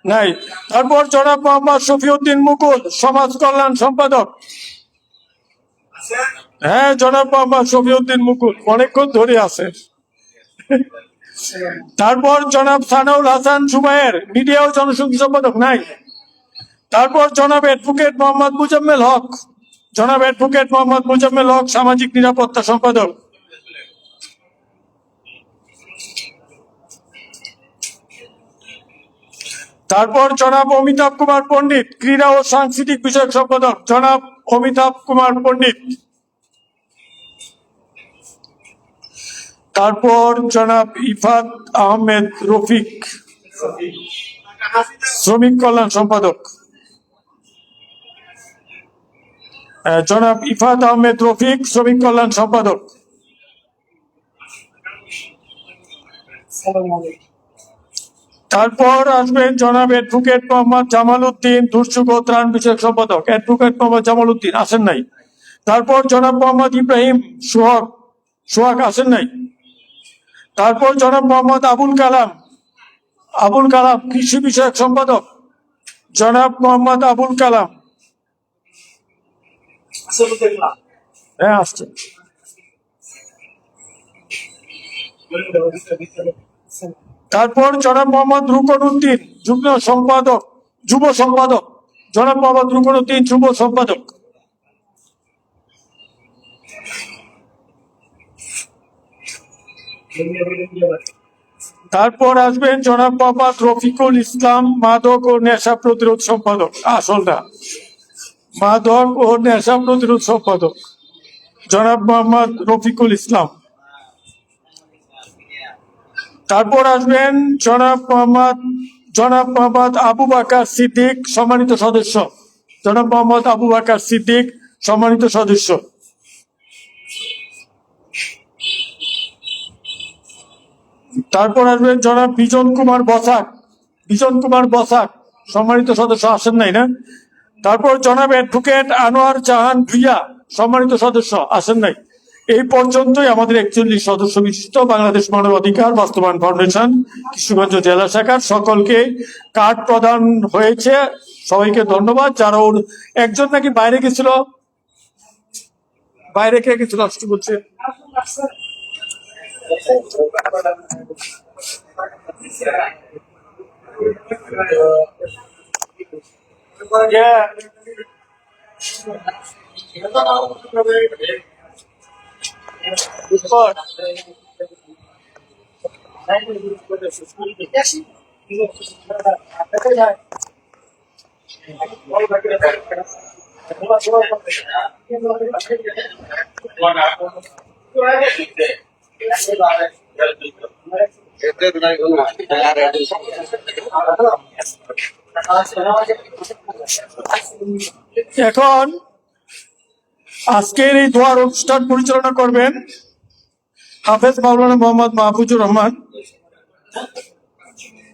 নাই। তারপর জনাব মোহাম্মদ শফিউদ্দিন মুকুল, সমাজ কল্যাণ সম্পাদক। হ্যাঁ, জনাব মোহাম্মদ শফিউদ্দিন মুকুল অনেকক্ষণ ধরে আছে। তারপর জনাব সানাউল হাসান সুবাইর, মিডিয়া ও জনশক্তি সম্পাদক, নাই। তারপর জনাব অ্যাডভোকেট মোহাম্মদ মুজাম্মেল হক, জনাব অ্যাডভোকেট মোহাম্মদ মুজাম্মেল হক, সামাজিক নিরাপত্তা সম্পাদক। তারপর জনাব অমিতাভ কুমার পণ্ডিত, ক্রীড়া ও সাংস্কৃতিক বিষয়ক সম্পাদক, জনাব অমিতাভ কুমার পণ্ডিত। তারপর জনাব ইফাত আহমেদ রফিক, শ্রমিক কল্যাণ সম্পাদক। জনাব ইফাত আহমেদ রফিক, শ্রমিক কল্যাণ সম্পাদক। তারপর আসবেন জনাব অ্যাডভোকেট মোহাম্মদ জামাল উদ্দিন, দুর্যোগ ও ত্রাণ বিষয়ক সম্পাদক। অ্যাডভোকেট মোহাম্মদ জামাল উদ্দিন আসেন নাই। তারপর জনাব মোহাম্মদ ইব্রাহিম সোহাগ, সোহাগ আসেন নাই। তারপর জনাব মোহাম্মদ আবুল কালাম, আবুল কালাম কৃষি বিষয়ক সম্পাদক, জনাব মোহাম্মদ আবুল কালাম। হ্যাঁ আসছে। তারপর জনাব মোহাম্মদ রুকন উদ্দিন, যুগ্ম সম্পাদক, যুব সম্পাদক, জনাব মোহাম্মদ রুকন উদ্দিন, যুব সম্পাদক। তারপর আসবেন জনাব মোহাম্মদ রফিকুল ইসলাম, মাদক ও নেশা প্রতিরোধ সম্পাদক, আসলটা মাদক ও নেশা প্রতিরোধ সম্পাদক, জনাব মোহাম্মদ রফিকুল ইসলাম। তারপর আসবেন জনাব মোহাম্মদ আবু বাকার সিদ্দিক, সম্মানিত সদস্য, জনাব মোহাম্মদ আবু বাকার সিদ্দিক, সম্মানিত সদস্য। তারপর আসবেন জনাব বিজন কুমার বসাক, বিজন কুমার বসাক, সম্মানিত সদস্য আসেন নাই না। তারপর জনাব অ্যাডভোকেট আনোয়ার জাহান ভুইয়া, সম্মানিত সদস্য আসেন নাই। এই পর্যন্তই আমাদের 41 সদস্য বিশিষ্ট বাংলাদেশ মানবাধিকার বাস্তবায়ন ফাউন্ডেশন কিশোরগঞ্জ জেলা শাখার সকলকে কার্ড প্রদান হয়েছে। সবাইকে ধন্যবাদ। যারা ওর একজন নাকি বাইরে গেছিল, বাইরে কে গেছিল আসতে বলছে। এখন আজকের এই দোয়ার অনুষ্ঠান পরিচালনা করবেন হাফেজ মাওলানা মোহাম্মদ মাহফুজুর রহমান,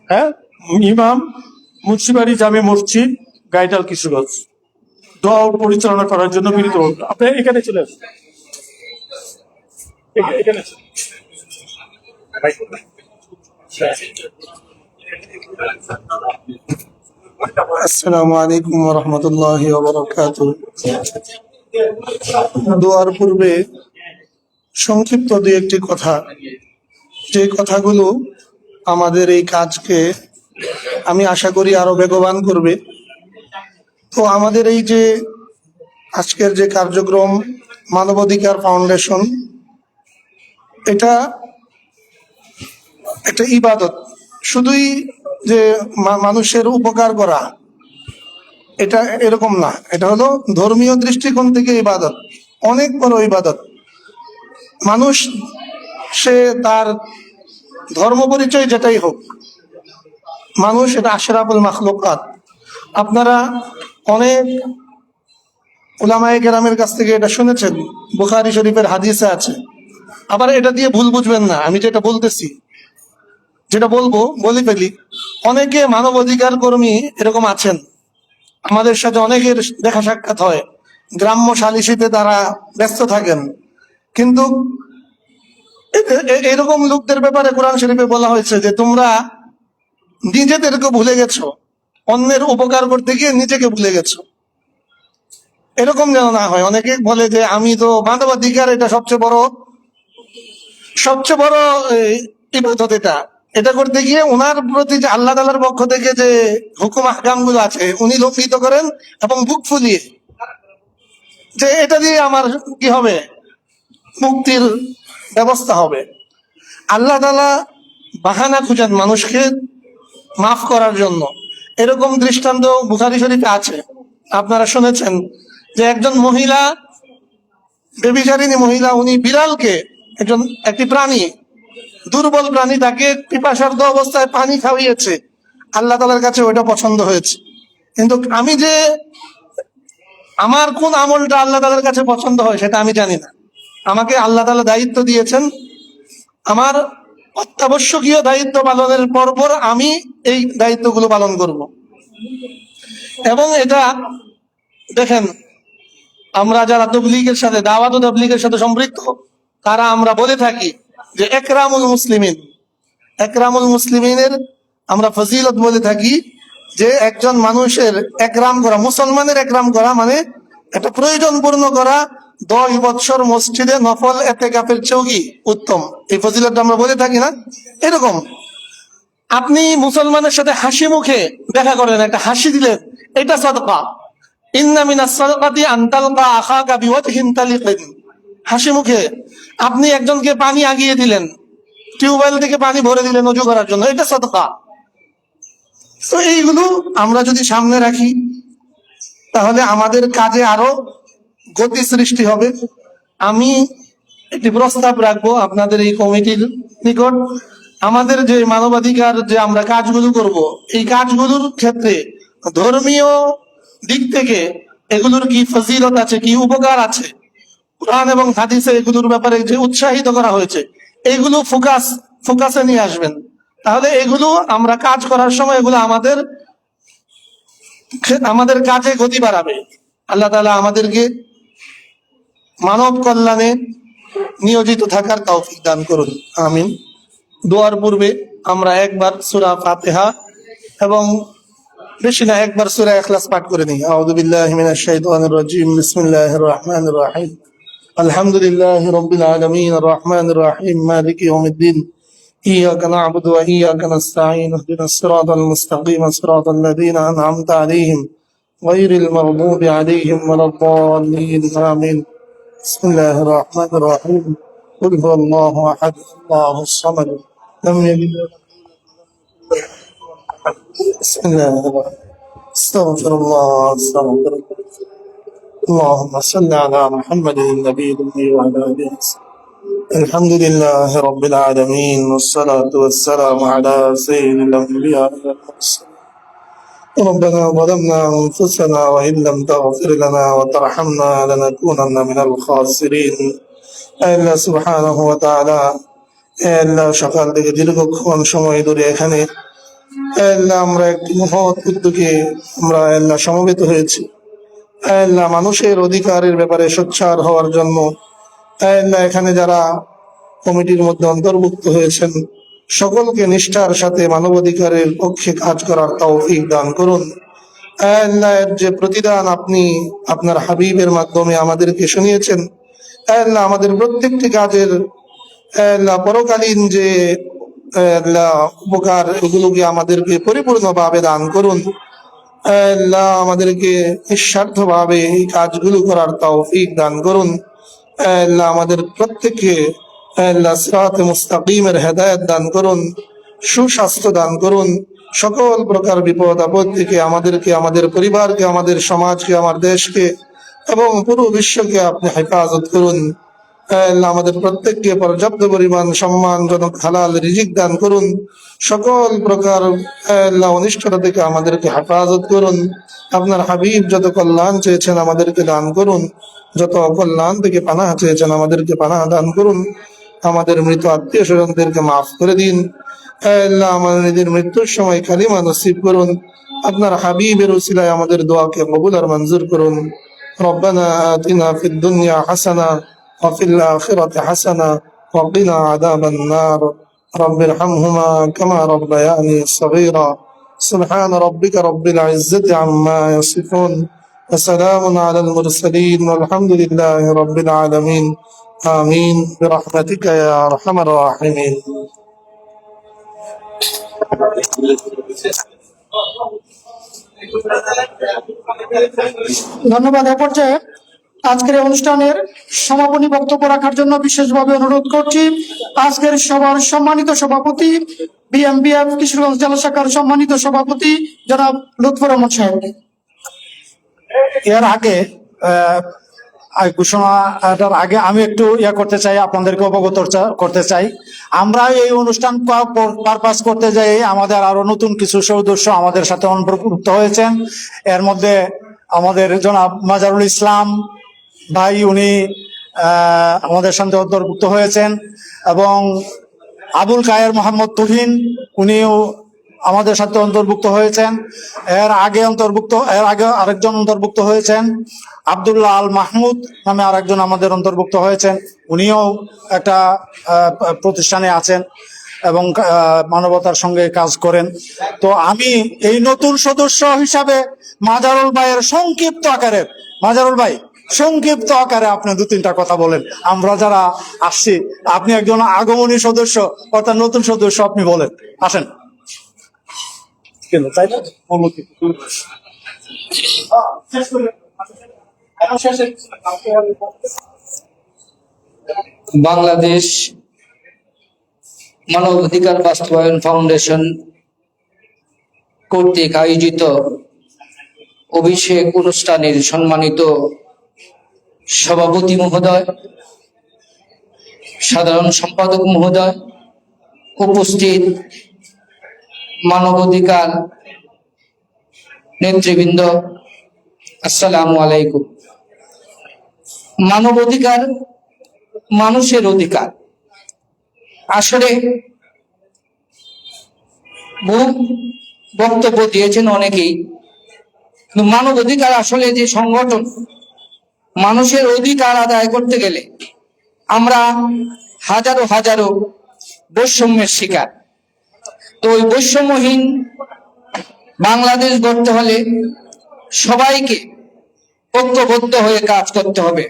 হ্যাঁ, ইমাম, মুন্সিবাড়ি জামে মসজিদ, গাইডাল, কিশোরগঞ্জ। দোয়া পরিচালনা করার জন্য বিনীত অনুরোধ। আপনি এখানে চলে আসুন, এখানে আসসালামু আলাইকুম ওয়া রাহমাতুল্লাহি ওয়া বারাকাতুহু। দোয়ার পূর্বে সংক্ষিপ্ত দুই একটি কথা, যে কথাগুলো আমাদের এই কাজকে আমি আশা করি আরো বেগবান করবে। তো আমাদের এই যে আজকের যে কার্যক্রম মানবাধিকার ফাউন্ডেশন, এটা একটা ইবাদত। শুধুই যে মানুষের উপকার করা, এটা এরকম না। এটা হলো ধর্মীয় দৃষ্টিকোণ থেকে ইবাদত, অনেক বড় ইবাদত। মানুষ সে তার ধর্ম পরিচয় যেটাই হোক, মানুষ এটা আশরাফুল মাখলুকাত। আপনারা অনেক উলামায়ে কেরামের কাছ থেকে এটা শুনেছেন, বুখারী শরীফের হাদিসে আছে। আবার এটা দিয়ে ভুল বুঝবেন না, আমি যেটা বলতেছি, যেটা বলবো বলে ফেলি। অনেকে মানবাধিকার কর্মী এরকম আছেন, আমাদের সাথে অনেকের দেখা সাক্ষাৎ হয়, গ্রাম্য সালিসিতে তারা ব্যস্ত থাকেন, কিন্তু এরকম লোকদের ব্যাপারে কোরআন শরীফে বলা হয়েছে যে তোমরা নিজেদেরকে ভুলে গেছো, অন্যের উপকার করতে গিয়ে নিজেকে ভুলে গেছো। এরকম যেন না হয়। অনেকে বলে যে আমি তো মানবাধিকার, এটা সবচেয়ে বড় ইবাদত। এটা এটা করতে গিয়ে ওনার প্রতি যে আল্লাহ তাআলার পক্ষ থেকে যে হুকুম আহকাম গুলো আছে উনি লঙ্ঘিত করেন এবং বুক ফুলিয়ে যে এটা দিয়ে আমার কি হবে, মুক্তির ব্যবস্থা হবে। আল্লাহ তাআলা বাহানা খুঁজেন মানুষকে মাফ করার জন্য। এরকম দৃষ্টান্ত বুখারী শরীফে আছে, আপনারা শুনেছেন যে একজন মহিলা, বেবিচারিণী মহিলা, উনি বিড়ালকে, একটি প্রাণী, দুর্বল প্রাণী, তাকে পিপাসার্ত অবস্থায় পানি খাওয়িয়েছে। আল্লাহ তাআলার কাছে ওইটা পছন্দ হয়েছে। কিন্তু আমি যে আমার কোন আমলটা আল্লাহ তাআলার কাছে পছন্দ হয় সেটা আমি জানি না। আমাকে আল্লাহ তাআলা দায়িত্ব দিয়েছেন, আমার অত্যাবশ্যকীয় দায়িত্ব পালনের পর আমি এই দায়িত্বগুলো পালন করব। এবং এটা দেখেন, আমরা যারা তবলিগের সাথে, দাওয়াত ও তাবলীগের সাথে সম্পৃক্ত, তারা আমরা বলে থাকি যে একরামুল মুসলিমিন, একরামুল মুসলিমিনের আমরা ফজিলত বলে থাকি যে একজন মানুষের একরাম করা, মুসলমানের একরাম করা মানে একটা প্রয়োজন পূর্ণ করা 10 বৎসর মসজিদে নফল এতেকাফের চেয়েও কি উত্তম। এই ফজিলতটা আমরা বলে থাকি না? এরকম আপনি মুসলমানের সাথে হাসি মুখে দেখা করেন, একটা হাসি দিলেন, এটা সাদকা। ইন্না মিনাস সাদকাতি আন তালকা আখাকা বিওয়াজহিন তালিকিন। হাসি মুখে আপনি একজনকে পানি আগিয়ে দিলেন, টিউবওয়েল থেকে পানি ভরে দিলেন ওযু করার জন্য, এটা সাদকা। তো এইগুলো আমরা যদি সামনে রাখি তাহলে আমাদের কাজে আরো গতি সৃষ্টি হবে। আমি একটি প্রস্তাব রাখবো আপনাদের এই কমিটির নিকট, আমাদের যে মানবাধিকার যে আমরা কাজগুলো করব, এই কাজগুলোর ক্ষেত্রে ধর্মীয় দিক থেকে এগুলোর কি ফজিলত আছে, কি উপকার আছে, কোরআন এবং হাদিসে এগুলোর ব্যাপারে যে উৎসাহিত করা হয়েছে, এগুলো ফোকাসে নিয়ে আসবেন। তাহলে এগুলো আমরা কাজ করার সময় এগুলো আমাদের কাজে গতি বাড়াবে। আল্লাহ তাআলা আমাদেরকে মানব কল্যাণে নিয়োজিত থাকার তৌফিক দান করুন, আমিন। দোয়ার পূর্বে আমরা একবার সূরা ফাতিহা এবং বেশি না একবার সূরা ইখলাস পাঠ করে নিই। আউযু বিল্লাহি মিনাশ শাইতানির রাজীম, বিসমিল্লাহির রহমানির রহিম। আলহামদুলিল্লাহি রাব্বিল আলামিন, আর রহমানির রহিম, মালিকি ইয়াউমিদ্দিন। إياك نعبد وإياك نستعين، اهدنا الصراط المستقيم صراط الذين أنعمت عليهم غير المغضوب عليهم ولا الضالين، آمين. بسم الله الرحمن الرحيم. قل هو الله أحد الله الصمد لم يلد ولم يولد. بسم الله الرحمن الرحيم. استغفر الله استغفر الله. اللهم صل على محمد النبي الأمي وعلى آله وصحبه. الحمد لله رب العالمين، والصلاة والسلام على سيد الأنبياء والمرسلين. ربنا ظلمنا أنفسنا وإن لم تغفر لنا وترحمنا لنكونن من الخاسرين. আল্লাহ সুবহানাহু ওয়া তাআলা, আল্লাহ সকাল থেকে দীর্ঘক্ষণ সময় ধরে এখানে আল্লাহ আমরা একটি মহৎ উদ্যোগে আমরা আল্লাহ সমবেত হয়েছি। আল্লাহ মানুষের অধিকারের ব্যাপারে সোচ্চার হওয়ার জন্য আল্লাহ এখানে যারা কমিটির মধ্যে অন্তর্ভুক্ত হয়েছেন সকলকে নিষ্ঠার সাথে মানবাধিকারের পক্ষে কাজ করার তৌফিক দান করুন। আল্লাহ এর যে প্রতিদান আপনি আপনার হাবিবের মাধ্যমে আমাদেরকে শুনিয়েছেন, আল্লাহ আমাদের প্রত্যেকটি কাজের আল্লাহ পরকালীন যে আল্লাহ উপকার, এগুলোকে আমাদেরকে পরিপূর্ণভাবে দান করুন। আল্লাহ আমাদেরকে নিঃস্বার্থভাবে এই কাজগুলো করার তৌফিক দান করুন। আল্লাহ আমাদের প্রত্যেককে আল্লাহ সিরাতে মুস্তাকিমের হেদায়েত দান করুন, সুস্বাস্থ্য দান করুন। সকল প্রকার বিপদ আপদ থেকে আমাদেরকে, আমাদের পরিবারকে, আমাদের সমাজকে, আমার দেশকে এবং পুরো বিশ্বকে আপনি হেফাজত করুন। আল্লাহ আমাদের প্রত্যেককে পর্যাপ্ত পরিমাণ সম্মানজনক হালাল রিজিক দান করুন। সকল প্রকার আল্লাহ অনিষ্টতা থেকে আমাদেরকে হেফাজত করুন। আপনার হাবিব যত কল্যাণ চেয়েছেন আমাদেরকে দান করুন, যত অকল্যাণ থেকে পানাহ চেয়েছেন আমাদেরকে পানাহ দান করুন। আমাদের মৃত আত্মীয় স্বজনদেরকে মাফ করে দিন। আল্লাহ আমাদের মৃত্যুর সময় কালিমা নসিব করুন। আপনার হাবিবের উসিলায় আমাদের দোয়াকে কবুল আর মঞ্জুর করুন। রব্বানা আতিনা ফিদ দুনিয়া হাসানা ওয়া ফিল আখিরাতি হাসানা ওয়া কিনা আযাবান নার। রব্বির হামহুমা কামা রাব্বায়ানি সগীরা। সুবহান রাব্বিকা রাব্বিল ইজ্জাতি আম্মা ইয়াসিফুন ওয়া সালামুন আলাল মুরসালিন ওয়ালহামদুলিল্লাহি রাব্বিল আলামিন। آمين برحمتك يا أرحم الراحمين. ধন্যবাদ। এ পর্যায়ে আজকের এই অনুষ্ঠানের সমাপনী বক্তব্য রাখার জন্য বিশেষভাবে অনুরোধ করছি আজকের সভার সম্মানিত সভাপতি, বিএমবিএফ কিশোরগঞ্জ জেলা শাখার সম্মানিত সভাপতি জনাব লুৎফর রহমান সাহেবকে। এর আগে ঘোষণাটার আগে আমি একটু করতে চাই, আপনাদেরকে অবগত করতে চাই। আমরা এই অনুষ্ঠান পারপাস করতে যাই আমাদের আরো নতুন কিছু সদস্য আমাদের সাথে অন্তর্ভুক্ত হয়েছেন। এর মধ্যে আমাদের জনাব মাজারুল ইসলাম ভাই, উনি আমাদের সাথে অন্তর্ভুক্ত হয়েছেন, এবং আবুল কায়ের মোহাম্মদ তুহিন, উনিও আমাদের সাথে অন্তর্ভুক্ত হয়েছেন। এর আগে আরেকজন অন্তর্ভুক্ত হয়েছেন, আব্দুল্লাহ আল মাহমুদ নামে আরেকজন আমাদের অন্তর্ভুক্ত হয়েছেন। উনিও একটা প্রতিষ্ঠানে আছেন এবং মানবতার সঙ্গে কাজ করেন। তো আমি এই নতুন সদস্য হিসাবে মাজারুল ভাইয়ের সংক্ষিপ্ত আকারে আপনি 2-3টা কথা বলেন। আমরা যারা আসছি, আপনি একজন আগমনী সদস্য, অর্থাৎ নতুন সদস্য, আপনি বলেন, আসেন। তাই না? বাংলাদেশ মানবাধিকার বাস্তবায়ন ফাউন্ডেশন কর্তৃক আয়োজিত অভিষেক অনুষ্ঠানের সম্মানিত সভাপতি মহোদয়, সাধারণ সম্পাদক মহোদয়, উপস্থিত মানবাধিকার নেতৃবৃন্দ, আসসালামু আলাইকুম। মানবাধিকার মানুষের অধিকার। আসলে বহু বক্তব্য দিয়েছেন অনেকেই, কিন্তু মানবাধিকার আসলে যে সংগঠন, মানুষের অধিকার আদায় করতে গেলে আমরা হাজারো হাজারো বৈষম্যের শিকার। তো ওই বৈষম্যহীন বাংলাদেশ গড়তে হলে সবাইকে ঐক্যবদ্ধ হয়ে কাজ করতে হবে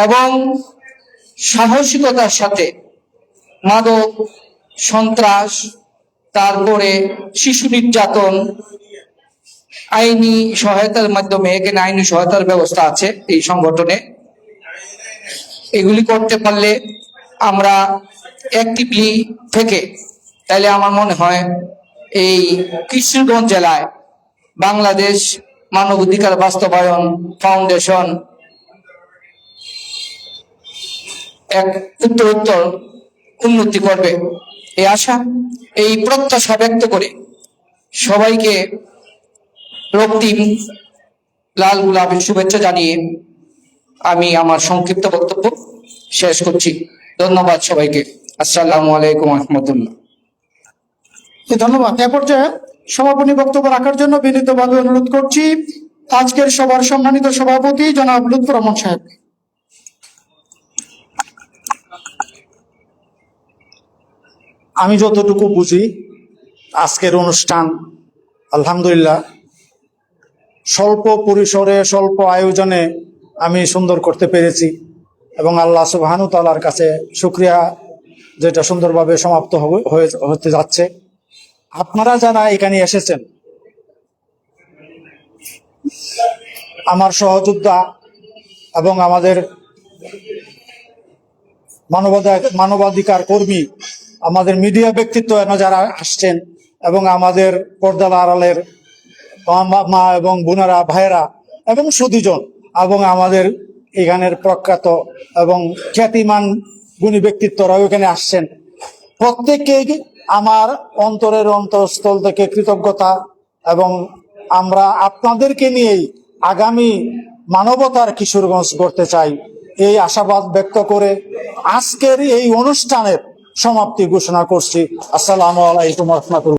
এবং সাহসিকতার সাথে মাদক, সন্ত্রাস, তারপরে শিশু নির্যাতন, আইনি সহায়তার মাধ্যমে, এখানে আইনি সহায়তার ব্যবস্থা আছে এই সংগঠনে, এগুলি করতে পারলে আমরা অ্যাক্টিভলি থেকে, তাহলে আমার মনে হয় এই কিশোরগঞ্জ জেলায় বাংলাদেশ মানবাধিকার বাস্তবায়ন ফাউন্ডেশন এক উত্তরোত্তর উন্নতি করবে, এই আশা, এই প্রত্যাশা ব্যক্ত করে সবাইকে রক্তিম লাল গোলাপের শুভেচ্ছা জানিয়ে আমি আমার সংক্ষিপ্ত বক্তব্য শেষ করছি। ধন্যবাদ সবাইকে। আসসালামু আলাইকুম রহমতুল্লাহ। ধন্যবাদ। এ পর্যায়ে সমাপনী বক্তব্য রাখার জন্য বিনীতভাবে অনুরোধ করছি আজকের সভার সম্মানিত সভাপতি জনাব লুৎফর রহমান সাহেব। আমি যতটুকু বুঝি আজকের অনুষ্ঠান আলহামদুলিল্লাহ স্বল্প পরিসরে, স্বল্প আয়োজনে আমি সুন্দর করতে পেরেছি, এবং আল্লাহ সুবহানাহু তাআলার কাছে শুকরিয়া, যেটা সুন্দরভাবে সমাপ্ত হতে যাচ্ছে। আপনারা যারা এখানে এসেছেন, আমার সহযোদ্ধা এবং আমাদের মানবাধিকার কর্মী, আমাদের মিডিয়া ব্যক্তিত্ব যারা আসছেন, এবং আমাদের পর্দার আড়ালের মা এবং বোনেরা, ভাইয়েরা এবং সুধীজন, এবং আমাদের এখানের প্রখ্যাত এবং খ্যাতিমান গুণী ব্যক্তিত্বরাও এখানে আসছেন, প্রত্যেককেই আমার অন্তরের অন্তঃস্থল থেকে কৃতজ্ঞতা, এবং আমরা আপনাদেরকে নিয়েই আগামী মানবতার কিশোরগঞ্জ গড়তে চাই, এই আশাবাদ ব্যক্ত করে আজকের এই অনুষ্ঠানের সমাপ্তি ঘোষণা করছি। আসসালামু আলাইকুম ওয়া রাহমাতুল্লাহ।